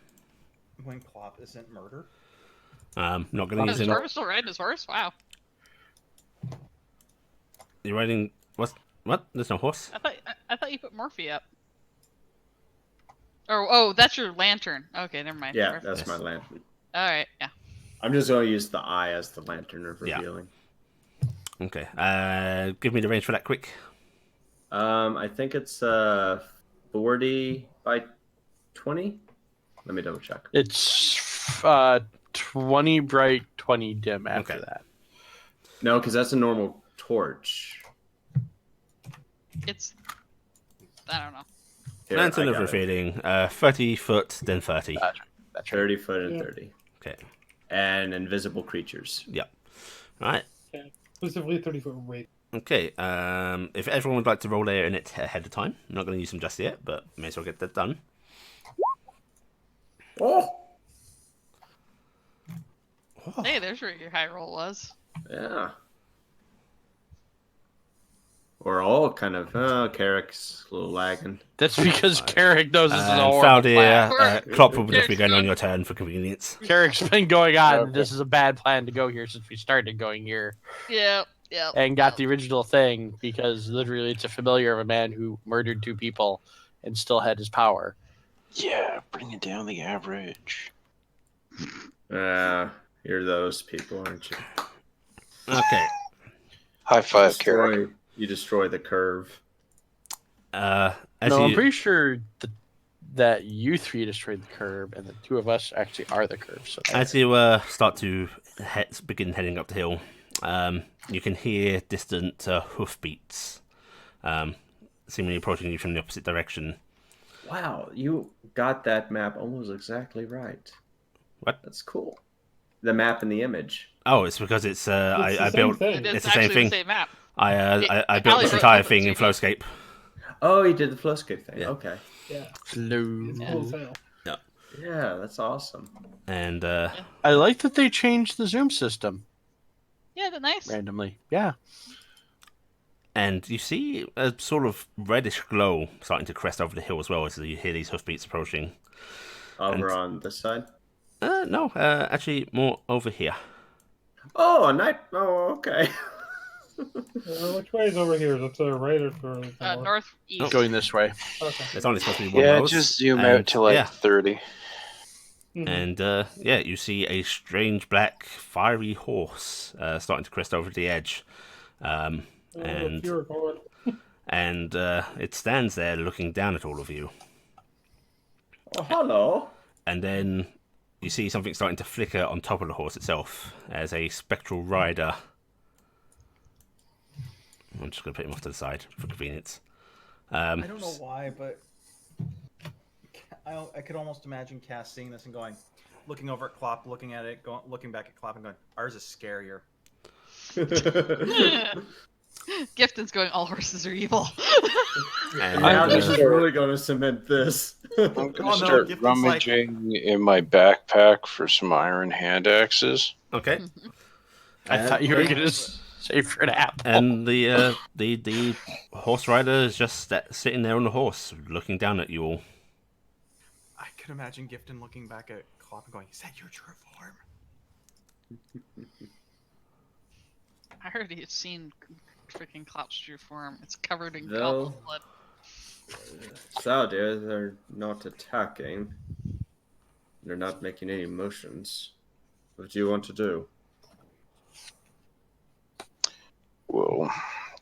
When Clop isn't murder. Not gonna use Is him. Jarvis still riding his horse? Wow. You're riding what? There's no horse. I thought you put Morphe up. Oh, that's your lantern. Okay, never mind. Yeah, Sorry. that's Yes. my lantern. All right, yeah. I'm just going to use the eye as the lantern of Yeah. revealing. Okay. Give me the range for that quick. I think it's 40 by 20? Let me double check. It's 20 bright, 20 dim after Okay. that. No, because that's a normal torch. It's. I don't know. Here, Lantern I of got it. Revealing, 30 foot, then 30. That's right. 30 foot and Yeah. 30. Okay. And invisible creatures. Yep. Right. Specifically 30-foot radius. Okay. If everyone would like to roll their in it ahead of time, I'm not going to use them just yet, but may as well get that done. Oh! Hey, there's where your high roll was. Yeah. We're all kind of, Carrick's a little lagging. That's because Carrick knows this is a And horrible plan. Faldir, Klopp will just be going on your turn for convenience. Carrick's been going on. Okay. This is a bad plan to go here since we started going here. Yeah. And got the original thing because literally it's a familiar of a man who murdered 2 people and still had his power. Yeah, bring it down the average. You're those people, aren't you? Okay. High five, Carrick. You destroy the curve. As I'm you, pretty sure that you 3 destroyed the curve and the 2 of us actually are the curve. So as you start to begin heading up the hill, you can hear distant hoofbeats, seemingly approaching you from the opposite direction. Wow, you got that map almost exactly right. What? That's cool. The map and the image. Oh, it's because it's I the same built. thing. It's the same actually thing. the same map. I built Ali this wrote entire the thing in book, Flowscape. Oh, you did the Flowscape thing. Yeah. Okay. Yeah. Slow. It's cool as hell. Yeah, that's awesome. And I like that they changed the zoom system Yeah, that's nice. randomly. Yeah. and you see a sort of reddish glow starting to crest over the hill as well as you hear these hoofbeats approaching. Over on this side. No, actually more over here. Oh, a night. Oh, okay. Which way is over here? Is it right or for Northeast. Going this way. Okay. There's only supposed to be one Yeah, of those. just zoom and, out to like yeah, 30. Mhm. and you see a strange black fiery horse starting to crest over the edge. And Pure chord. it stands there looking down at all of you. Oh, hello. And then you see something starting to flicker on top of the horse itself as a spectral rider. I'm just going to put him off to the side for convenience. I don't know why, but I could almost imagine Cass seeing this and going, looking over at Klopp, looking at it, looking back at Klopp and going, ours is scarier. Gifton's going, all horses are evil. And, Now this is really going to cement this. I'm Oh, gonna no, start Gift is like- rummaging in my backpack for some iron hand axes. okay. I thought you were going to say for an apple. And the horse rider is just sitting there on the horse, looking down at you all. I could imagine Gifton looking back at Klopp and going, is that your true form? I heard he had seen freaking Klopp's true form. It's covered in No. Klopp's blood. So, dear, they're not attacking. They're not making any motions. What do you want to do? Well,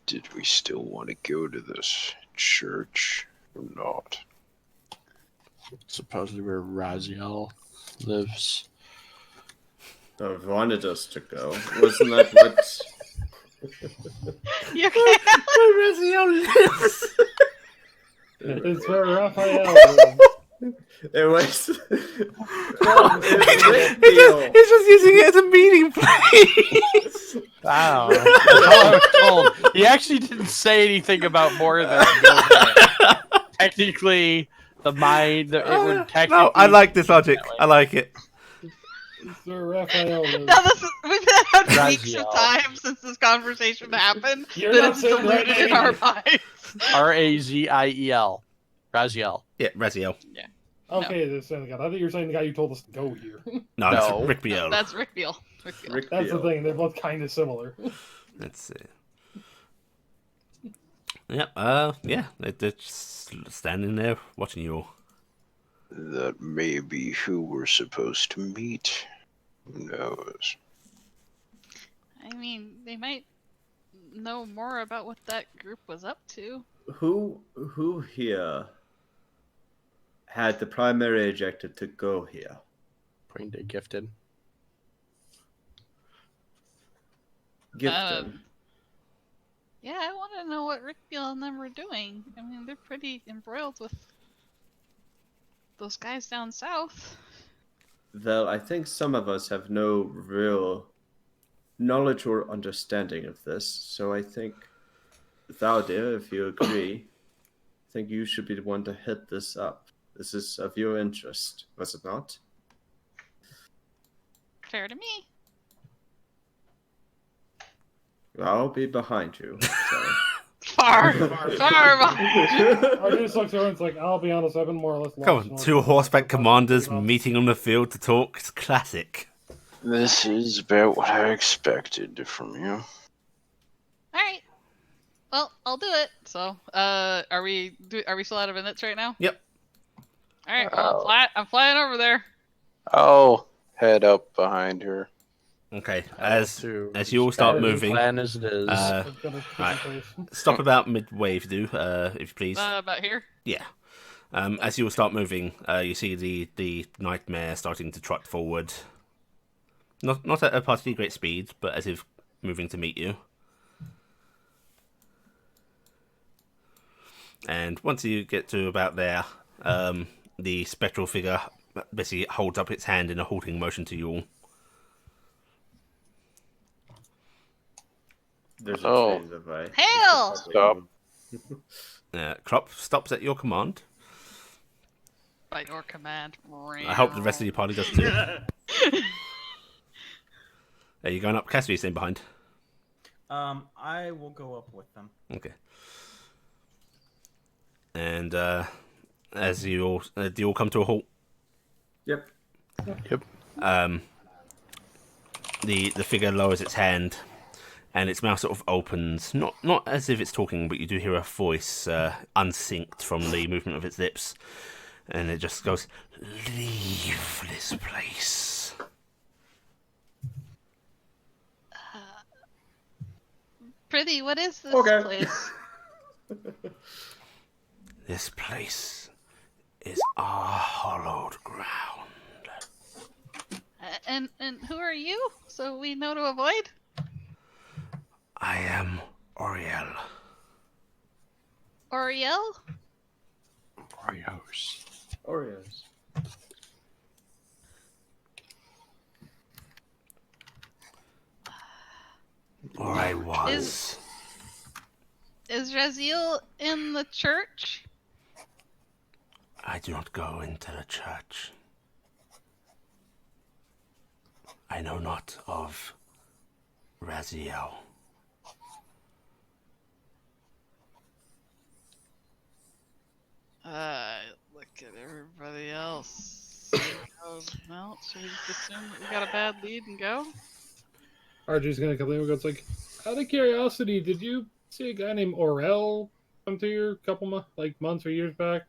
did we still want to go to this church or not? Supposedly where Raziel lives. Oh, wanted us to go. Wasn't that what? You can't. It's where Raphael lives. It was. He's just using it as a meeting place. Wow. That's all I was told. He actually didn't say anything about more than technically the mind. It would technically. No, I like this logic. I like it. It's where Raphael lives. Now we've had weeks of Raziel. time since this conversation happened You're that not it's saying right diluted in name. our minds. Raziel. Raziel. Yeah, Raziel. Okay, this is the guy. I thought you were saying the guy you told us to go here. No, No. it's Rick Beale. That's Rick Beale. Rick That's the Beale. thing. They're both kind of similar. Let's see. Yep. Yeah. They're just standing there watching you all. That may be who we're supposed to meet. Who knows? I mean, they might know more about what that group was up to. Who here had the primary ejected to go here. Pointing to Gifted. Gifted. Yeah, I want to know what Rickfield and them were doing. I mean, they're pretty embroiled with those guys down south. Well, I think some of us have no real knowledge or understanding of this, so I think, thou dear, if you agree, I think you should be the one to hit this up. This is of your interest, was it not? Fair to me. I'll be behind you. So. Far behind. Arjun looks over and it's like, I'll be honest, I've been more or less Come lost. on, two horseback commanders meeting on the field to talk. It's classic. This is about what I expected from you. All right. Well, I'll do it. So, are we still out of minutes right now? Yep. All right. Well, I'm flying over there. I'll head up behind her. Okay. As you all start moving, Plan as it is. right. Stop about midway, if you do, if you please. About here. Yeah. As you all start moving, you see the nightmare starting to trot forward. Not at a particularly great speed, but as if moving to meet you. And once you get to about there, the spectral figure basically holds up its hand in a halting motion to you all. There's a change of way. Hail! Stop. Klopp stops at your command. By your command. I hope the rest of your party does too. Are you going up? Cassie, you staying behind? I will go up with them. Okay. And as you all do you all come to a halt? Yep. The figure lowers its hand, and its mouth sort of opens, not as if it's talking, but you do hear a voice unsynced from the movement of its lips, and it just goes, "Leave this place." Pretty, what is this Okay. place? This place is our hallowed ground. And who are you? So we know to avoid? I am Oriel. Oriel? Oreos. Or I was. Is Raziel in the church? I do not go into the church. I know not of Raziel. Look at everybody else. Well, should we just assume that we got a bad lead and go? Arjun's gonna come in and goes like, out of curiosity, did you see a guy named Orel come to your couple months or years back?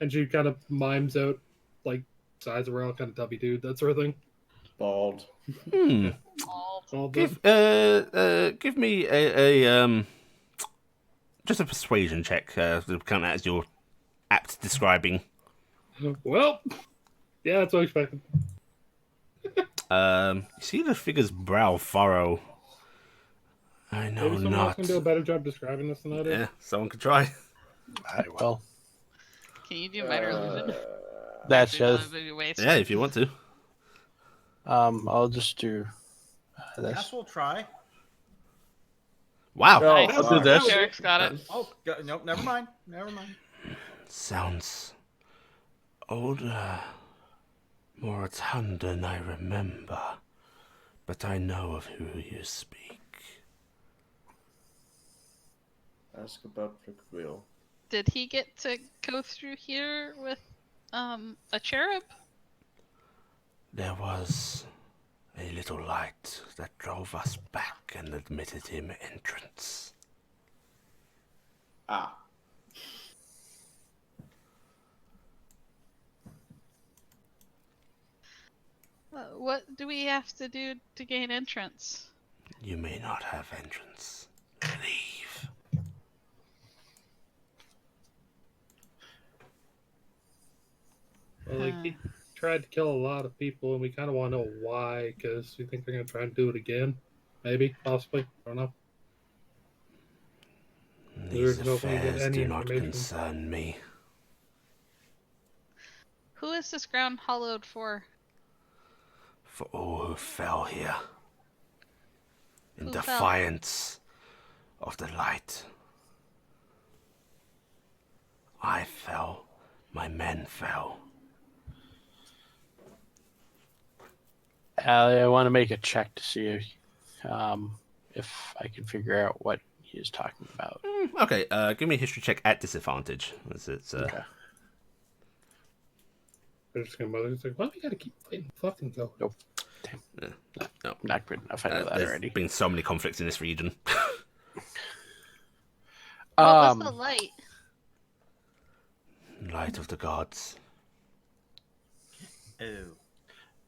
And she kind of mimes out like size of Orel, kind of tubby dude, that sort of thing. Bald. All Give me a just a persuasion check to count that as your apt describing. Well, yeah, that's what I expected. You see the figure's brow furrow. I know Maybe someone else not. can do a better job describing this than I do. Yeah, someone could try. I will. Can you do minor illusion? That's Actually, just. maybe wait. Yeah, if you want to. I'll just do this. Yes, we'll try. Wow. No. Nice. I'll do this. Derek's got it. Oh, nope, never mind. Never mind. Sounds older, more rotund than I remember, but I know of who you speak. Ask about Brickville. Did he get to go through here with a cherub? There was a little light that drove us back and admitted him entrance. Ah. What do we have to do to gain entrance? You may not have entrance. Leave. Well, like, he tried to kill a lot of people, and we kind of want to know why, because we think they're going to try and do it again. Maybe, possibly. I don't know. These There's no way to get affairs any do not information. concern me. Who is this ground hollowed for? For all who fell here, in Who fell? defiance of the light. I fell. My men fell. I want to make a check to see if I can figure out what he is talking about. Okay, give me a history check at disadvantage. It's Okay. They're just going to mother. It's like, why do we got to keep fighting fucking go? Nope. Damn. no. Not good enough. I know that There's already. been so many conflicts in this region. What was the light? Light of the gods. Oh.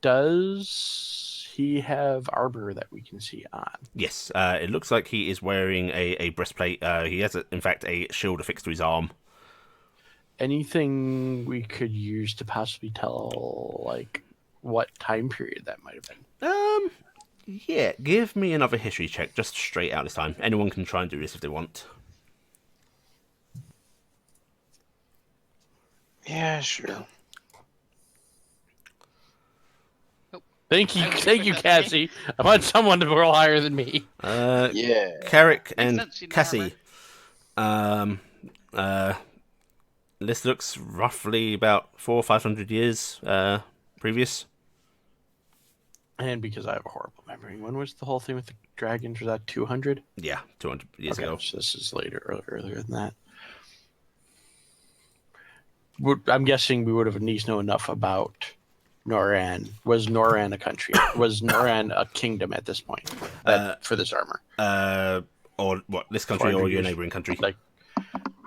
Does he have armor that we can see on? Yes, it looks like he is wearing a breastplate. He has, in fact, a shield affixed to his arm. Anything we could use to possibly tell, like, what time period that might have been? Yeah, give me another history check, just straight out this time. Anyone can try and do this if they want. Yeah, sure. Thank you, I was thank you, with Cassie. I want someone to roll higher than me. Yeah. Carrick and sense you know Cassie. This looks roughly about 400 or 500 years previous. And because I have a horrible memory, when was the whole thing with the dragons? Was that 200? Yeah, 200 years Okay, ago. so this is earlier than that. I'm guessing we would have at least know enough about Noran. Was Noran a country? Was Noran a kingdom at this point for this armor? Or what? This country or 400 your years. neighboring country? Like,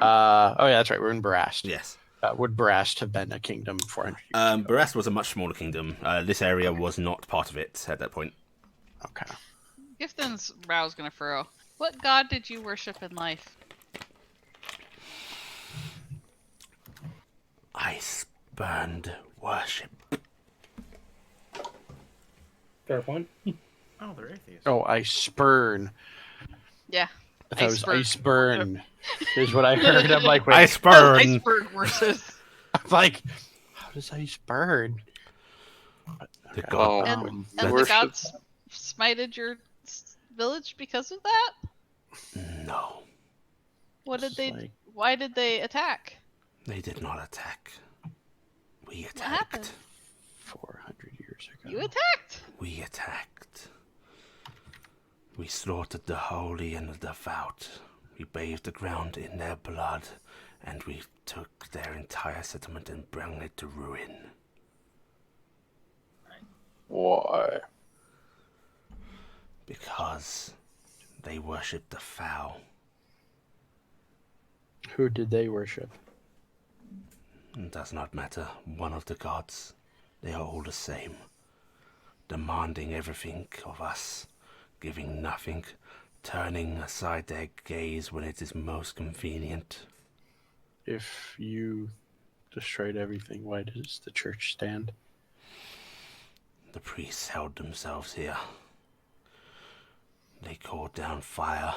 oh yeah, that's right. We're in Barast. Yes. Would Barast have been a kingdom 400 years ago? Barast was a much smaller kingdom. This area was not part of it at that point. Okay. Gifton's brow's gonna furrow. What god did you worship in life? I spurned worship. Fair point. Oh, they're atheists. Oh, I spurn. Yeah. I thought it was Iceberg. ice burn. Is what I heard. I'm like, wait. I spurn. Iceberg versus. I'm like, how does ice burn? The Okay. god. And the Worship- gods smited your village because of that? No, What did It's they? like- Why did they attack? they did not attack. We What happened? attacked. 400 years ago. You attacked. We attacked. We slaughtered the holy and the devout. We bathed the ground in their blood, and we took their entire settlement and brought it to ruin. Why? Because they worshipped the foul. Who did they worship? It does not matter. One of the gods. They are all the same. Demanding everything of us. Giving nothing. Turning aside their gaze when it is most convenient. If you destroyed everything, why does the church stand? The priests held themselves here. They called down fire.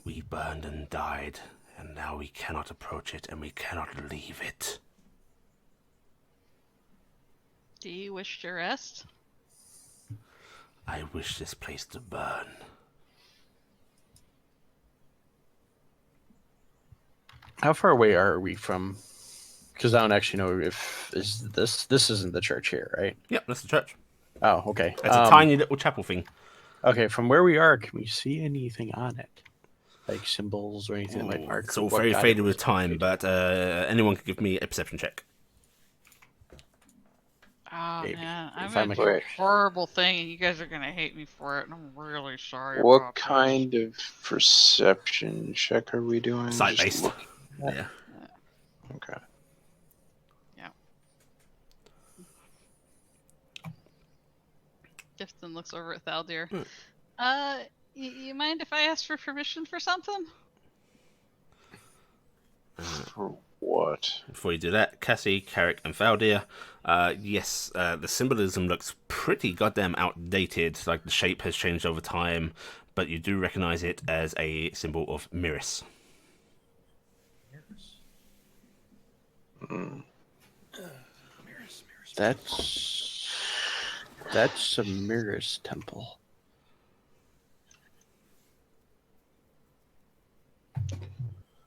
We burned and died. And now we cannot approach it and we cannot leave it. Do you wish to rest? I wish this place to burn. How far away are we from? Because I don't actually know if this isn't the church here, right? Yep, that's the church. Oh, okay. It's a tiny little chapel thing. Okay, from where we are, can we see anything on it? Like symbols or anything that might mark? It's all what very god it faded was with time, dedicated? but anyone can give me a perception check. Oh Maybe. man, I'm If gonna I'm a- do a Wait. horrible thing, and you guys are gonna hate me for it, and I'm really sorry. What about this. kind of perception check are we doing? Just Sight-based. look- Yeah. Okay. Gifton looks over at Thaldir. Hmm. You mind if I ask for permission for something? For what? Before you do that, Cassie, Carrick, and Valdir, Yes, the symbolism looks pretty goddamn outdated. Like the shape has changed over time, but you do recognize it as a symbol of Miris. Hmm. That's a Miris temple.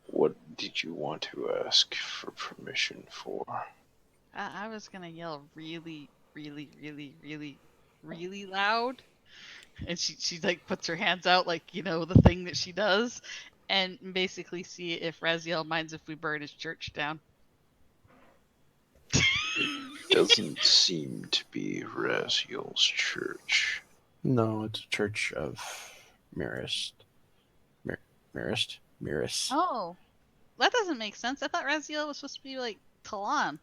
What did you want to ask for permission for? I was gonna yell really, really, really, really, really loud, and she like puts her hands out like the thing that she does, and basically see if Raziel minds if we burn his church down. Doesn't seem to be Raziel's church. No, it's a church of Miris. Miris. Oh, that doesn't make sense. I thought Raziel was supposed to be like Talon.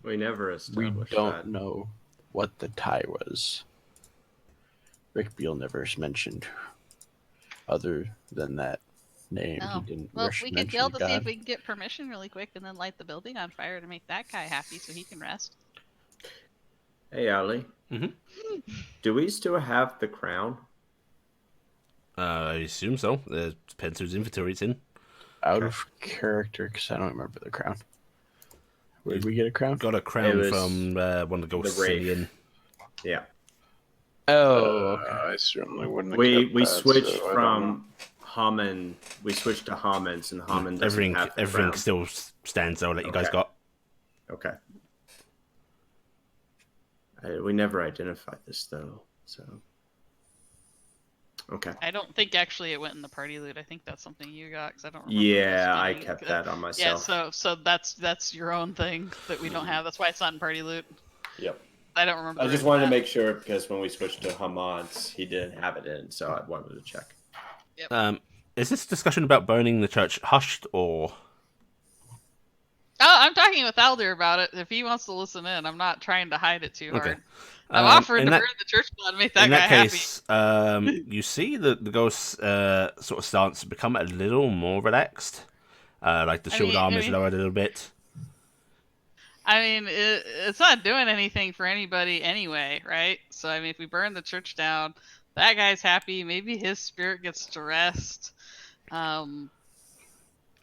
We never We established don't that. know what the tie was. Rick Beale never mentioned other than that name. Oh, He didn't well, we could mention yell a to see if god. we can get permission really quick, and then light the building on fire to make that guy happy so he can rest. Hey, Ali. Mhm. Do we still have the crown? I assume so. Depends whose inventory it's in. Out of character, because I don't remember the crown. Where did we get a crown? Got a crown It was from one of the ghosts the in Wraith. the inn. Yeah. Oh, okay. I certainly wouldn't have We kept that, switched so I don't know. from Hammond. We switched to Hammond's, and Hammond doesn't Everything have the everything crown. still stands though that you guys Okay. got. Okay. We never identified this though, so. Okay. I don't think actually it went in the party loot. I think that's something you got because I don't remember. Yeah, us I getting- kept that on Yeah, myself. so that's your own thing that we don't have. That's why it's not in party loot. Yep. I don't remember. I just reading wanted to that. make sure because when we switched to Hammond's, he didn't have it in, so I wanted to check. Is this discussion about burning the church hushed or? Oh, I'm talking with Aldir about it. If he wants to listen in, I'm not trying to hide it too hard. Okay. I'm offering in to that- burn the church down and make that In guy that happy. case, you see the ghost's sort of stance become a little more relaxed. Like the shield arm is lowered a little bit. I mean, it's not doing anything for anybody anyway, right? So, I mean, if we burn the church down, that guy's happy. Maybe his spirit gets to rest. I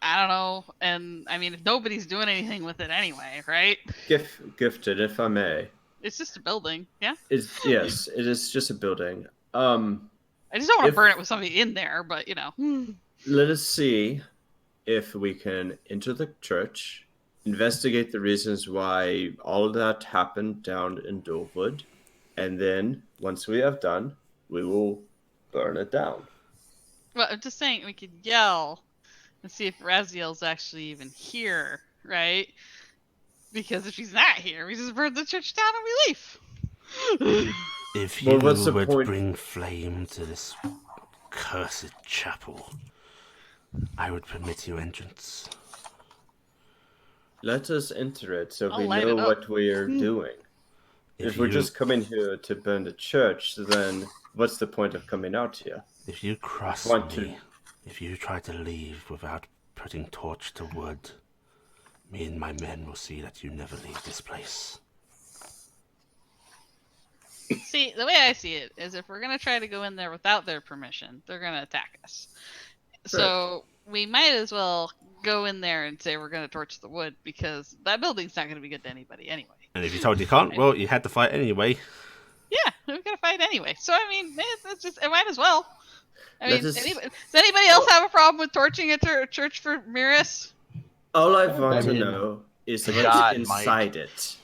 don't know. And, I mean, if nobody's doing anything with it anyway, right? Gifted, if I may. It's just a building, yeah? Yes, it is just a building. I just don't want to If- burn it with somebody in there, but, Let us see if we can enter the church, investigate the reasons why all of that happened down in Dulwood, and then once we have done, we will burn it down. Well, I'm just saying we could yell and see if Raziel's actually even here, right? Because if he's not here, we just burn the church down and we leave. If Well, you what's the would point? bring flame to this cursed chapel, I would permit you entrance. Let us enter it so I'll we light know it up. what we are doing. If we're you- just coming here to burn the church, then what's the point of coming out here? If you cross Want to- me, if you try to leave without putting torch to wood, me and my men will see that you never leave this place. See, the way I see it is if we're going to try to go in there without their permission, they're going to attack us. So we might as well go in there and say we're going to torch the wood because that building's not going to be good to anybody anyway. And if you told you can't, well, you had to fight anyway. Yeah, we're going to fight anyway. So, I mean, it's just, it might as well. I mean, Let us- does anybody else have a problem with torching a church for Miris? All I want to mean, know is the what's god inside it.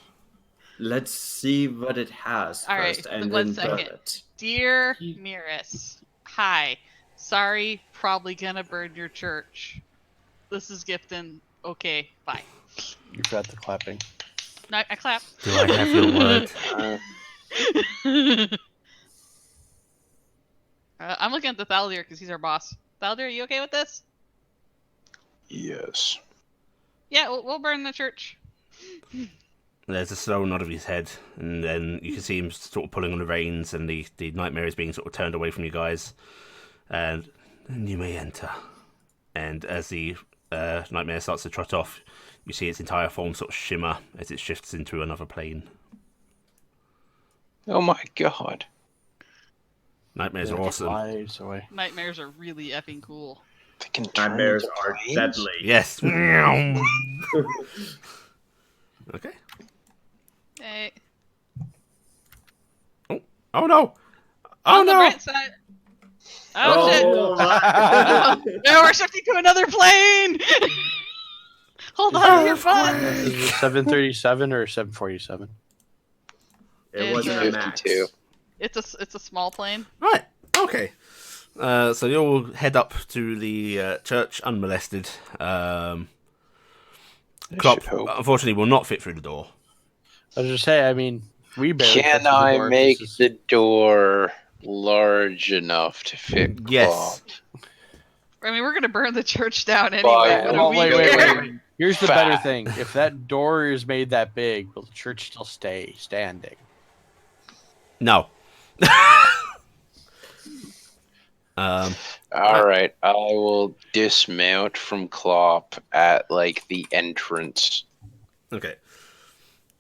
Let's see what it has All right, first, and one then burn second. it. Dear He- Miris, hi. Sorry, probably gonna burn your church. This is Gifton. Okay, bye. You got the clapping. No, I clap. Do I have your word? I'm looking at the Thaldir because he's our boss. Thaldir, are you okay with this? Yes. Yeah, we'll burn the church. There's a slow nod of his head, and then you can see him sort of pulling on the reins, and the nightmare is being sort of turned away from you guys. And you may enter. And as the nightmare starts to trot off, you see its entire form sort of shimmer as it shifts into another plane. Oh my god. Nightmares are It awesome. flies away. Nightmares are really effing cool. They can turn Nightmares into are planes? deadly. Yes. Okay. Hey. Oh no! Oh On the no! bright side. Oh, shit. Now we're shifting to another plane. Hold on to your butt. Is it 737 or 747? It wasn't a max. 52. It's a small plane. Right. Okay. So you'll head up to the church unmolested. I Klopp, should hope. unfortunately, will not fit through the door. I was just say, I mean, we barely Can fit through the I door. make This is- the door large enough to fit Yes. Klopp? I mean, we're gonna burn the church down By anyway. What do Well, we wait. care? Here's the better Fat. thing. If that door is made that big, will the church still stay standing? No. All right, I will dismount from Klopp at like the entrance. Okay.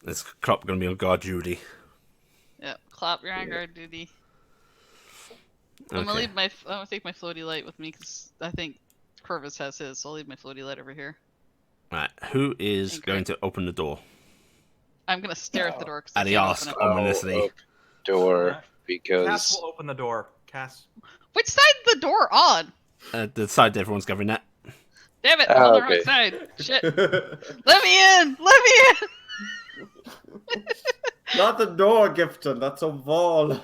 Is Klopp going to be on guard duty? Yep, clap. You're on guard duty. I'm Okay. gonna take my floaty light with me because I think Corvus has his. So I'll leave my floaty light over here. Right. Who is Anchor. going to open the door? I'm gonna stare at the door because And he asks ominously. Open door Cass because will open the door. Cass. Which side's the door on? The side everyone's covering at. Damn it! I'm on the Okay. wrong side. Shit! Let me in! Let me in! Not the door, Gifton. That's a wall.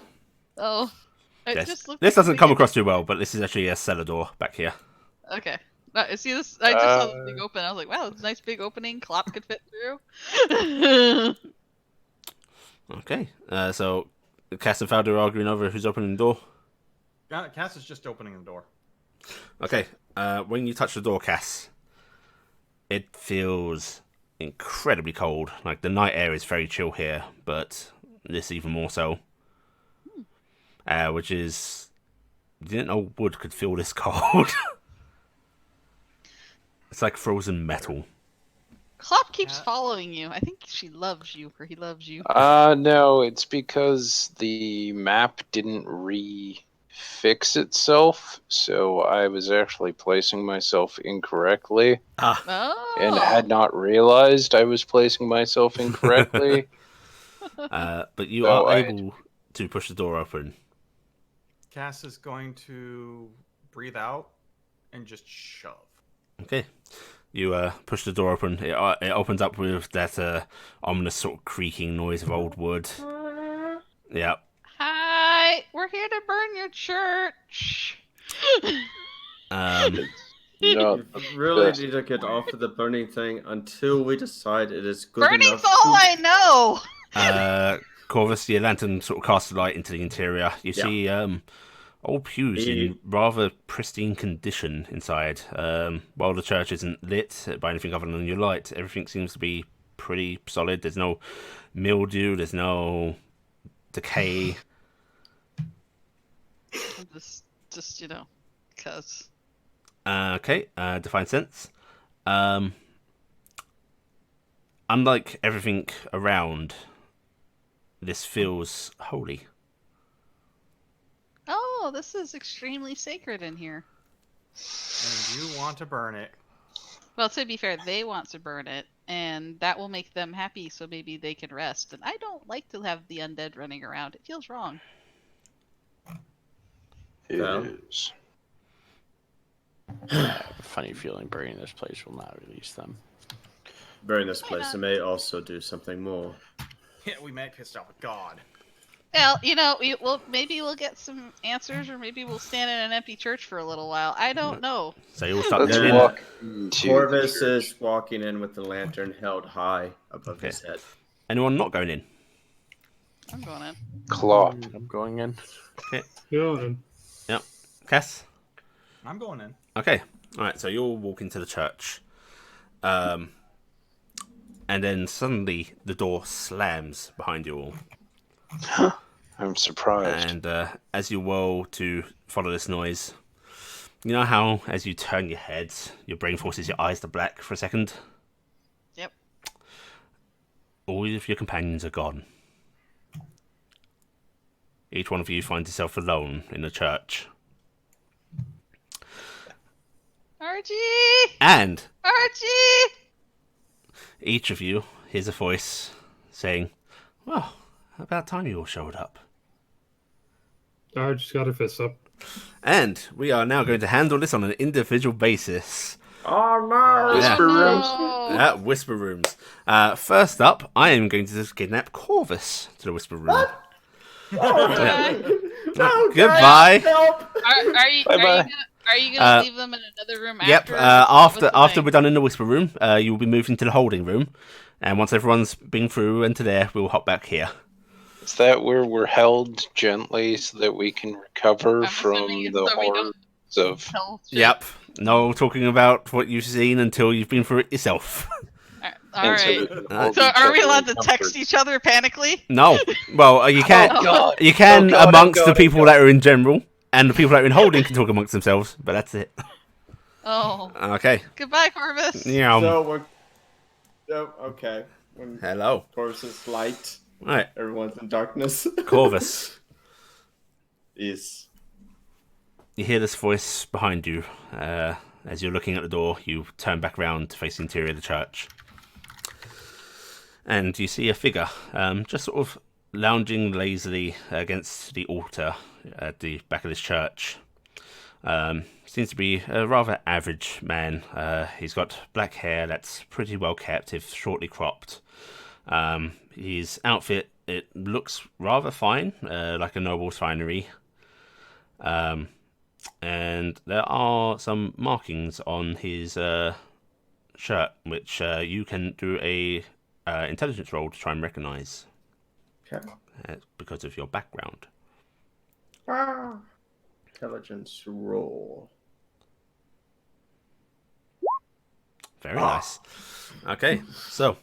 Oh, it Yes. just looked This like doesn't a come big- across too well, but this is actually a cellar door back here. Okay. See this? I just saw this big open. I was like, wow, it's a nice big opening. Klopp could fit through. Okay. So Cass and Faldo are arguing over who's opening the door. Cass is just opening the door. Okay. When you touch the door, Cass, it feels incredibly cold. Like the night air is very chill here, but this even more so. Which is, you didn't know wood could feel this cold. It's like frozen metal. Klopp keeps Yeah. following you. I think she loves you, or he loves you. no, it's because the map didn't refix itself, so I was actually placing myself incorrectly Oh. and had not realized I was placing myself incorrectly. But you So are I- able to push the door open. Cass is going to breathe out and just shove. Okay. You push the door open. It opens up with that ominous sort of creaking noise of old wood. Yeah. Hi, we're here to burn your church. Um, No, You really Yes. need to get off of the burning thing until we decide it is good Burning's enough. all I know. Corvus, your lantern sort of casts a light into the interior. You Yeah. see old pews in rather pristine condition inside. While the church isn't lit by anything other than your light, everything seems to be pretty solid. There's no mildew, there's no decay. Just cause. Okay, define sense. Unlike everything around, this feels holy. Oh, this is extremely sacred in here. And you want to burn it. Well, to be fair, they want to burn it, and that will make them happy, so maybe they can rest. And I don't like to have the undead running around. It feels wrong. it Well. is. I have a funny feeling burning this place will not release them. Burn this place. It may also do something more. Yeah, we might piss off God. Well, maybe we'll get some answers, or maybe we'll stand in an empty church for a little while. I don't know. So you all start Let's going in. walk into Corvus the church. is walking in with the lantern held high above his head. Anyone not going in? I'm going in. Klopp. I'm going in. Good. Cass? I'm going in. Okay. Alright, so you all walk into the church. And then suddenly the door slams behind you all. I'm surprised. And as you whirl to follow this noise, you know how as you turn your head, your brain forces your eyes to black for a second? all of your companions are gone. Each one of you finds yourself alone in the church. Archie! And Archie! each of you hears a voice saying, well, about time you all showed up. Dara just got her fists up. And we are now going to handle this on an individual basis. Oh no! Whisper rooms. No. Whisper rooms. First up, I am going to just kidnap Corvus to the whisper room. No, Goodbye. Help! Are you Bye-bye. gonna leave them in another room Yep. after? After we're done in the whisper room, you will be moved into the holding room, and once everyone's been through into there, we'll hop back here. Is that where we're held gently so that we can recover I'm from assuming it's the so we don't horrors of... tell shit. Yep. No talking about what you've seen until you've been through it yourself. All and so we right. can hold So each are we other allowed in to text comfort. each other panically? No. Well, you can. Oh, God. You can Oh, God, amongst oh, the God, people oh, that are in general, and the people that are in holding can talk amongst themselves. But that's it. Oh. Okay. Goodbye, Corvus. Yeah. So we're. Oh, okay. When Hello. course is light, All right. everyone's in darkness. Corvus. Yes. You hear this voice behind you. As you're looking at the door, you turn back around to face the interior of the church. And you see a figure, just sort of lounging lazily against the altar at the back of this church. Seems to be a rather average man. He's got black hair that's pretty well kept, if shortly cropped. His outfit, it looks rather fine, like a noble's finery. And there are some markings on his shirt, which you can do a intelligence roll to try and recognise Okay. because of your background. Intelligence roll. Very nice. Okay, so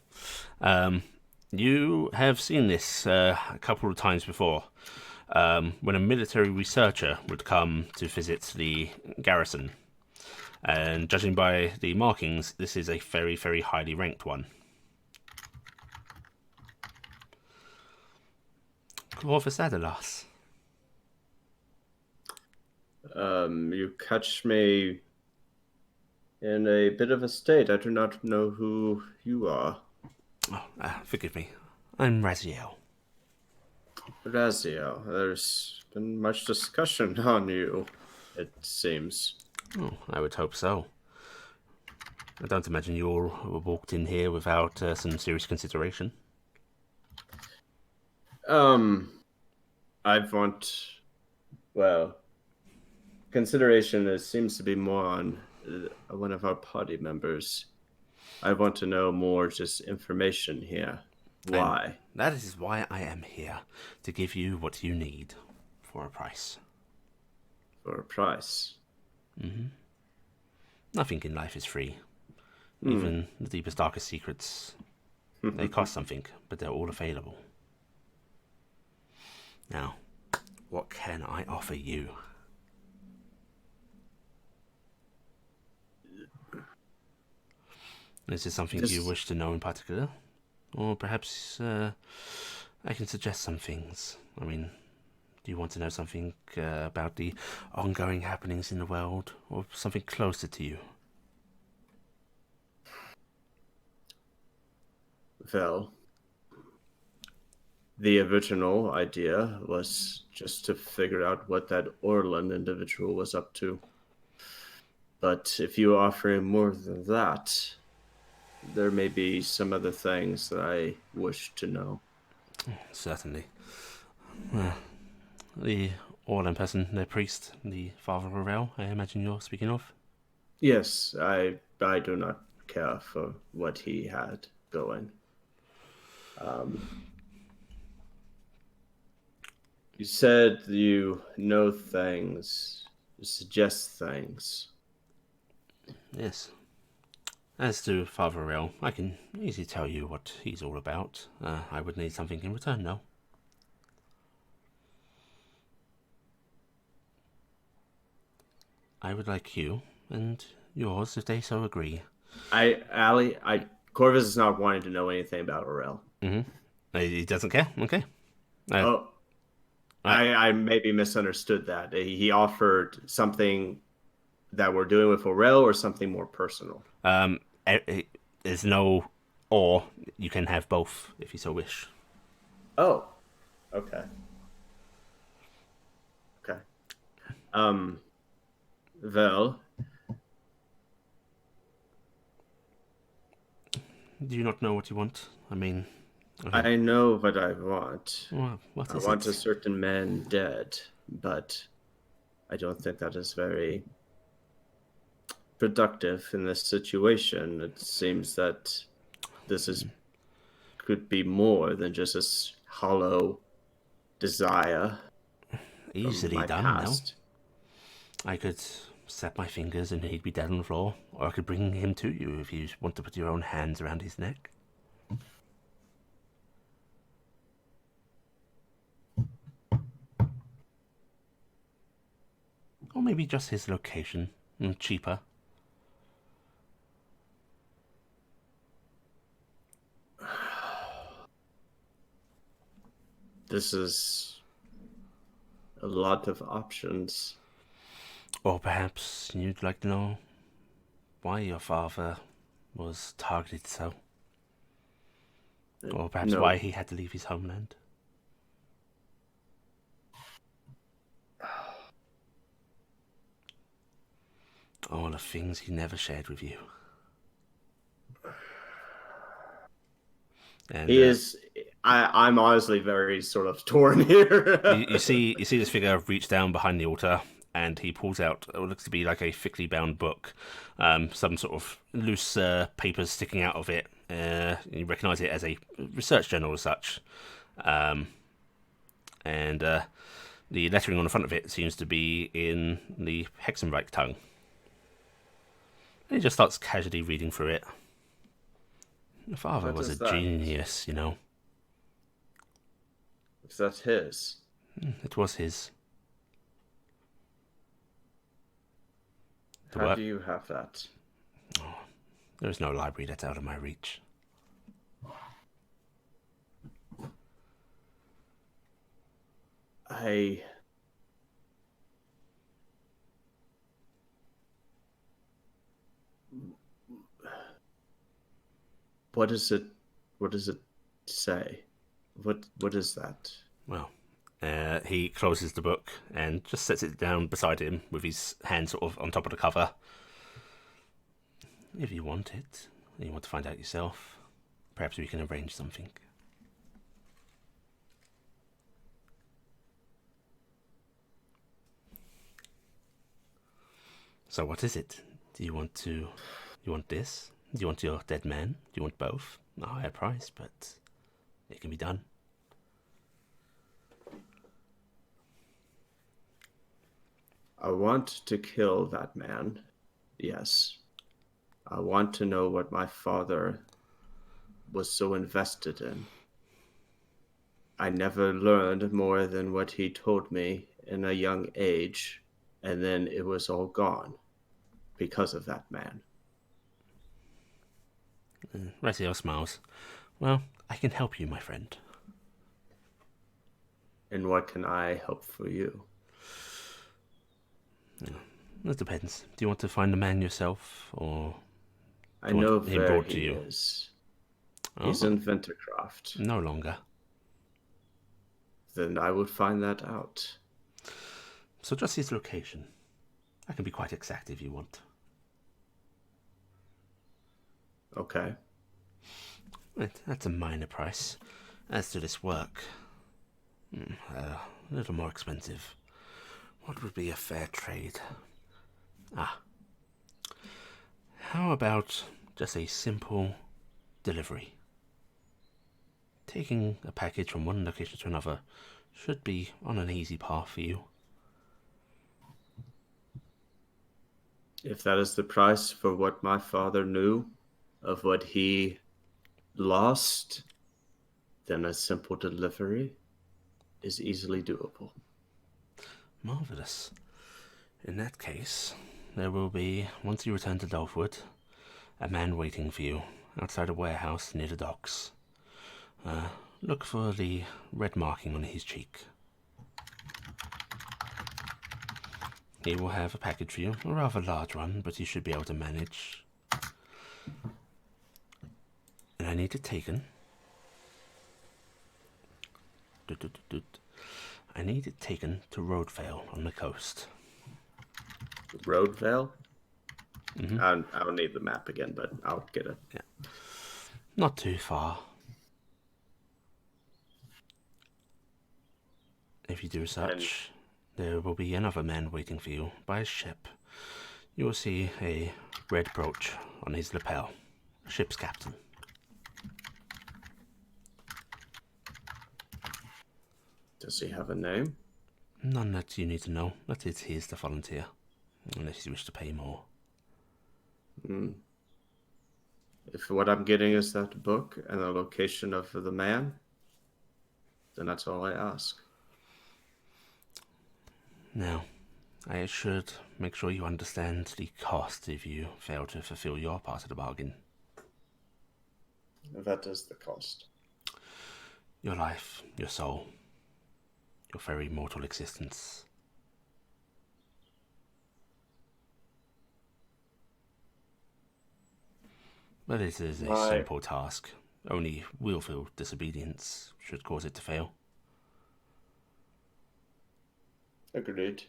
you have seen this a couple of times before. When a military researcher would come to visit the garrison. And judging by the markings, this is a very, very highly ranked one. Corvus Adalas. You catch me in a bit of a state. I do not know who you are. Oh, forgive me. I'm Raziel. Razio, there's been much discussion on you, it seems. Oh, I would hope so. I don't imagine you all walked in here without some serious consideration. Well, consideration seems to be more on one of our party members. I want to know more just information here. Why? And that is why I am here, to give you what you need for a price. For a price. Mm-hmm. Nothing in life is free. Even the deepest, darkest secrets, they cost something, but they're all available. Now, what can I offer you? Is there something you wish to know in particular? Or perhaps I can suggest some things. I mean, do you want to know something about the ongoing happenings in the world, or something closer to you? Well, the original idea was just to figure out what that Orland individual was up to. But if you are offering more than that, there may be some other things that I wish to know. Certainly. The Orland person, the priest, the Father Ravel, I imagine you're speaking of? Yes, I do not care for what he had going. You said you know things, you suggest things. Yes. As to Father Ravel, I can easily tell you what he's all about. I would need something in return, though. I would like you, and yours, if they so agree. Corvus is not wanting to know anything about Aurel. He doesn't care. Okay. Oh, Right. I maybe misunderstood that. He offered something that we're doing with Aurel or something more personal. There's no or. You can have both if you so wish. Oh, okay. Okay. Well, Do you not know what you want? I mean, okay. I know what I want. Well, what I is want it? a certain man dead, but I don't think that is very productive in this situation. It seems that this is could be more than just a hollow desire from Easily my done, no? past. I could snap my fingers and he'd be dead on the floor, or I could bring him to you if you want to put your own hands around his neck. Or maybe just his location, cheaper. This is a lot of options. Or perhaps you'd like to know why your father was targeted so. Or perhaps No. why he had to leave his homeland. All the things he never shared with you. And He is. I'm honestly very sort of torn here. you see this figure reach down behind the altar, and he pulls out what looks to be like a thickly bound book, some sort of loose papers sticking out of it. You recognise it as a research journal as such, and the lettering on the front of it seems to be in the Hexenreich tongue. And he just starts casually reading through it. Your father What was a is that? genius, you know. Is that his? It was his. The How work. do you have that? There is no library that's out of my reach. What is it? What does it say? What is that? Well, he closes the book and just sets it down beside him with his hand sort of on top of the cover. If you want it, and you want to find out yourself, perhaps we can arrange something. So what is it? Do you want this? Do you want your dead man? Do you want both? A higher price, but it can be done. I want to kill that man. Yes. I want to know what my father was so invested in. I never learned more than what he told me in a young age, and then it was all gone because of that man. Ratio smiles. Well, I can help you, my friend. And what can I help for you? It depends. Do you want to find the man yourself, or I you want know him where brought to he you? is. He's Oh, in Wintercraft. no longer. Then I would find that out. So just his location. I can be quite exact if you want. Okay. That's a minor price. As to this work, a little more expensive. What would be a fair trade? How about just a simple delivery? Taking a package from one location to another should be on an easy path for you. If that is the price for what my father knew of what he lost, then a simple delivery is easily doable. Marvellous. In that case, there will be, once you return to Dolphwood, a man waiting for you outside a warehouse near the docks. Look for the red marking on his cheek. He will have a package for you, a rather large one, but you should be able to manage. And I need it taken. I need it taken to Roadvale on the coast. Roadvale? Mm-hmm. I don't need the map again, but I'll get it. Yeah. Not too far. If you do such, there will be another man waiting for you by his ship. You will see a red brooch on his lapel. Ship's captain. Does he have a name? None that you need to know. That is his to volunteer, unless you wish to pay more. If what I'm getting is that book and the location of the man, then that's all I ask. Now, I should make sure you understand the cost if you fail to fulfill your part of the bargain. That is the cost. Your life, your soul, your very mortal existence. But it is a simple task. Only willful disobedience should cause it to fail. Agreed.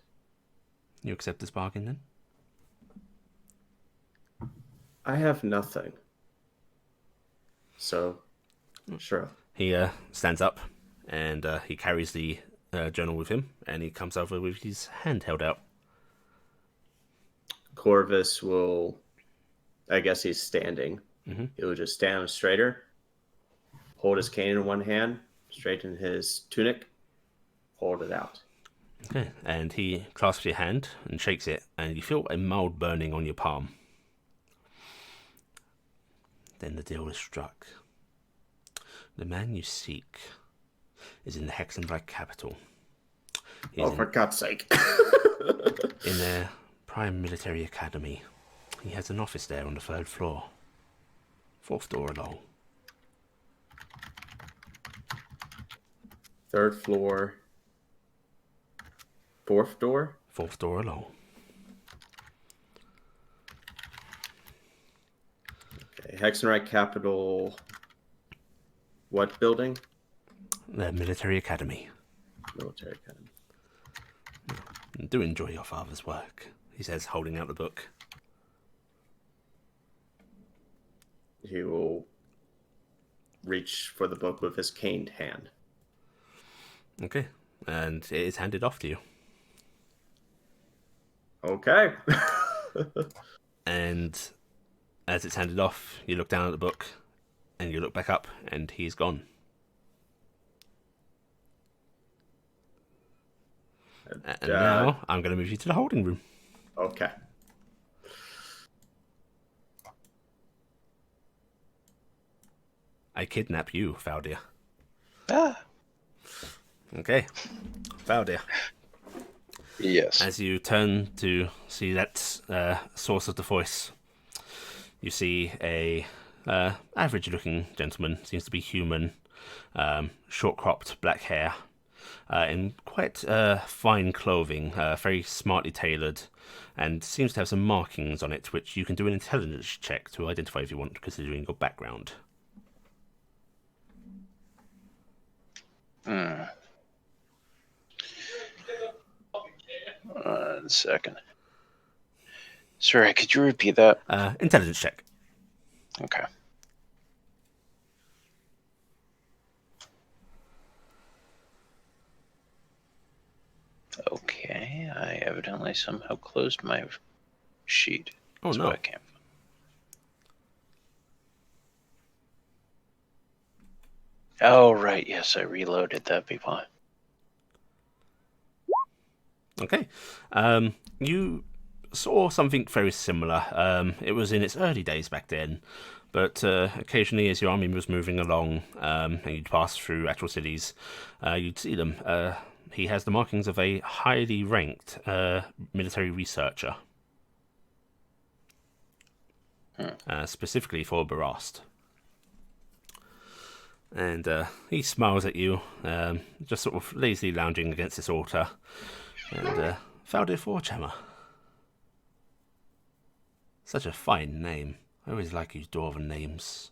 You accept this bargain then? I have nothing. So, sure. He stands up and he carries the journal with him, and he comes over with his hand held out. Corvus will, I guess he's standing. Mm-hmm. He will just stand straighter, hold his cane in one hand, straighten his tunic, hold it out. Okay, and he clasps your hand and shakes it, and you feel a mild burning on your palm. Then the deal is struck. The man you seek is in the Hexenreich capital. For God's sake. In their prime military academy. He has an office there on the 3rd floor. 4th door along. 3rd floor. 4th door? 4th door along. Okay, Hexenreich capital. What building? The military academy. Military academy. Do enjoy your father's work, he says, holding out the book. He will reach for the book with his caned hand. Okay, and it is handed off to you. Okay. And as it's handed off, you look down at the book, and you look back up, and he's gone. And now I'm going to move you to the holding room. Okay. I kidnap you, Faldir. Ah. Okay, Faldir. Yes. As you turn to see that source of the voice, you see a average-looking gentleman, seems to be human, short-cropped black hair, in quite fine clothing, very smartly tailored, and seems to have some markings on it, which you can do an intelligence check to identify if you want, considering your background. One second. Sorry, could you repeat that? Intelligence check. Okay. Okay, I evidently somehow closed my sheet. Oh, That's no. what I can't. Oh, right. Yes, I reloaded. That'd be fine. Okay. You saw something very similar. It was in its early days back then, but occasionally as your army was moving along and you'd pass through actual cities, you'd see them. He has the markings of a highly ranked military researcher, specifically for Barast. And he smiles at you, just sort of lazily lounging against this altar. And Faldir Forchammer. Such a fine name. I always like you dwarven names.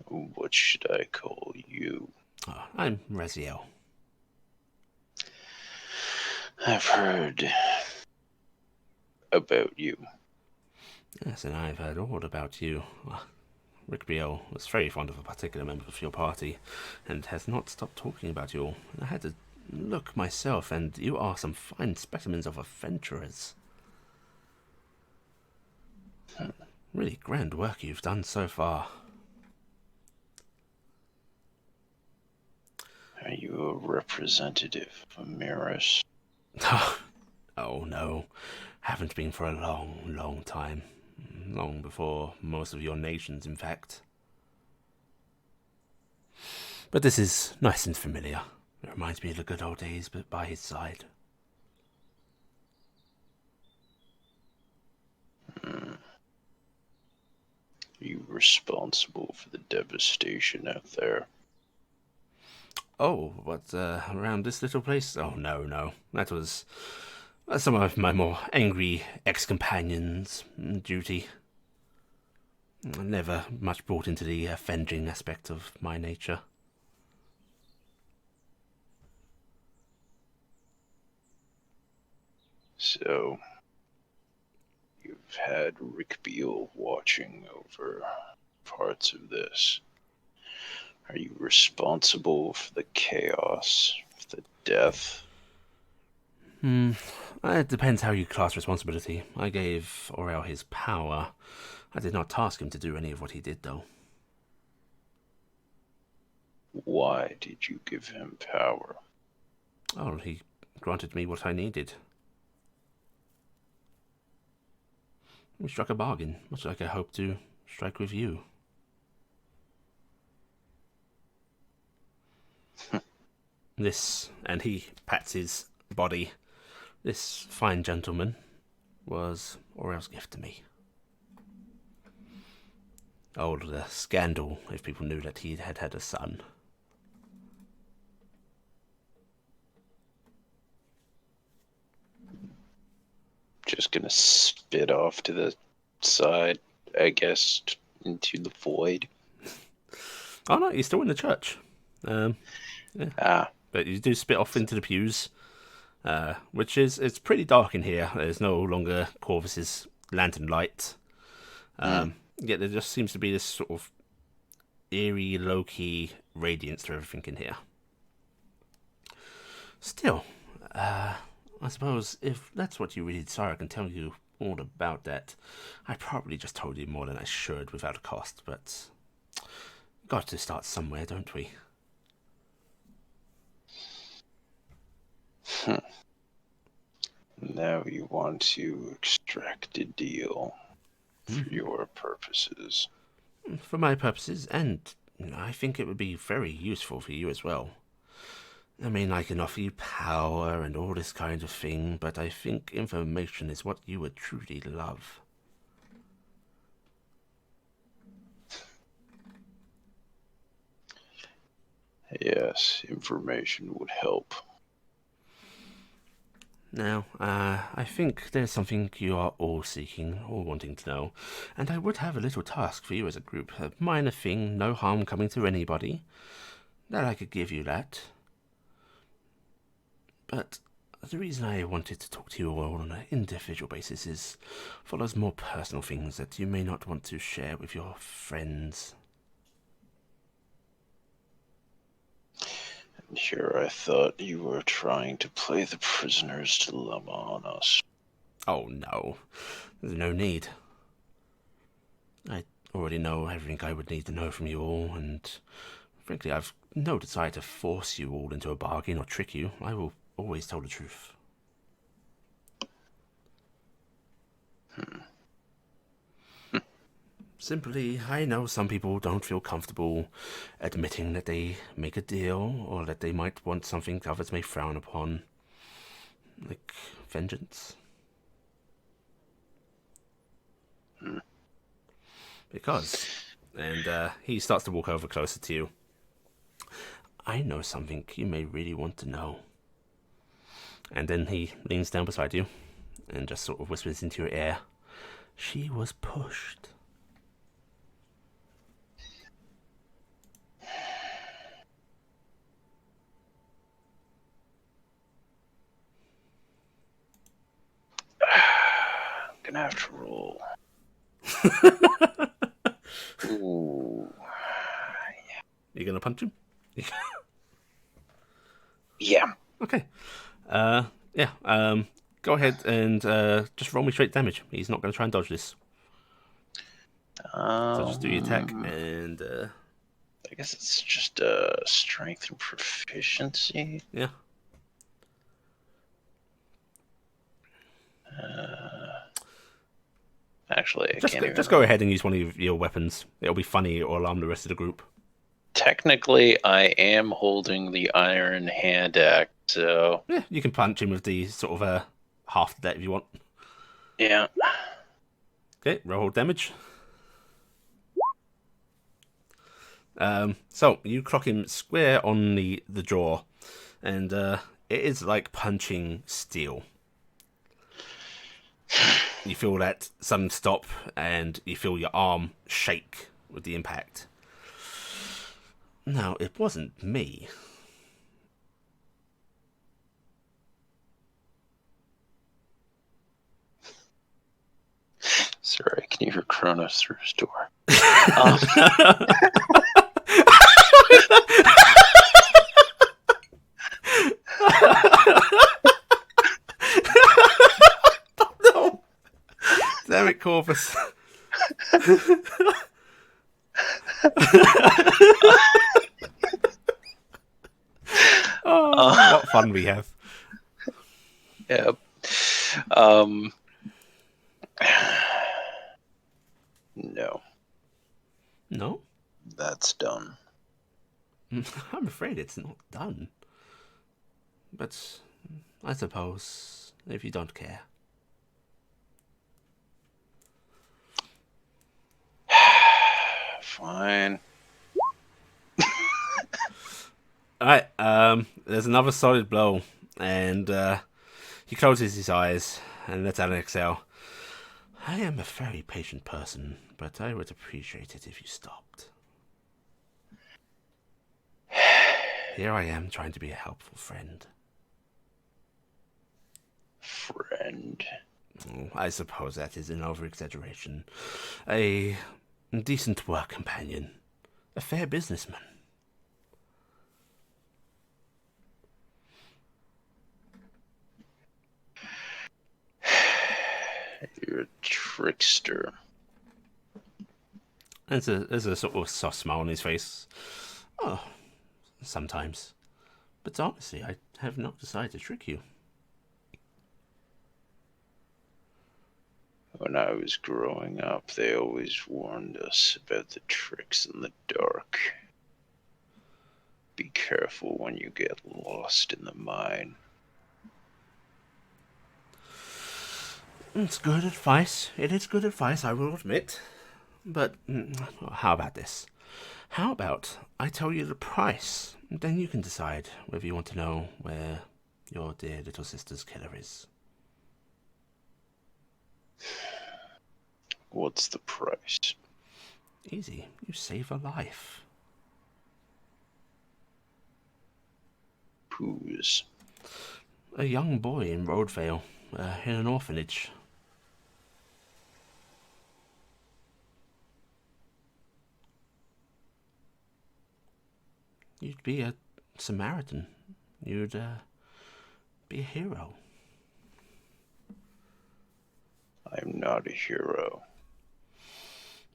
What should I call you? Oh, I'm Raziel. I've heard about you. Yes, and I've heard all about you. Rick Biel was very fond of a particular member of your party, and has not stopped talking about you all. I had to look myself, and you are some fine specimens of adventurers. Really grand work you've done so far. Are you a representative of Maris? Oh no, haven't been for a long, long time. Long before most of your nations, in fact. But this is nice and familiar. It reminds me of the good old days, but by his side. Are you responsible for the devastation out there? Oh, what, around this little place? Oh, no. That was some of my more angry ex-companions' duty. Never much brought into the avenging aspect of my nature. So, you've had Rick Beale watching over parts of this. Are you responsible for the chaos, for the death? It depends how you class responsibility. I gave Aurel his power. I did not task him to do any of what he did, though. Why did you give him power? Oh, he granted me what I needed. We struck a bargain, much like I hope to strike with you. This, and he pats his body, this fine gentleman was Aurel's gift to me. Oh, the scandal if people knew that he had had a son. Just gonna spit off to the side, I guess, into the void. Oh no, he's still in the church. Yeah. But you do spit off into the pews, which is, it's pretty dark in here. There's no longer Corvus's lantern light. Yet there just seems to be this sort of eerie, low-key radiance to everything in here. Still, I suppose if that's what you really desire, I can tell you all about that. I probably just told you more than I should without a cost, but got to start somewhere, don't we? Now you want to extract a deal for your purposes. For my purposes, and I think it would be very useful for you as well. I mean, I can offer you power and all this kind of thing, but I think information is what you would truly love. Yes, information would help. Now, I think there's something you are all seeking, or wanting to know, and I would have a little task for you as a group. A minor thing, no harm coming to anybody. That I could give you that. But the reason I wanted to talk to you all on an individual basis is for those more personal things that you may not want to share with your friends. And here I thought you were trying to play the prisoner's dilemma on us. Oh no, there's no need. I already know everything I would need to know from you all, and frankly, I've no desire to force you all into a bargain or trick you. I will always tell the truth. Simply, I know some people don't feel comfortable admitting that they make a deal, or that they might want something others may frown upon. Like vengeance. Because and he starts to walk over closer to you. I know something you may really want to know. And then he leans down beside you and just sort of whispers into your ear. She was pushed. I'm gonna have to roll. Ooh. You gonna punch him? Yeah. Okay. Yeah. Go ahead and just roll me straight damage. He's not going to try and dodge this. So just do your attack and. I guess it's just strength and proficiency. Yeah. Actually, I can't even. Just go ahead and use one of your weapons. It'll be funny. It'll alarm the rest of the group. Technically, I am holding the iron hand axe, so Yeah, you can punch him with the sort of half the deck if you want. yeah. Okay, roll damage. So you clock him square on the jaw, and it is like punching steel. You feel that sudden stop, and you feel your arm shake with the impact. No, it wasn't me. Sorry, can you hear Kronos through his door? No! Damn it, Corvus. Oh, what fun we have. Yep. No, No? that's done. I'm afraid it's not done. But I suppose, if you don't care. Fine. Alright, there's another solid blow, and he closes his eyes and lets out an exhale. I am a very patient person, but I would appreciate it if you stopped. Here I am trying to be a helpful friend. Friend. I suppose that is an over-exaggeration. A decent work companion. A fair businessman. You're a trickster. There's a sort of soft smile on his face. Oh, sometimes. But honestly, I have not decided to trick you. When I was growing up, they always warned us about the tricks in the dark. Be careful when you get lost in the mine. It's good advice. It is good advice, I will admit. But how about this? How about I tell you the price? Then you can decide whether you want to know where your dear little sister's killer is. What's the price? Easy. You save a life. Whose? A young boy in Roadvale, in an orphanage. You'd be a Samaritan. You'd be a hero. I'm not a hero.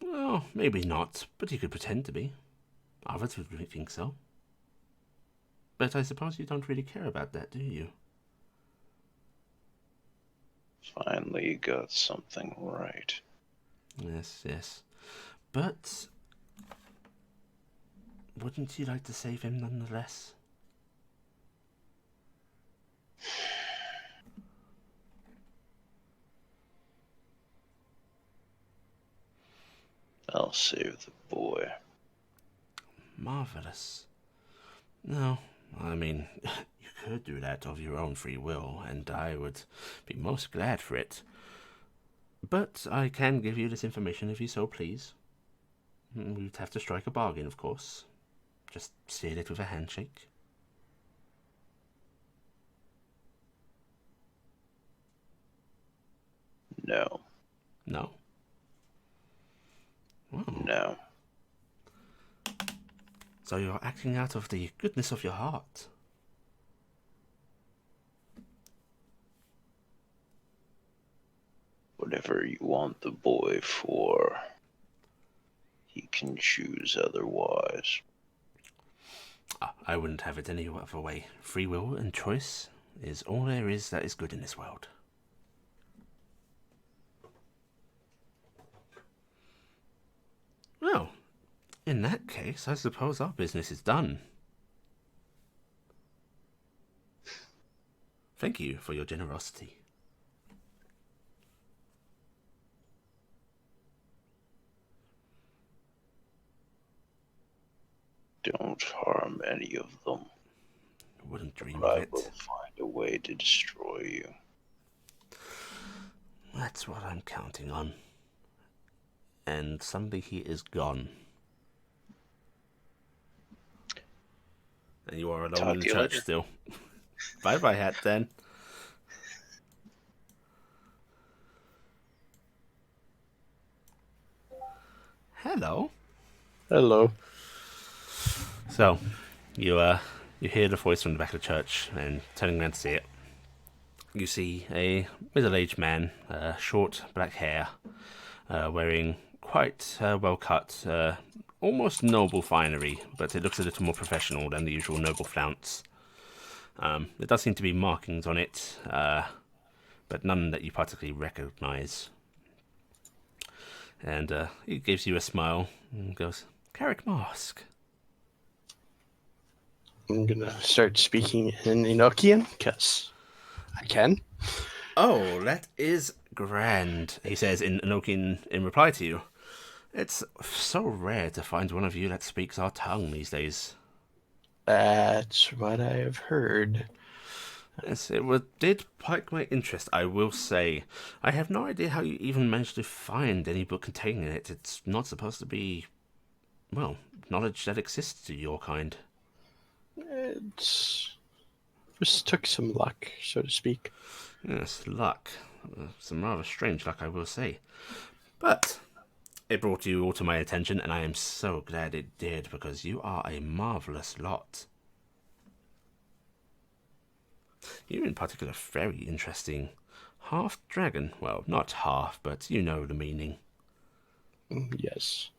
Well, maybe not, but you could pretend to be. Others would really think so. But I suppose you don't really care about that, do you? Finally, you got something right. Yes, yes. But wouldn't you like to save him nonetheless? I'll save the boy. Marvelous. No, I mean, you could do that of your own free will, and I would be most glad for it. But I can give you this information if you so please. We'd have to strike a bargain, of course. Just seal it with a handshake. No. No? Well, No. so you're acting out of the goodness of your heart. Whatever you want the boy for, he can choose otherwise. I wouldn't have it any other way. Free will and choice is all there is that is good in this world. Well, in that case, I suppose our business is done. Thank you for your generosity. Don't harm any of them. Wouldn't dream I of it. will find a way to destroy you. That's what I'm counting on. And suddenly he is gone. And you are alone Talk in the to you church later. still. Bye-bye, Hat, then. Hello. Hello. So, you hear the voice from the back of the church, and turning around to see it, you see a middle-aged man, short black hair, wearing quite well-cut, almost noble finery, but it looks a little more professional than the usual noble flounce. There does seem to be markings on it, but none that you particularly recognise. And he gives you a smile and goes, "Carrick Mask." I'm gonna start speaking in Enochian because I can. "Oh, that is grand," he says in Enochian in reply to you. "It's so rare to find one of you that speaks our tongue these days." That's what I have heard. Yes, did pique my interest, I will say. I have no idea how you even managed to find any book containing it. It's not supposed to be, well, knowledge that exists to your kind. It's just took some luck, so to speak. Yes, luck. Some rather strange luck, I will say. But it brought you all to my attention, and I am so glad it did, because you are a marvellous lot. You're in particular very interesting. Half dragon. Well, not half, but you know the meaning. Yes.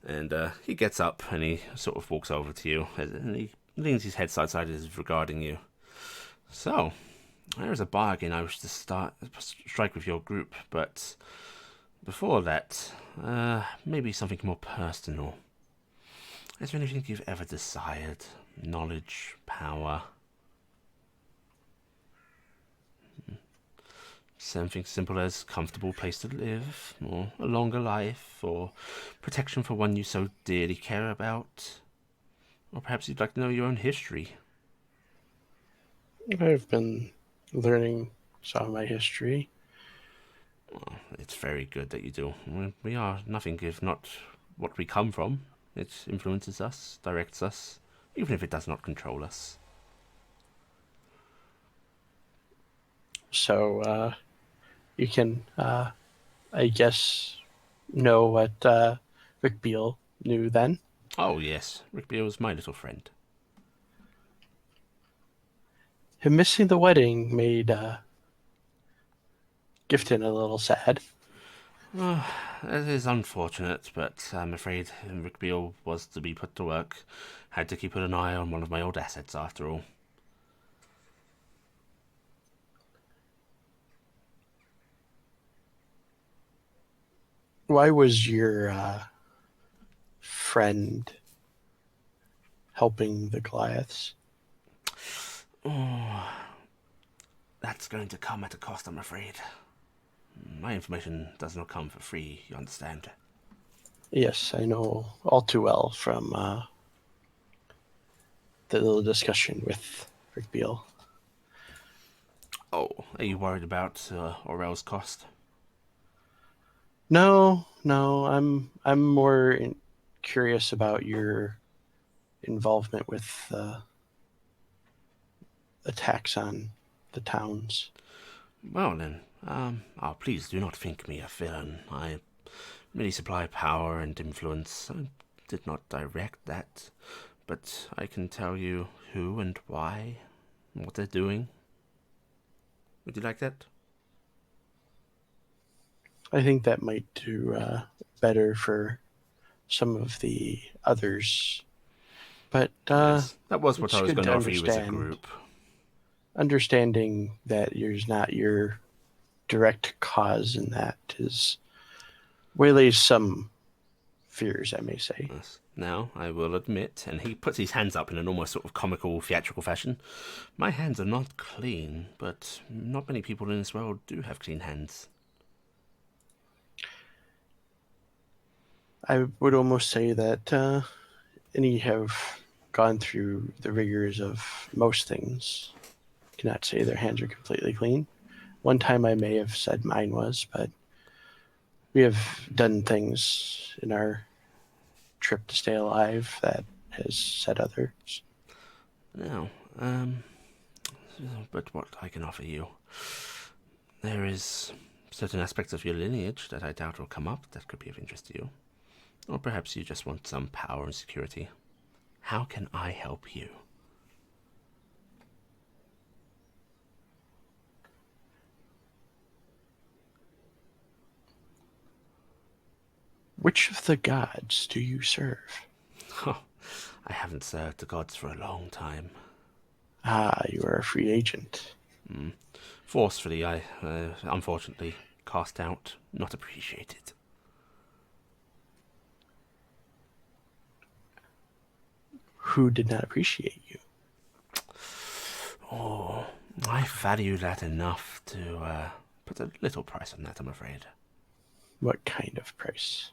And he gets up and he sort of walks over to you, and he leans his head side side as if regarding you. "So, there is a bargain I wish to strike with your group, but before that, maybe something more personal. Is there anything you've ever desired? Knowledge, power? Something simple as comfortable place to live, or a longer life, or protection for one you so dearly care about? Or perhaps you'd like to know your own history?" I've been learning some of my history. Well, it's very good that you do. We are nothing if not what we come from. It influences us, directs us, even if it does not control us. So, you can, I guess, know what Rick Beale knew then. Oh yes, Rick Beale was my little friend. Him missing the wedding made Gifton a little sad. It is unfortunate, but I'm afraid Rick Beale was to be put to work. Had to keep an eye on one of my old assets after all. Why was your friend helping the Goliaths? Oh, that's going to come at a cost, I'm afraid. My information does not come for free, you understand. Yes, I know all too well from the little discussion with Rick Beale. Oh, are you worried about Orel's cost? No, I'm more curious about your involvement with attacks on the towns. Well then, please do not think me a villain. I merely supply power and influence. I did not direct that, but I can tell you who and why, and what they're doing. Would you like that? I think that might do better for some of the others, but Yes, that was what it's I was good going to to offer you as a understand. group. Understanding that yours not your direct cause in that is waylays some fears, I may say. Yes. Now, I will admit, and he puts his hands up in an almost sort of comical, theatrical fashion, my hands are not clean, but not many people in this world do have clean hands. I would almost say that any have gone through the rigors of most things. Cannot say their hands are completely clean. One time I may have said mine was, but we have done things in our trip to stay alive that has said others. Now, but what I can offer you, there is certain aspects of your lineage that I doubt will come up that could be of interest to you. Or perhaps you just want some power and security. How can I help you? Which of the gods do you serve? Oh, I haven't served the gods for a long time. Ah, you are a free agent. Forcefully, I unfortunately cast out, not appreciated. Who did not appreciate you? Oh, I value that enough to put a little price on that, I'm afraid. What kind of price?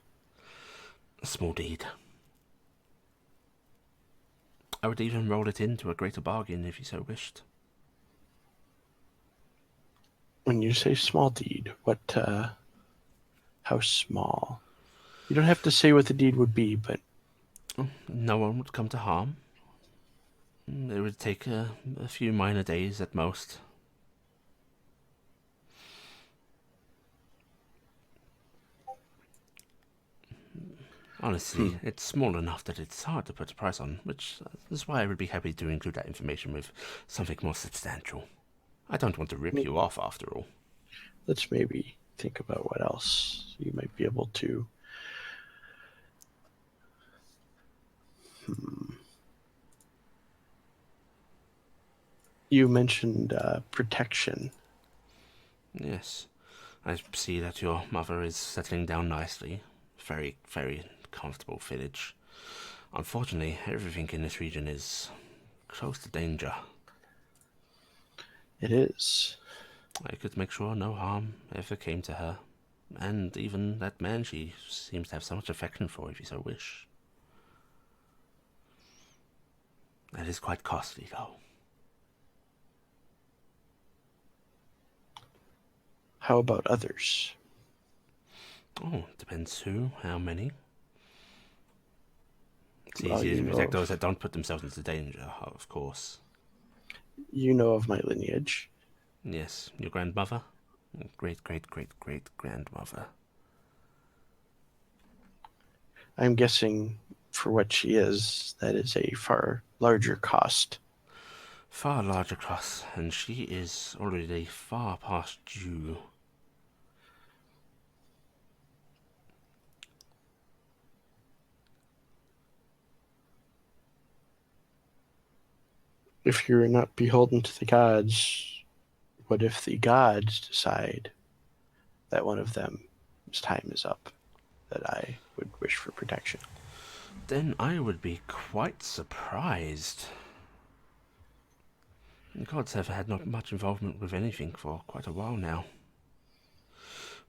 A small deed. I would even roll it into a greater bargain if you so wished. When you say small deed, how small? You don't have to say what the deed would be, but No one would come to harm. It would take a few minor days at most. Honestly, it's small enough that it's hard to put a price on, which is why I would be happy to include that information with something more substantial. I don't want to rip you off, after all. let's maybe think about what else you might be able to. You mentioned protection. Yes, I see that your mother is settling down nicely. Very, very comfortable village. Unfortunately, everything in this region is close to danger. It is. I could make sure no harm ever came to her, and even that man she seems to have so much affection for, if you so wish. That is quite costly, though. How about others? Oh, depends who, how many. It's Well, easier you to know protect of those that don't put themselves into danger, of course. you know of my lineage. Yes, your grandmother? Great, great, great, great grandmother. I'm guessing for what she is, that is a far larger cost. Far larger cost, and she is already far past due. If you're not beholden to the gods, what if the gods decide that one of them's time is up, that I would wish for protection? Then I would be quite surprised. The gods have had not much involvement with anything for quite a while now.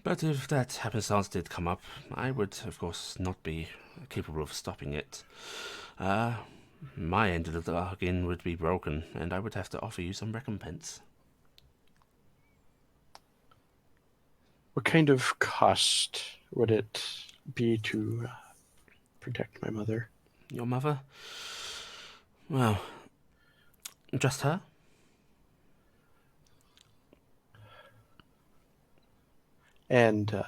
But if that happenstance did come up, I would, of course, not be capable of stopping it. My end of the bargain would be broken, and I would have to offer you some recompense. What kind of cost would it be to protect my mother? Your mother? Well, just her? And, crud,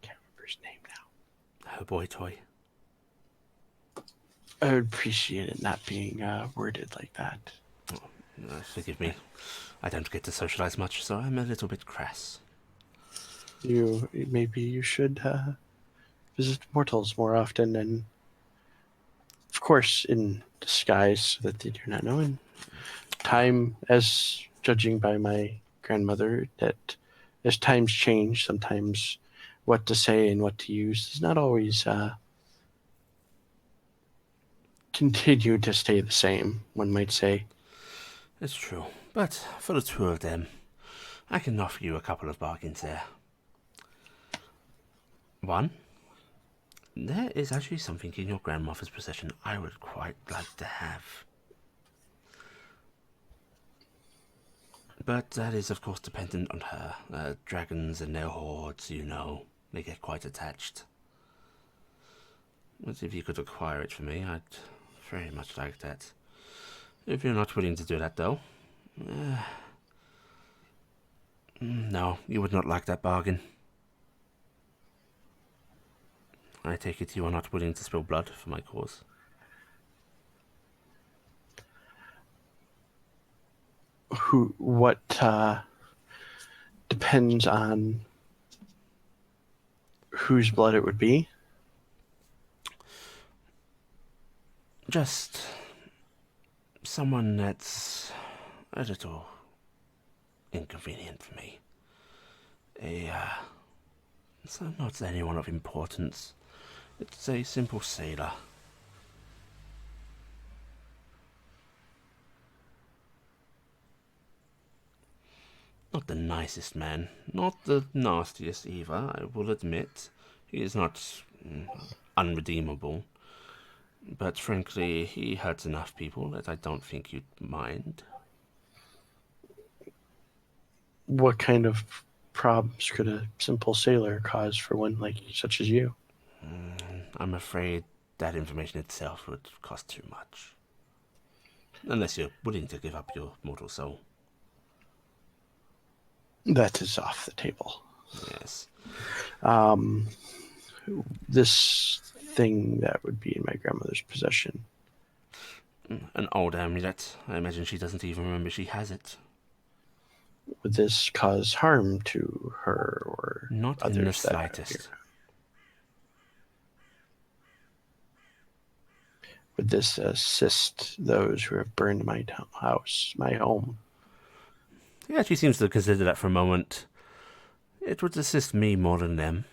can't remember his name now. Her boy toy. I would appreciate it not being worded like that. Forgive me. I don't get to socialize much, so I'm a little bit crass. Maybe you should visit mortals more often, and of course in disguise so that they do not know. In time, as judging by my grandmother, that as times change, sometimes what to say and what to use does not always continue to stay the same, one might say. It's true, but for the two of them, I can offer you a couple of bargains there. One, there is actually something in your grandmother's possession I would quite like to have. But that is, of course, dependent on her. Dragons and their hordes, you know, they get quite attached. But if you could acquire it for me, I'd very much like that. If you're not willing to do that, though, no, you would not like that bargain. I take it you are not willing to spill blood for my cause. What depends on whose blood it would be. Just someone that's a little inconvenient for me. It's not anyone of importance. It's a simple sailor. Not the nicest man, not the nastiest either, I will admit. He is not unredeemable. But frankly, he hurts enough people that I don't think you'd mind. What kind of problems could a simple sailor cause for one like such as you? I'm afraid that information itself would cost too much. Unless you're willing to give up your mortal soul. That is off the table. Yes. This thing that would be in my grandmother's possession. An old amulet. I imagine she doesn't even remember she has it. Would this cause harm to her or Not others in the that are slightest. here? Would this assist those who have burned my house, my home? He actually seems to consider that for a moment. It would assist me more than them.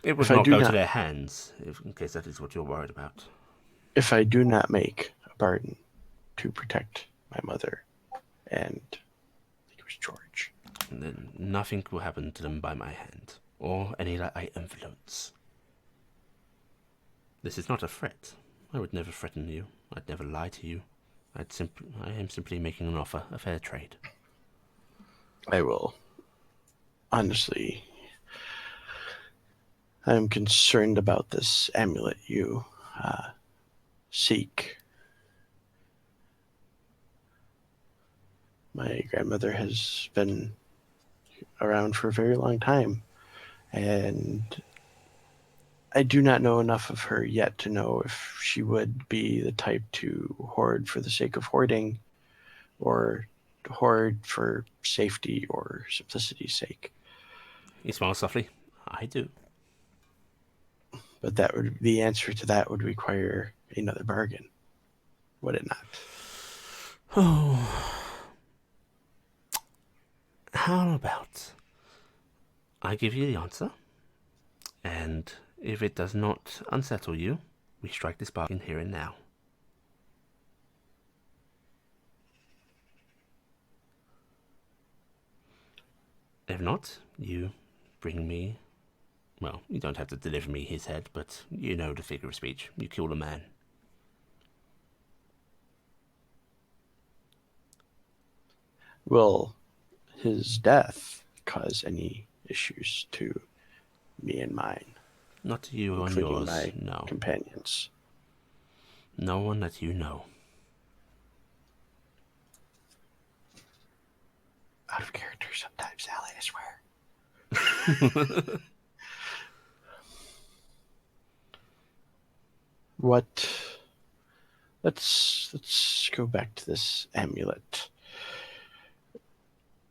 It would not go to their hands, in case that is what you're worried about. If I do not make a bargain to protect my mother and I think it was George, Then nothing will happen to them by my hand, or any that I influence. This is not a threat. I would never threaten you. I'd never lie to you. I am simply making an offer, a fair trade. I will. Honestly, I'm concerned about this amulet you seek. My grandmother has been around for a very long time, and I do not know enough of her yet to know if she would be the type to hoard for the sake of hoarding, or hoard for safety or simplicity's sake. He smiles softly. I do. But the answer to that would require another bargain, would it not? Oh. How about I give you the answer, and if it does not unsettle you, we strike this bargain here and now. If not, you bring me... Well, you don't have to deliver me his head, but you know the figure of speech. You kill the man. Will his death cause any issues to me and mine, Not to you on including yours, my no. companions? No one that you know. Out of character sometimes, Sally, I swear. What? Let's go back to this amulet.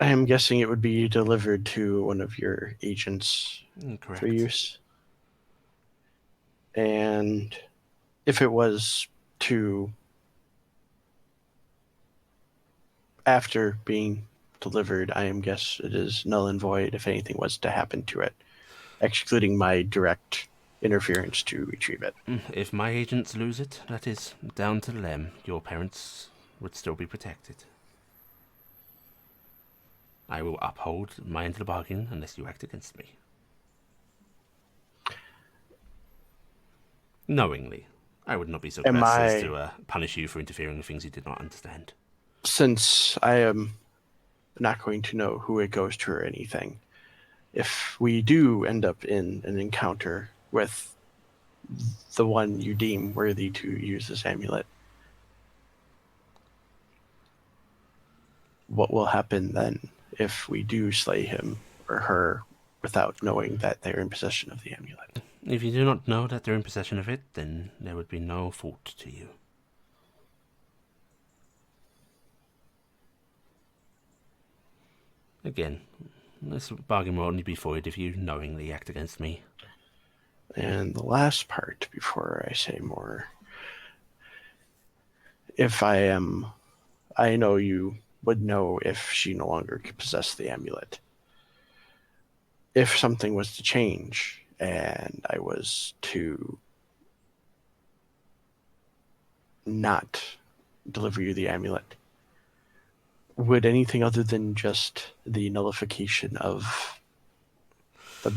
I am guessing it would be delivered to one of your agents Correct. for use. And if it was to, after being delivered, I am guess it is null and void if anything was to happen to it, excluding my direct interference to retrieve it. If my agents lose it, that is down to them. Your parents would still be protected. I will uphold my end of the bargain unless you act against me. Knowingly. I would not be so Am crass as I- to punish you for interfering in things you did not understand. Since I am not going to know who it goes to or anything, if we do end up in an encounter with the one you deem worthy to use this amulet, what will happen then if we do slay him or her without knowing that they're in possession of the amulet? If you do not know that they're in possession of it, then there would be no fault to you. Again, this bargain will only be void if you knowingly act against me. And the last part, before I say more, if I know you would know if she no longer could possess the amulet. If something was to change and I was to not deliver you the amulet, would anything other than just the nullification of the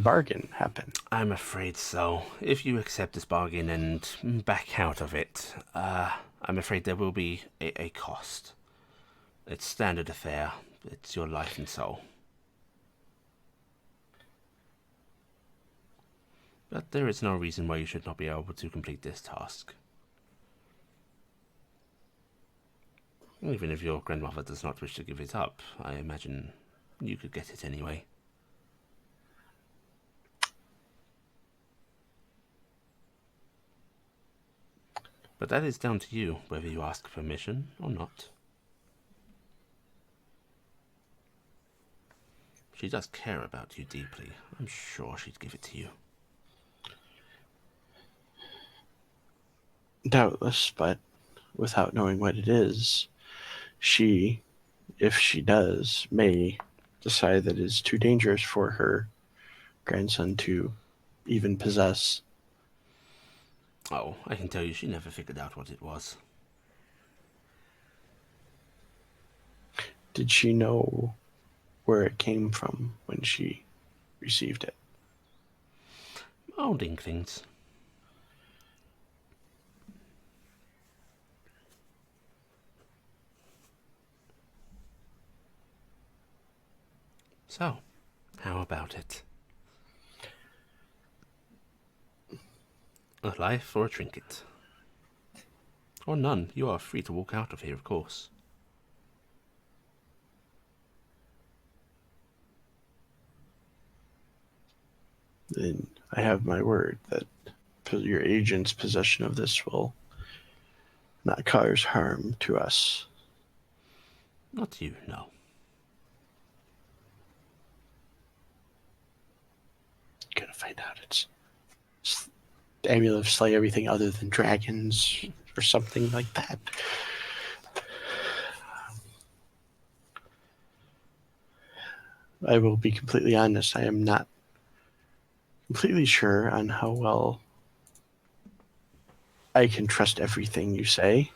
bargain happen? I'm afraid so. If you accept this bargain and back out of it, I'm afraid there will be a cost. It's standard affair. It's your life and soul. But there is no reason why you should not be able to complete this task. Even if your grandmother does not wish to give it up, I imagine you could get it anyway. But that is down to you, whether you ask permission or not. She does care about you deeply. I'm sure she'd give it to you. Doubtless, but without knowing what it is, she, if she does, may decide that it is too dangerous for her grandson to even possess. Oh, I can tell you she never figured out what it was. Did she know where it came from when she received it? Old inklings. So, how about it? A life or a trinket? Or none. You are free to walk out of here, of course. Then I have my word that your agent's possession of this will not cause harm to us. Not you, no. Gonna find out it's the amulet of slay everything other than dragons or something like that. I will be completely honest, I am not completely sure on how well I can trust everything you say,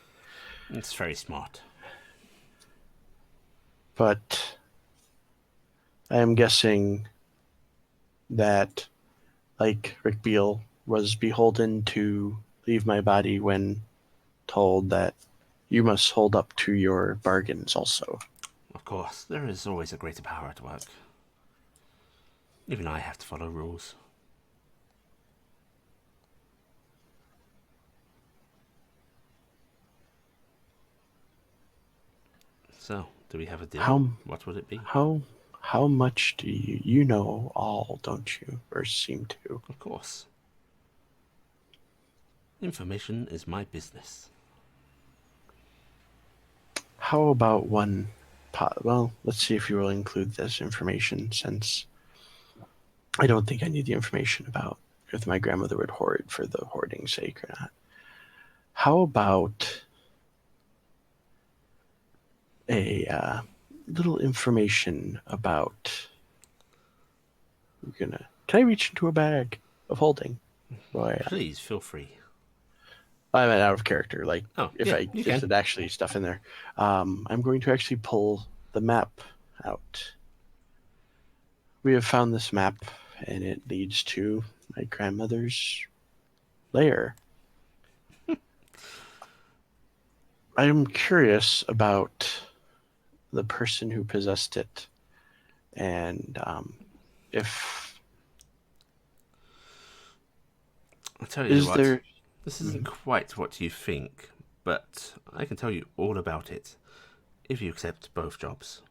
It's very smart. but I am guessing that, like Rick Beale, was beholden to leave my body when told that you must hold up to your bargains also. Of course, there is always a greater power at work. Even I have to follow rules. So, do we have a deal? What would it be? How much do you know all, don't you? Or seem to? Of course. Information is my business. How about one well, let's see if you will include this information, since I don't think I need the information about if my grandmother would hoard for the hoarding's sake or not. How about a little information about... Can I reach into a bag of holding? Boy, Please feel free. I'm out of character. Like, if you can. there's actually stuff in there, I'm going to actually pull the map out. We have found this map, and it leads to my grandmother's lair. I am curious about the person who possessed it, and if I'll tell you what. there... This isn't quite what you think, but I can tell you all about it if you accept both jobs.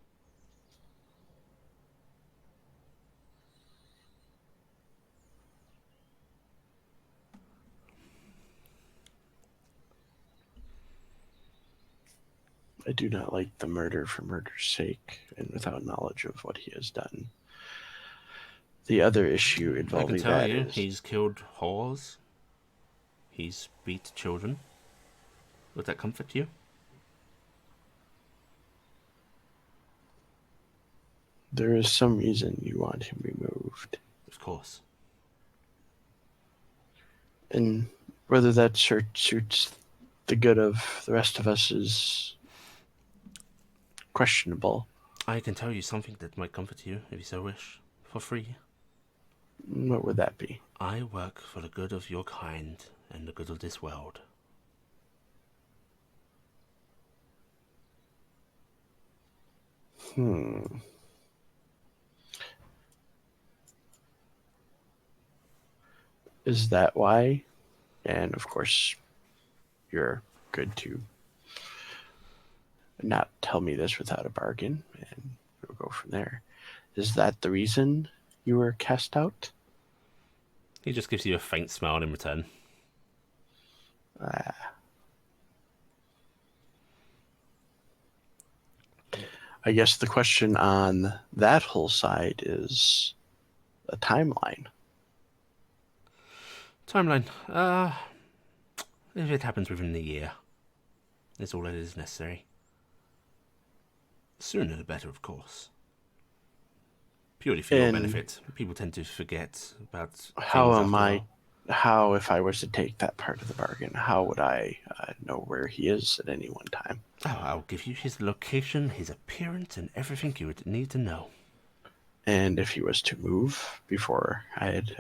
I do not like the murder for murder's sake and without knowledge of what he has done. The other issue involving I can tell that you, is... he's killed whores. He's beat children. Would that comfort you? There is some reason you want him removed. Of course. And whether that suits the good of the rest of us is questionable. I can tell you something that might comfort you, if you so wish, for free. What would that be? I work for the good of your kind and the good of this world. Is that why? And of course, you're good to not tell me this without a bargain, and we'll go from there. Is that the reason you were cast out? He just gives you a faint smile in return. I guess the question on that whole side is a timeline. Timeline. If it happens within the year, is all that is necessary. Sooner the better, of course. Purely for your benefit. People tend to forget about things how, if I was to take that part of the bargain, how would I know where he is at any one time? Oh, I'll give you his location, his appearance, and everything you would need to know. And if he was to move before I had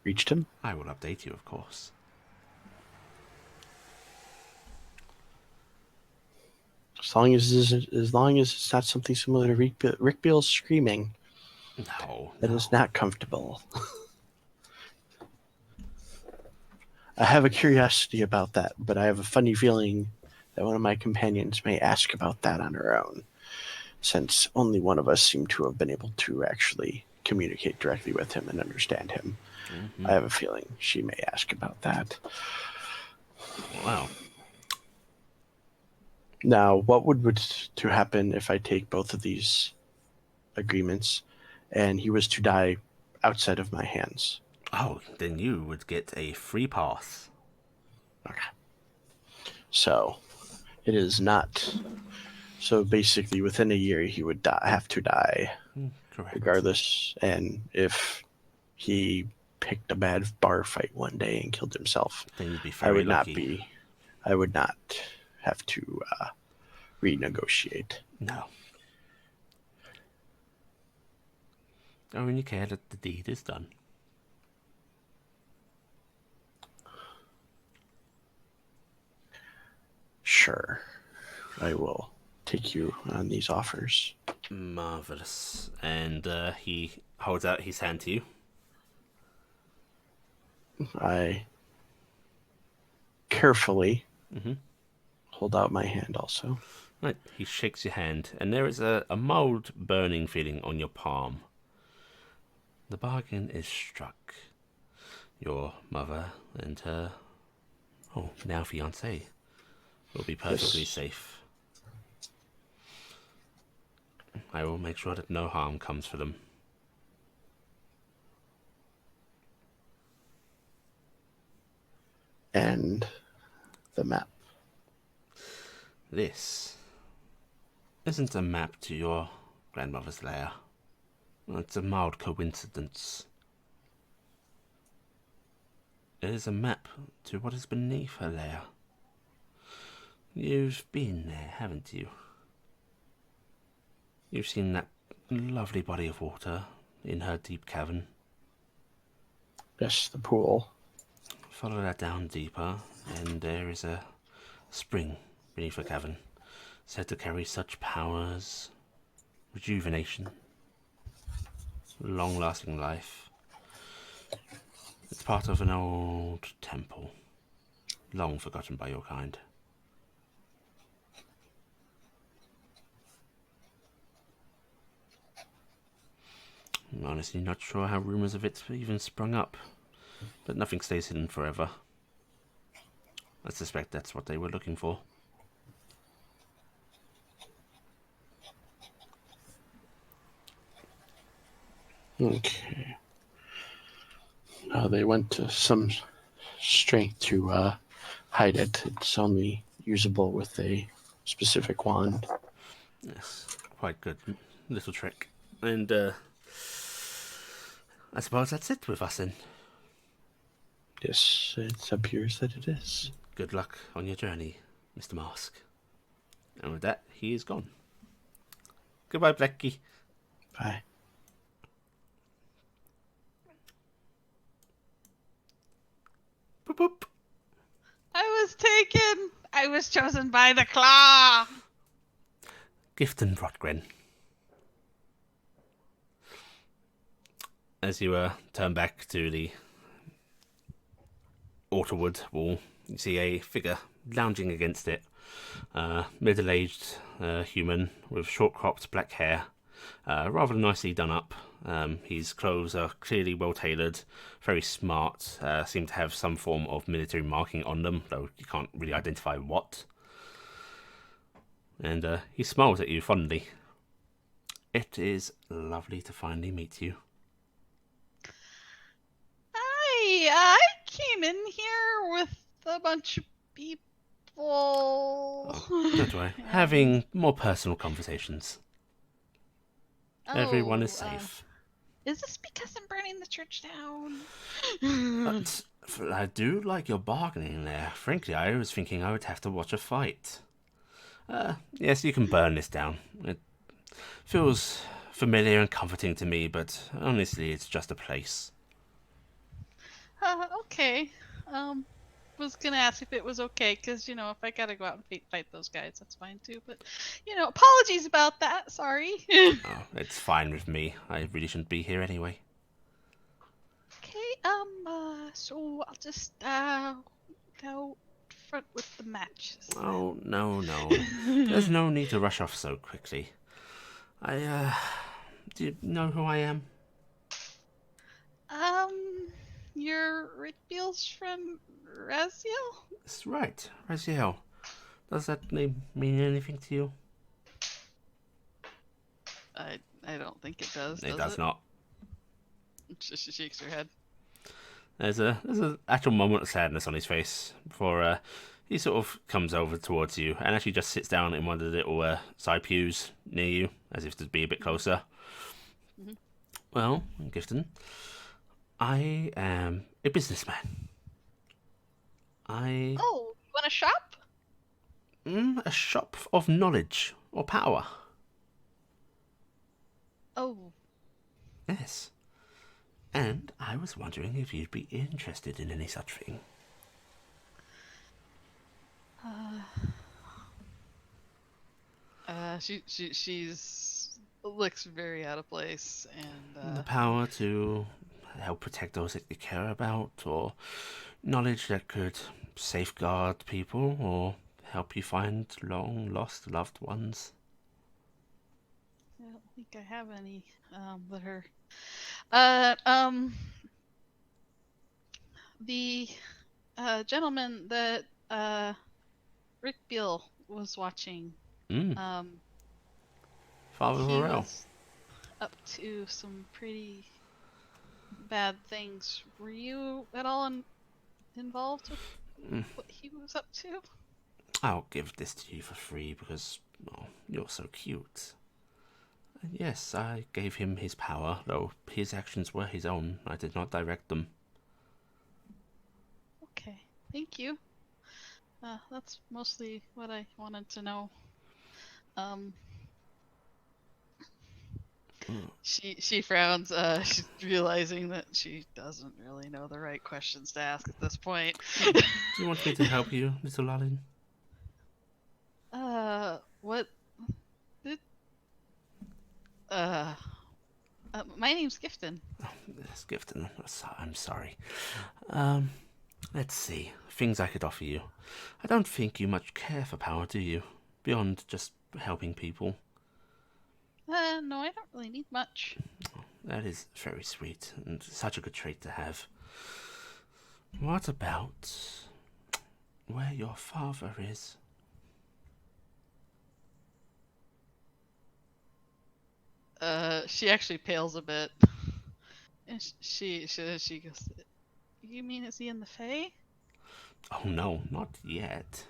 reached him? I will update you, of course. As long as it's not something similar to Rick Beale's screaming. No. That is not comfortable. I have a curiosity about that, but I have a funny feeling that one of my companions may ask about that on her own, since only one of us seem to have been able to actually communicate directly with him and understand him. I have a feeling she may ask about that. Wow. Now, what would to happen if I take both of these agreements and he was to die outside of my hands? Oh, then you would get a free pass. Okay. So, it is not... So basically, within a year, he would have to die. Correct. Regardless. And if he picked a bad bar fight one day and killed himself, then you'd be very lucky. I would not have to renegotiate. No. or when you care that the deed is done. Sure. I will take you on these offers. Marvelous. And he holds out his hand to you. I carefully Mm-hmm. hold out my hand also. Right, he shakes your hand, and there is a mild burning feeling on your palm. The bargain is struck. Your mother and her, now fiancé, will be perfectly Yes. safe. I will make sure that no harm comes for them. And the map. This isn't a map to your grandmother's lair. It's a mild coincidence. It is a map to what is beneath her lair. You've been there, haven't you? You've seen that lovely body of water in her deep cavern. Yes, the pool. Follow that down deeper, and there is a spring beneath the cavern, said to carry such powers, rejuvenation, long-lasting life. It's part of an old temple, long forgotten by your kind. I'm honestly not sure how rumours of it even sprung up, but nothing stays hidden forever. I suspect that's what they were looking for. Okay. They went to some strength to hide it. It's only usable with a specific wand. Yes, quite good little trick. And I suppose that's it with us then. Yes, it appears that it is. Good luck on your journey, Mr. Mask. And with that, he is gone. Goodbye, Blackie. Bye. Boop boop. I was taken. I was chosen by the claw. Gifton Rotgren. As you turn back to the Waterwood wall, you see a figure lounging against it. Middle-aged human with short-cropped black hair, rather nicely done up. His clothes are clearly well-tailored, very smart, seem to have some form of military marking on them, though you can't really identify what. And he smiles at you fondly. It is lovely to finally meet you. I came in here with a bunch of people. Don't worry, having more personal conversations. Everyone is safe. Is this because I'm burning the church down? But I do like your bargaining there. Frankly, I was thinking I would have to watch a fight. Yes, you can burn this down. It feels familiar and comforting to me, but honestly, it's just a place. Okay. Was gonna ask if it was okay, because, if I gotta go out and fight those guys, that's fine too. But, apologies about that. Sorry. Oh, it's fine with me. I really shouldn't be here anyway. Okay, so I'll just, go front with the matches. Oh, no. There's no need to rush off so quickly. Do you know who I am? You're Rickbeel's friend, Raziel? That's right, Raziel. Does that name mean anything to you? I don't think it does. It does not. She shakes her head. There's an actual moment of sadness on his face before he sort of comes over towards you and actually just sits down in one of the little side pews near you, as if to be a bit closer. Mm-hmm. Well, Gifton, I am a businessman. Oh, you want a shop? A shop of knowledge or power. Oh. Yes. And I was wondering if you'd be interested in any such thing. She's looks very out of place, and The power to help protect those that you care about, or knowledge that could safeguard people, or help you find long lost loved ones. I don't think I have any. But her, uh, um, the gentleman that Rick Beale was watching, um, Father he Varel. was up to some pretty bad things. Were you at all involved with what he was up to? I'll give this to you for free because, well, you're so cute. And yes, I gave him his power, though his actions were his own. I did not direct them. Okay, thank you. That's mostly what I wanted to know. She frowns, she's realizing that she doesn't really know the right questions to ask at this point. Do you want me to help you, little Lalin? What did my name's Gifton. Yes, Gifton. I'm sorry. Let's see. Things I could offer you. I don't think you much care for power, do you? Beyond just helping people. No, I don't really need much. That is very sweet, and such a good trait to have. What about where your father is? She actually pales a bit. And she goes, "You mean is he in the Fae?" Oh no, not yet.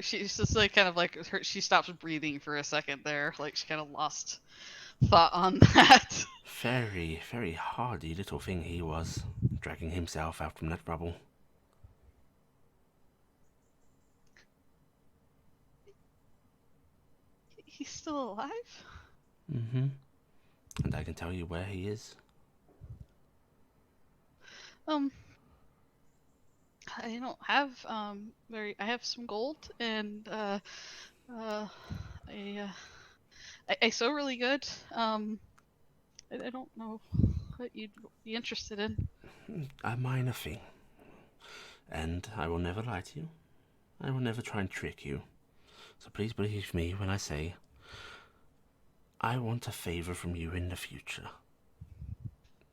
She's just like kind of like she stops breathing for a second there, like she kind of lost thought on that. Very, very hardy little thing he was, dragging himself out from that rubble. He's still alive? Mm-hmm. And I can tell you where he is. I don't have I have some gold, and I sew really good. I don't know what you'd be interested in. A minor thing. And I will never lie to you. I will never try and trick you. So please believe me when I say I want a favor from you in the future.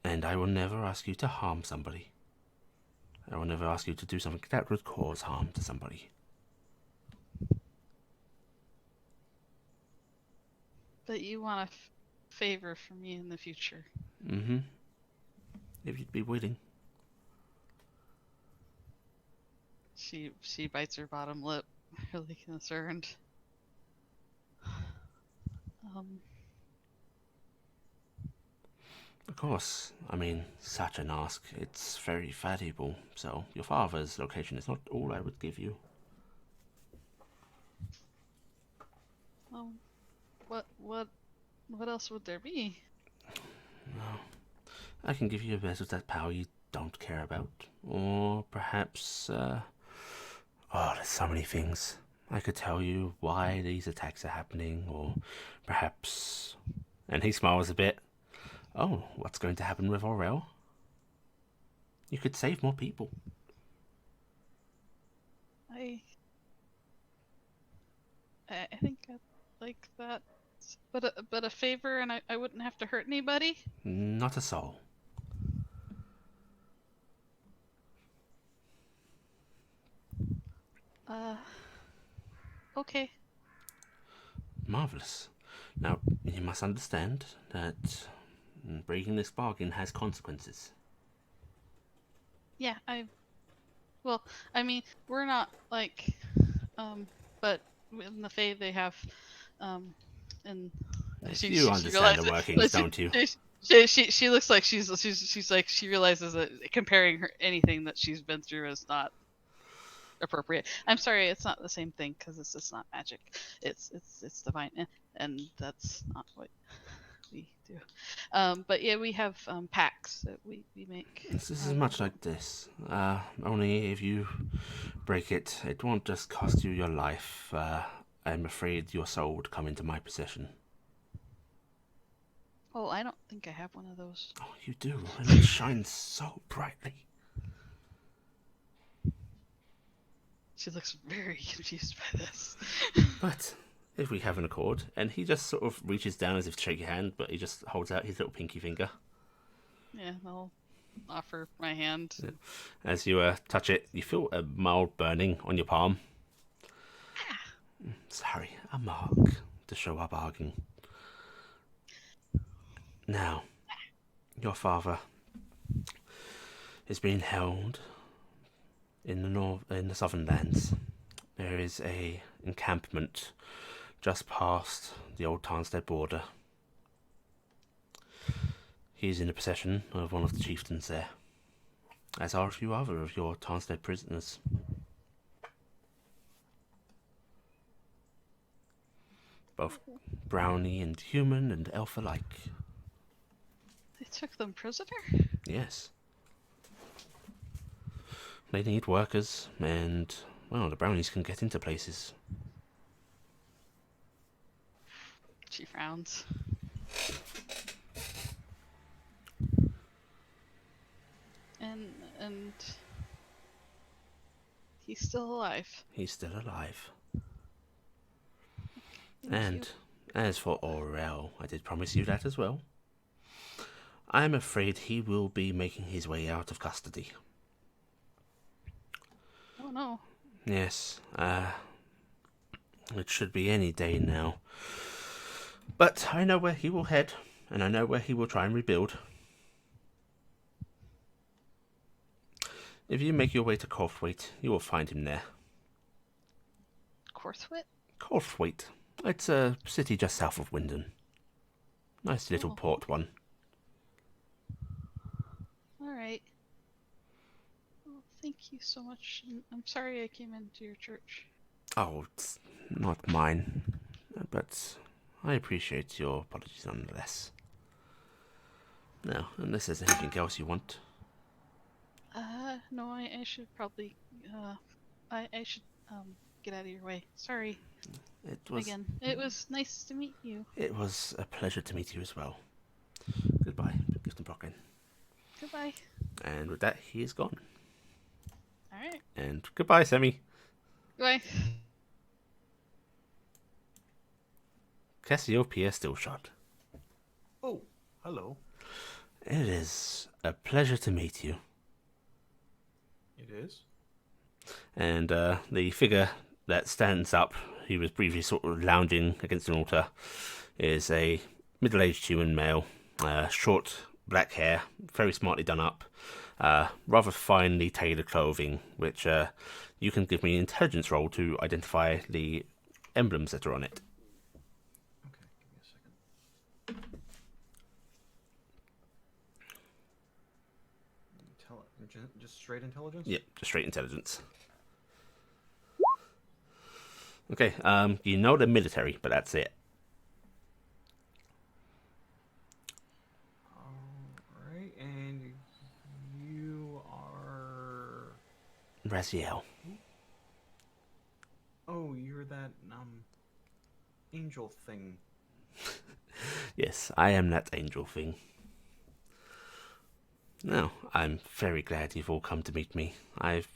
And I will never ask you to harm somebody. I will never ask you to do something that would cause harm to somebody. But you want a favor from me in the future. Mm-hmm. If you'd be willing. She bites her bottom lip, really concerned. Of course, I mean, such an ask. It's very valuable, so your father's location is not all I would give you. What else would there be? Well, I can give you a bit of that power you don't care about. Or perhaps, oh, there's so many things. I could tell you why these attacks are happening, or perhaps... And he smiles a bit. Oh, what's going to happen with Aurel? You could save more people. I think I'd like that. But a favor, and I wouldn't have to hurt anybody? Not a soul. Okay. Marvelous. Now, you must understand that breaking this bargain has consequences. Yeah, well, I mean, we're not like, but in the Fae they have, and You understand the workings, don't you? She looks like she's like she realizes that comparing her anything that she's been through is not appropriate. I'm sorry, it's not the same thing because it's just not magic. It's divine, and that's not what we do. But yeah, we have packs that we make. This is much like this. Only if you break it, it won't just cost you your life. I'm afraid your soul would come into my possession. Oh, I don't think I have one of those. Oh, you do, and it shines so brightly. She looks very confused by this. But if we have an accord, and he just sort of reaches down as if to shake your hand, but he just holds out his little pinky finger. Yeah, I'll offer my hand. Yeah. As you touch it, you feel a mild burning on your palm. Sorry, a mark to show our bargain. Now, your father is being held in the southern lands. There is a encampment just past the old Tarnstead border. He's in the possession of one of the chieftains there, as are a few other of your Tarnstead prisoners. Both brownie and human and elf alike. They took them prisoner? Yes. They need workers, and, well, the brownies can get into places. She frowns. And he's still alive. He's still alive. Thank And you. as for Aurel, I did promise you that as well. I'm afraid he will be making his way out of custody. Oh no. Yes, it should be any day now. But I know where he will head, and I know where he will try and rebuild. If you make your way to Corthwaite, you will find him there. Corthwit? Corthwaite. It's a city just south of Wyndon. Nice little port one. Alright. Well, thank you so much. I'm sorry I came into your church. Oh, it's not mine. But I appreciate your apologies nonetheless. Now, unless there's anything else you want. No, I should probably, I should, get out of your way. Sorry. Again, it was nice to meet you. It was a pleasure to meet you as well. Goodbye, Giftenbrocken. Goodbye. And with that, he is gone. Alright. And goodbye, Semi. Goodbye. Cassiopeia still shot. Oh, hello. It is a pleasure to meet you. It is. And the figure that stands up, he was briefly sort of lounging against an altar, is a middle-aged human male, short black hair, very smartly done up, rather finely tailored clothing, which you can give me an intelligence roll to identify the emblems that are on it. Okay, give me a second. Just straight intelligence? Yep, just straight intelligence. Okay, you know the military, but that's it. Alright, and you are... Raziel. Oh, you're that, angel thing. Yes, I am that angel thing. Now, I'm very glad you've all come to meet me. I've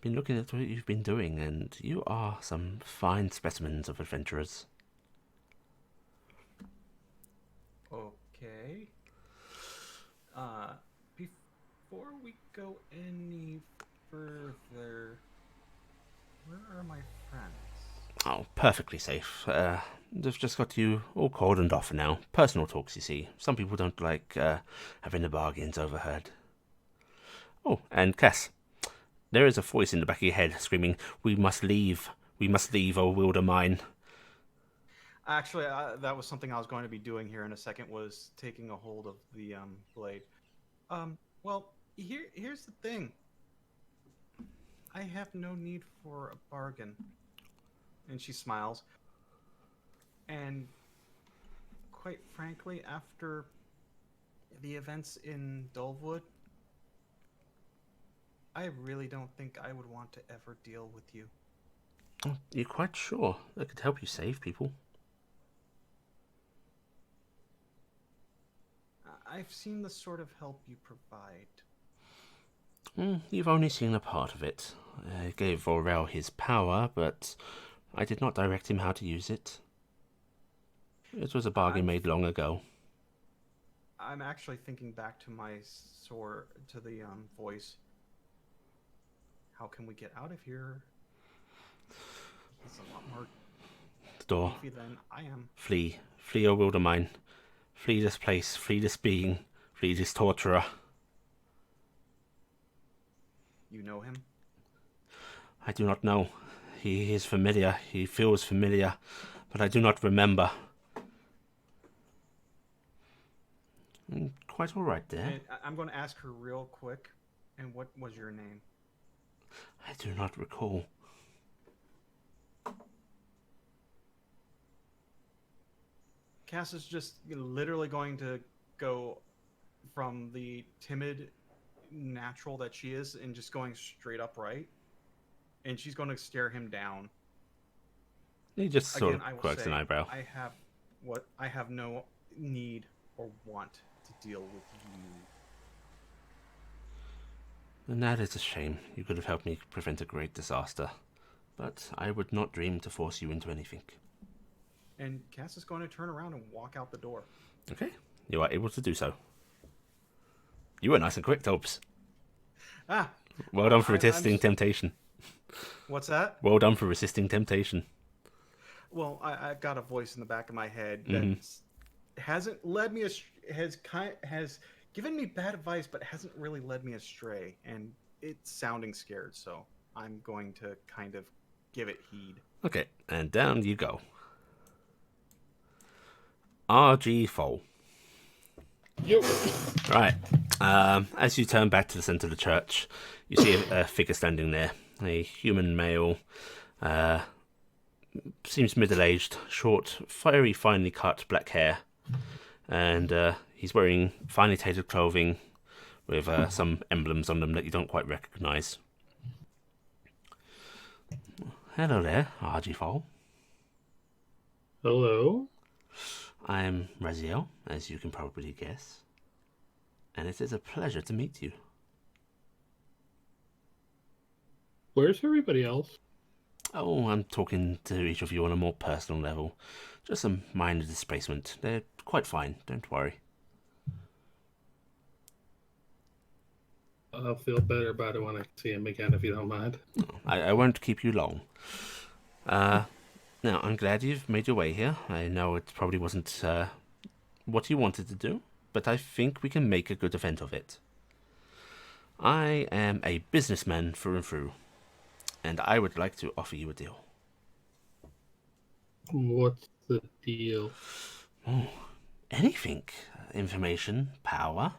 been looking at what you've been doing, and you are some fine specimens of adventurers. Okay. Before we go any further, where are my friends? Oh, perfectly safe. They've just got you all cordoned off for now. Personal talks, you see. Some people don't like having the bargains overheard. Oh, and Cass, there is a voice in the back of your head screaming, "We must leave. We must leave, O wilder mine." Actually, that was something I was going to be doing here in a second, was taking a hold of the blade. Well, here's the thing. I have no need for a bargain. And she smiles. And quite frankly, after the events in Dulwood, I really don't think I would want to ever deal with you. Oh, you're quite sure I could help you save people? I've seen the sort of help you provide. You've only seen a part of it. I gave Vorel his power, but I did not direct him how to use it. It was a bargain made long ago. I'm actually thinking back to my sword, to the voice. How can we get out of here? He's a lot more The door. beefy than I am. Flee. Flee, O Wildermine. Flee this place. Flee this being. Flee this torturer. You know him? I do not know. He is familiar. He feels familiar. But I do not remember. Quite all right there. And I'm going to ask her real quick. And what was your name? I do not recall. Cass is just literally going to go from the timid natural that she is and just going straight upright. And she's going to stare him down. He just sort Again, I of will quirks say, an eyebrow. I have no need or want to deal with you. And that is a shame. You could have helped me prevent a great disaster. But I would not dream to force you into anything. And Cass is going to turn around and walk out the door. Okay, you are able to do so. You were nice and quick, Tobes. Ah! Well done for resisting temptation. What's that? Well done for resisting temptation. Well, I've got a voice in the back of my head that hasn't led me has given me bad advice, but hasn't really led me astray, and it's sounding scared. So I'm going to kind of give it heed. Okay, and down you go. R.G. Foal. Yep. Right. As you turn back to the centre of the church, you see a figure standing there. A human male. Seems middle-aged, short, very finely cut black hair. And he's wearing finely tailored clothing with some emblems on them that you don't quite recognise. Hello there, R.G. Foal. Hello? I'm Raziel, as you can probably guess. And it is a pleasure to meet you. Where's everybody else? Oh, I'm talking to each of you on a more personal level. Just some minor displacement. They're quite fine, don't worry. I'll feel better about it when I see him again, if you don't mind. I won't keep you long. Now, I'm glad you've made your way here. I know it probably wasn't what you wanted to do, but I think we can make a good event of it. I am a businessman through and through, and I would like to offer you a deal. What's the deal? Oh, anything. Information, power.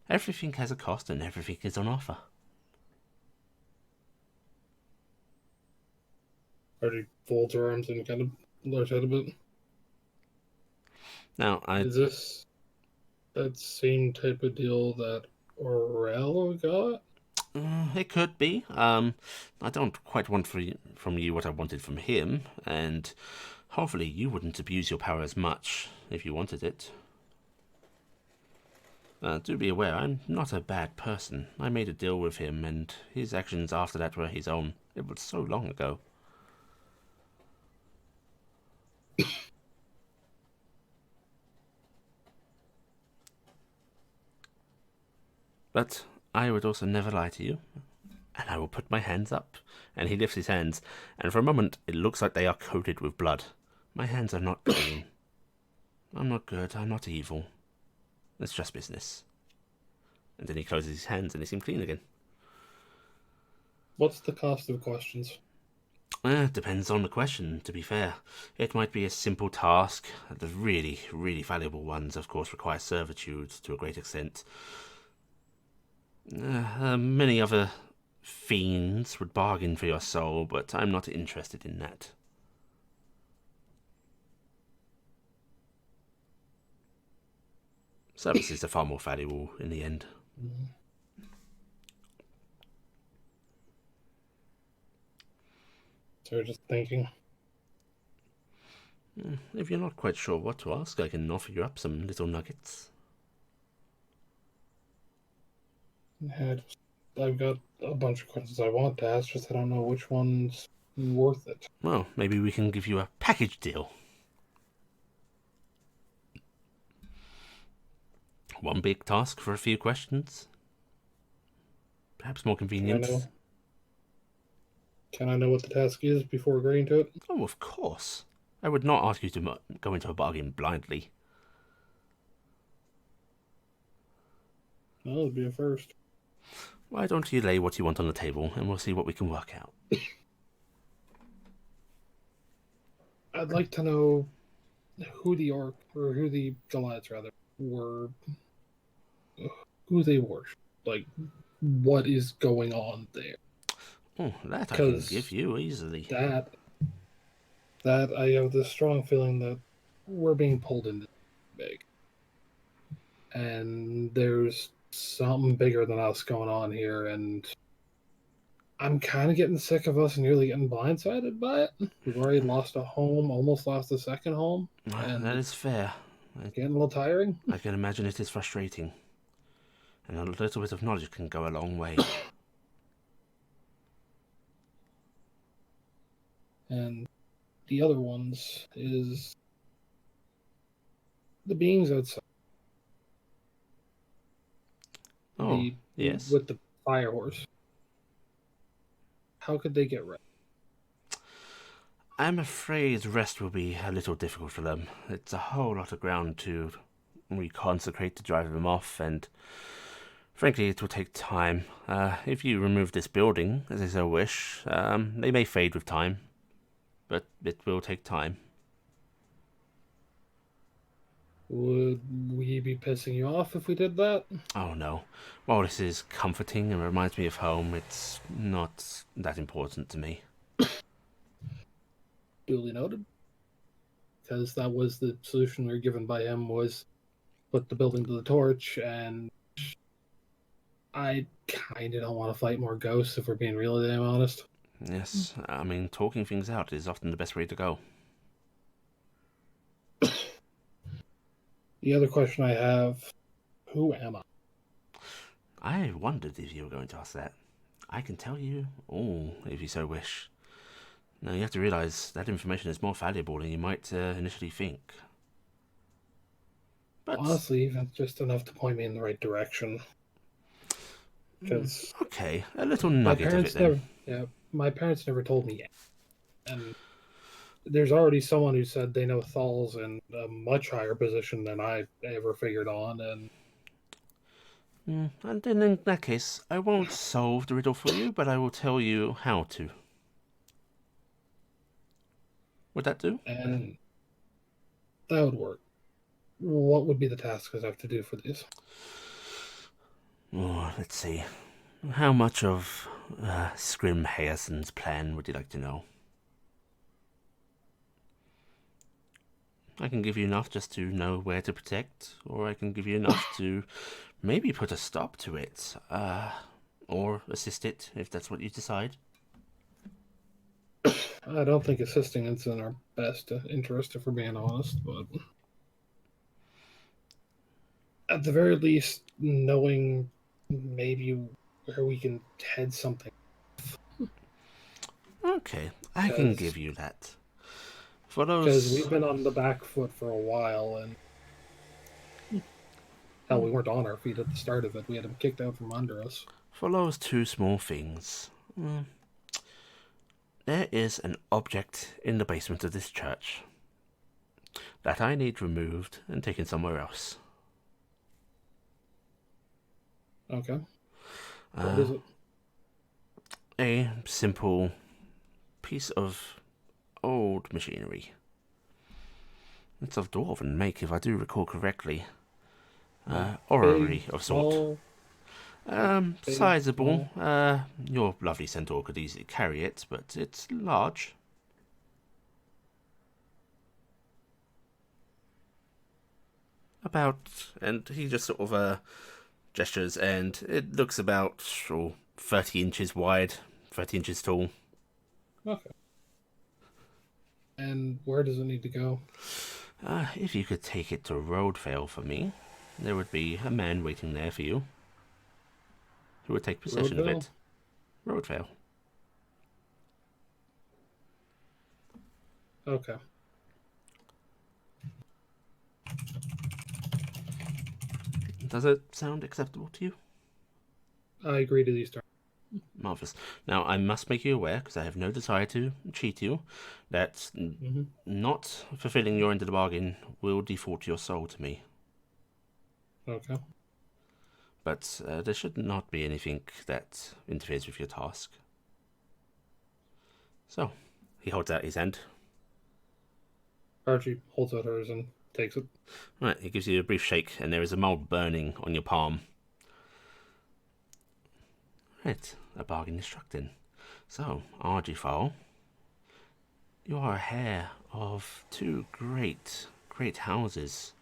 Everything has a cost and everything is on offer. Artie folds her arms and kind of lurch out a bit. Now, Is this that same type of deal that Aurel got? It could be. I don't quite want from you what I wanted from him, and hopefully you wouldn't abuse your power as much if you wanted it. Do be aware, I'm not a bad person. I made a deal with him, and his actions after that were his own. It was so long ago. But I would also never lie to you. And I will put my hands up. And he lifts his hands, and for a moment it looks like they are coated with blood. My hands are not clean. I'm not good, I'm not evil. It's just business. And then he closes his hands and they seem clean again. What's the cost of questions? Depends on the question, to be fair. It might be a simple task. The really, really valuable ones, of course, require servitude to a great extent. Many other fiends would bargain for your soul, but I'm not interested in that. Services are far more valuable in the end. So just thinking. If you're not quite sure what to ask, I can offer you up some little nuggets. I've got a bunch of questions I want to ask, just I don't know which one's worth it. Well, maybe we can give you a package deal. One big task for a few questions. Perhaps more convenient. Can I know what the task is before agreeing to it? Oh, of course. I would not ask you to go into a bargain blindly. Well, it'd be a first. Why don't you lay what you want on the table, and we'll see what we can work out. I'd like to know who the orc, or who the Goliaths rather, were, who they worship. Like, what is going on there? Oh, that I can give you easily. That I have this strong feeling that we're being pulled into big. And there's something bigger than us going on here, and I'm kind of getting sick of us nearly getting blindsided by it. We've already lost a home, almost lost a second home. And that is fair. Getting a little tiring. I can imagine it is frustrating. And a little bit of knowledge can go a long way. And the other ones is the beings outside. Oh, yes. With the fire horse. How could they get rest? I'm afraid rest will be a little difficult for them. It's a whole lot of ground to reconsecrate to drive them off, and frankly, it will take time. If you remove this building, as I so wish, they may fade with time, but it will take time. Would we be pissing you off if we did that? Oh no. While this is comforting and reminds me of home, it's not that important to me. Duly noted. Because that was the solution we were given by him, was put the building to the torch, and I kind of don't want to fight more ghosts if we're being really damn honest. Yes, I mean, talking things out is often the best way to go. The other question I have, who am I? I wondered if you were going to ask that. I can tell you all, if you so wish. Now, you have to realize that information is more valuable than you might initially think. But honestly, that's just enough to point me in the right direction. Because okay, a little nugget of it then. My parents never told me yet. And there's already someone who said they know Thal's in a much higher position than I ever figured on, and and then in that case, I won't solve the riddle for you, but I will tell you how to. Would that do? And that would work. What would be the tasks I have to do for these? Oh, let's see. How much of Scrim Hayeson's plan would you like to know? I can give you enough just to know where to protect, or I can give you enough to maybe put a stop to it, or assist it, if that's what you decide. I don't think assisting is in our best interest, if we're being honest, but at the very least, knowing maybe where we can head something. Okay, I can give you that. Because we've been on the back foot for a while, and hell, we weren't on our feet at the start of it. We had them kicked out from under us. For those two small things, there is an object in the basement of this church that I need removed and taken somewhere else. Okay. What is it? A simple piece of old machinery. It's of dwarven make, if I do recall correctly. Orrery of sort. Sizable. Your lovely centaur could easily carry it, but it's large. And he just sort of gestures, and it looks about 30 inches wide, 30 inches tall. Okay. And where does it need to go? If you could take it to Roadvale for me, there would be a man waiting there for you who would take possession of it. Roadvale. Okay. Does it sound acceptable to you? I agree to these terms. Marvellous. Now, I must make you aware, because I have no desire to cheat you, that not fulfilling your end of the bargain will default your soul to me. Okay. But there should not be anything that interferes with your task. So, he holds out his hand. Archie holds out hers and takes it. Right, he gives you a brief shake, and there is a mole burning on your palm. Right, a bargain is struck then. So, Argifal, you are heir of two great houses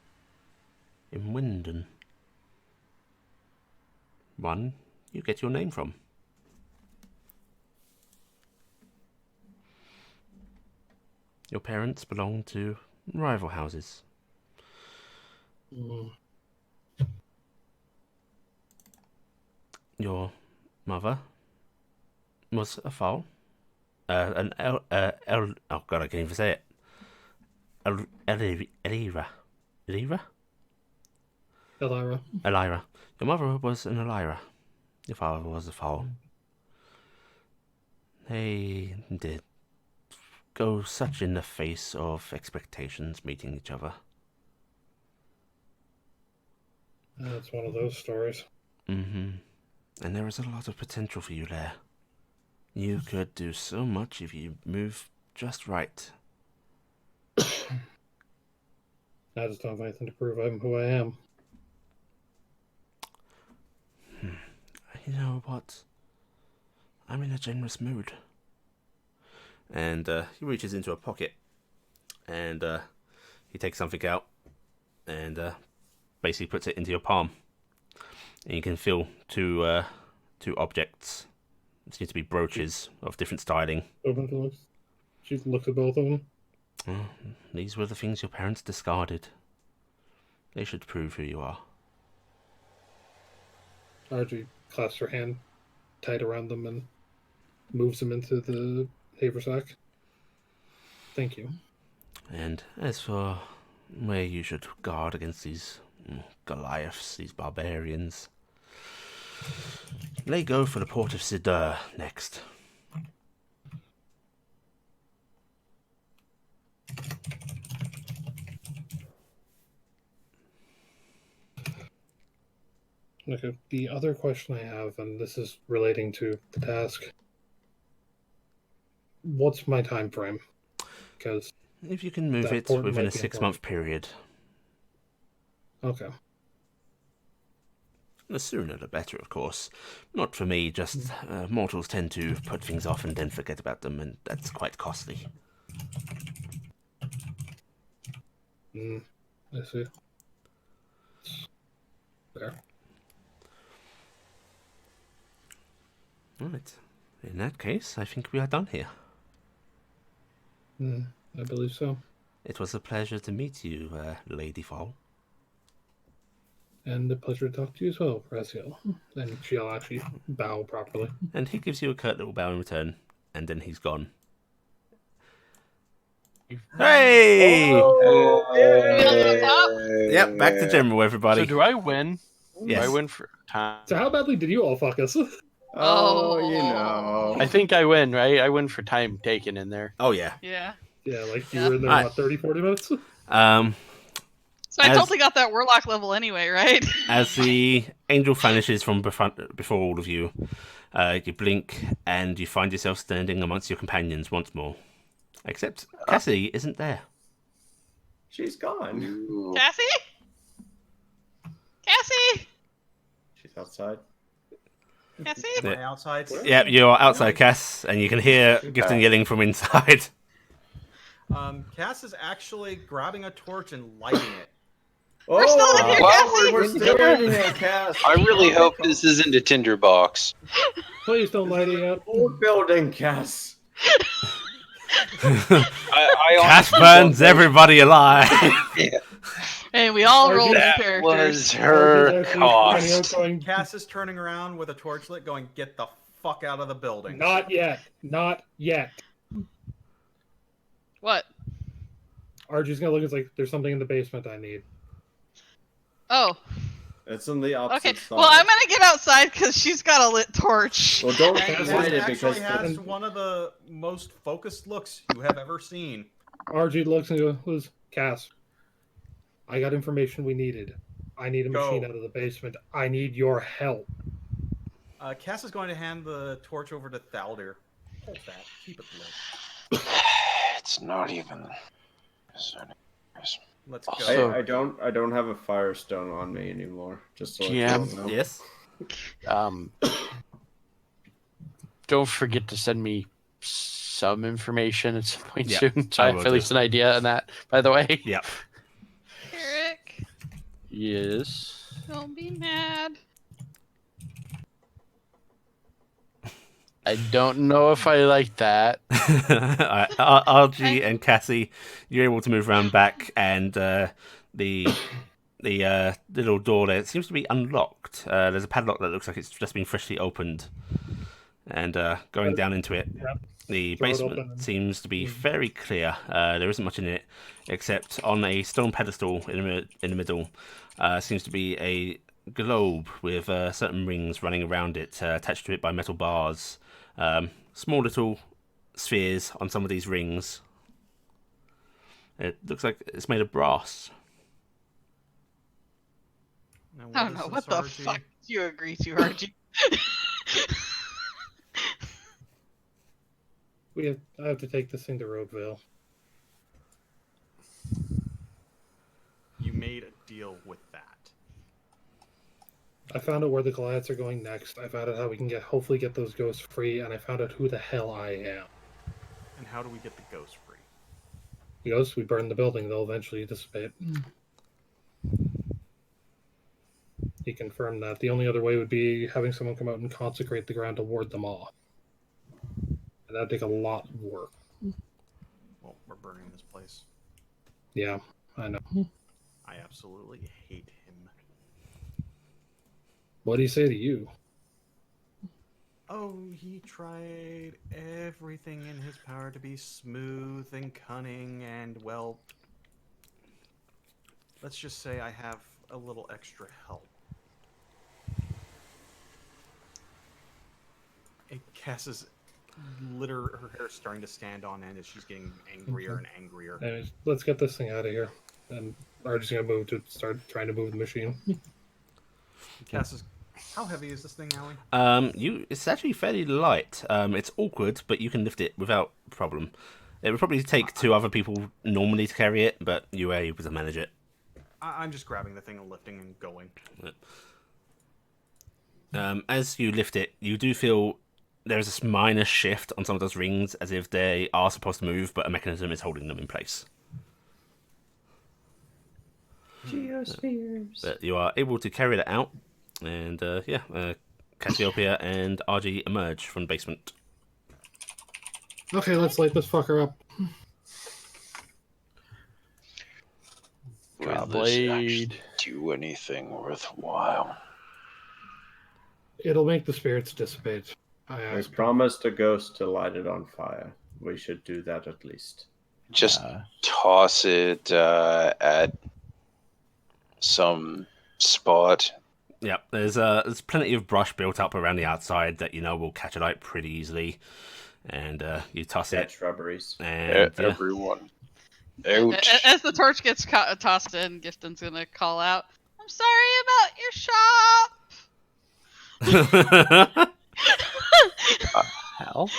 in Wyndon. One you get your name from. Your parents belong to rival houses. Your mother was a foal. Oh god, I can't even say it. Elira. Your mother was an Elira. Your father was a foal. They did go such in the face of expectations meeting each other. That's one of those stories. And there is a lot of potential for you there. You could do so much if you move just right. I just don't have anything to prove I'm who I am. You know what? I'm in a generous mood. And he reaches into a pocket, and he takes something out, and basically puts it into your palm. And you can feel two objects. It seems to be brooches of different styling. She looks at both of them. These were the things your parents discarded. They should prove who you are. Archie clasps her hand tight around them and moves them into the haversack. Thank you. And as for where you should guard against these Goliaths, these barbarians, they go for the port of Siddur next. Okay, the other question I have, and this is relating to the task, what's my time frame? Because if you can move it within a 6-month period. Okay. The sooner the better, of course. Not for me, just mortals tend to put things off and then forget about them, and that's quite costly. I see. There. Right. In that case, I think we are done here. I believe so. It was a pleasure to meet you, Lady Fall. And a pleasure to talk to you as well, Raziel. And she'll actually bow properly. And he gives you a curt little bow in return, and then he's gone. Hey! Yep, back to general, everybody. So do I win? Yes. Do I win for time? So how badly did you all fuck us? Oh, you know. I think I win, right? I win for time taken in there. Oh, yeah. Yeah. Yeah, like you were in there, what, 30, 40 minutes? So I totally got that warlock level anyway, right? As the angel vanishes from before all of you, you blink and you find yourself standing amongst your companions once more. Except Cassie isn't there. She's gone. Cassie? Cassie? She's outside. Cassie? Am I outside? Yeah, you're outside, Cass, and you can hear Gifton yelling from inside. Cass is actually grabbing a torch and lighting it. We're still in here, Cassie! We're still in here, Cass. I really hope this isn't a tinderbox. Please don't light it up. Old building, Cass. I Cass honestly burns don't know. everybody alive. Yeah, And we all rolled new that characters. was her Archie's actually running out cost. going, Cass is turning around with a torch lit, going, "Get the fuck out of the building!" not yet, not yet. What? Archie's gonna look. It's like there's something in the basement I need. Oh, It's on the opposite okay. side. Well, I'm gonna get outside because she's got a lit torch. Well, don't And light it Cass because actually has one of the most focused looks you have ever seen. Archie looks and goes, Cass, I got information we needed. I need a Go. machine out of the basement. I need your help. Cass is going to hand the torch over to Thaldir. Hold that. Keep it lit. It's not even. Let's go. So- I don't have a firestone on me anymore. Just so GM. you know. Yes. Don't forget to send me some information at some point Yeah, soon, so I I will have at do. least an idea on that. By the way, Yep. Eric, yes. don't be mad. I don't know if I like that. RG and Cassie, you're able to move around back, and the little door there seems to be unlocked. There's a padlock that looks like it's just been freshly opened, and going down into it, the Throw it open basement and- seems to be very clear. There isn't much in it, except on a stone pedestal in the middle seems to be a globe with certain rings running around it, attached to it by metal bars. Small little spheres on some of these rings. It looks like it's made of brass. Now, I don't is know. this, What the RG? fuck did you agree to, Archie? I have to take this thing to Roadville. You made a deal with that. I found out where the Goliaths are going next. I found out how we can hopefully get those ghosts free, and I found out who the hell I am. And how do we get the ghost free? The ghosts, we burn the building, they'll eventually dissipate. He confirmed that. The only other way would be having someone come out and consecrate the ground to ward them off. And that'd take a lot of work. Well, we're burning this place. Yeah, I know. I absolutely hate him. What do you say to you? Oh, he tried everything in his power to be smooth and cunning and, well, let's just say I have a little extra help. And Cass's her hair starting to stand on end as she's getting angrier and angrier. Anyways, let's get this thing out of here. And Archie's gonna start trying to move the machine. Cass's, how heavy is this thing, Allie? It's actually fairly light. It's awkward, but you can lift it without problem. It would probably take two other people normally to carry it, but you are able to manage it. I'm just grabbing the thing and lifting and going. As you lift it, you do feel there's this minor shift on some of those rings, as if they are supposed to move, but a mechanism is holding them in place. Geospheres. But you are able to carry that out, and Cassiopeia and RG emerge from the basement. Okay, let's light this fucker up. Will this actually Blade. do anything worthwhile? It'll make the spirits dissipate. I There's ask. promised a ghost to light it on fire. We should do that at least. Just toss it at some spot. Yeah, there's plenty of brush built up around the outside that will catch a light pretty easily, and you toss Dead it, shrubberies. and Everyone. Out. As the torch gets tossed in, Gifton's gonna call out, "I'm sorry about your shop." Hell.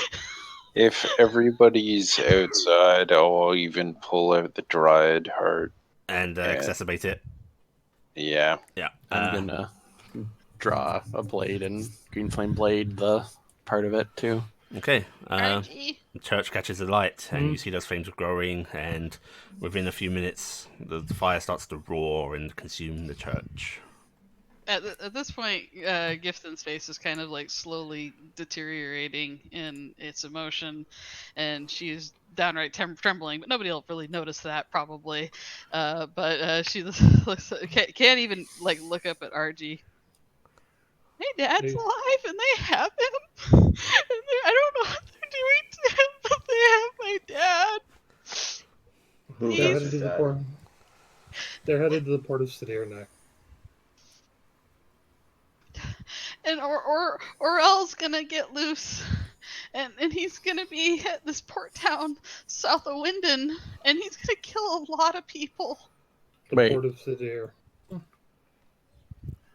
If everybody's outside, I'll even pull out the dried heart. and exacerbate it. Yeah. Yeah, I'm gonna draw a blade and green flame blade the part of it too. Okay. RG. The church catches the light, and you see those flames growing, and within a few minutes, the fire starts to roar and consume the church. At this point, Gifton's face is kind of like slowly deteriorating in its emotion, and she's downright trembling. But nobody will really notice that probably. But she looks can't even like look up at RG. Hey, Dad's Hey. alive, and they have him. And I don't know what they're doing to him, but they have my dad. Who They're has headed your to the dad? port. They're headed to the port of Sadir next. And or El's gonna get loose, and he's gonna be at this port town south of Winden, and he's gonna kill a lot of people. The Wait. port of Sadir.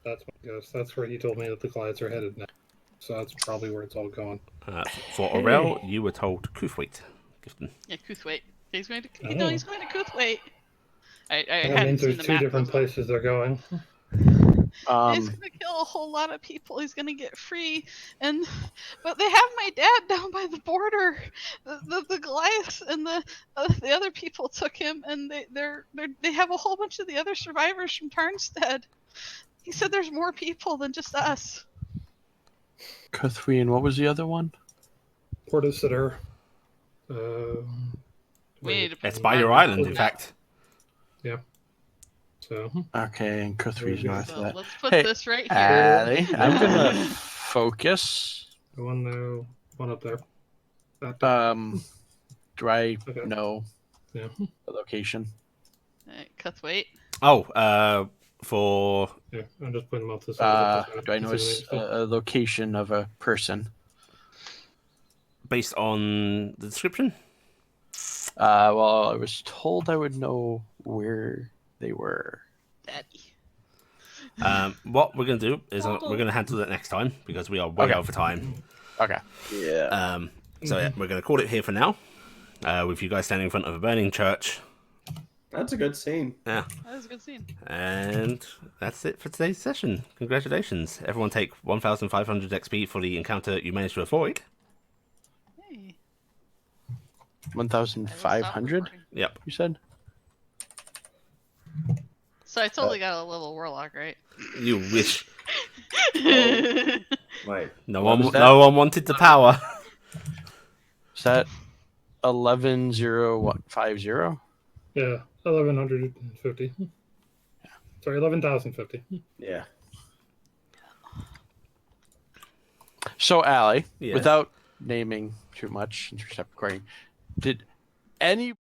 That's my guess. That's where he told me that the Glides are headed now. So that's probably where it's all going. For Aurel, you were told Kuthwaite. Gifton. Yeah, Kuthwaite. He's going to Oh. he's going to Kuthwaite. I That hadn't means seen there's the two map different before. places they're going. He's gonna kill a whole lot of people. He's gonna get free, but they have my dad down by the border. The Goliaths and the other people took him, and they have a whole bunch of the other survivors from Tarnstead. He said there's more people than just us. Kuthwi, and what was the other one? Port of Sadir. We need to put It's some by your markers on island, the in map. fact. So Okay, and Kuthwi's Very north So of that. let's put Hey, this right here. Allie, I'm gonna focus. the one up there. That Do I Okay. know Yeah. the location? Kuthwaite. Oh, for Yeah, I'm just putting them up to the side. Do I know a location of a person? based on the description. Well, I was told I would know where they were. Daddy. What we're gonna do is we're gonna handle that next time because we are way Okay. over time. Okay. Yeah. So yeah, we're gonna call it here for now. With you guys standing in front of a burning church. That's a good scene. Yeah. That was a good scene. And that's it for today's session. Congratulations. Everyone take 1,500 XP for the encounter you managed to avoid. Hey. 1,500. Yep. You said. So I totally got a level warlock, right? You wish. Wait. No What one, was that? no one wanted the power. Is that 11,050? Yeah, 1,150. Sorry, 11,050. Yeah. So, Allie, Yes. without naming too much, since we're recording, did any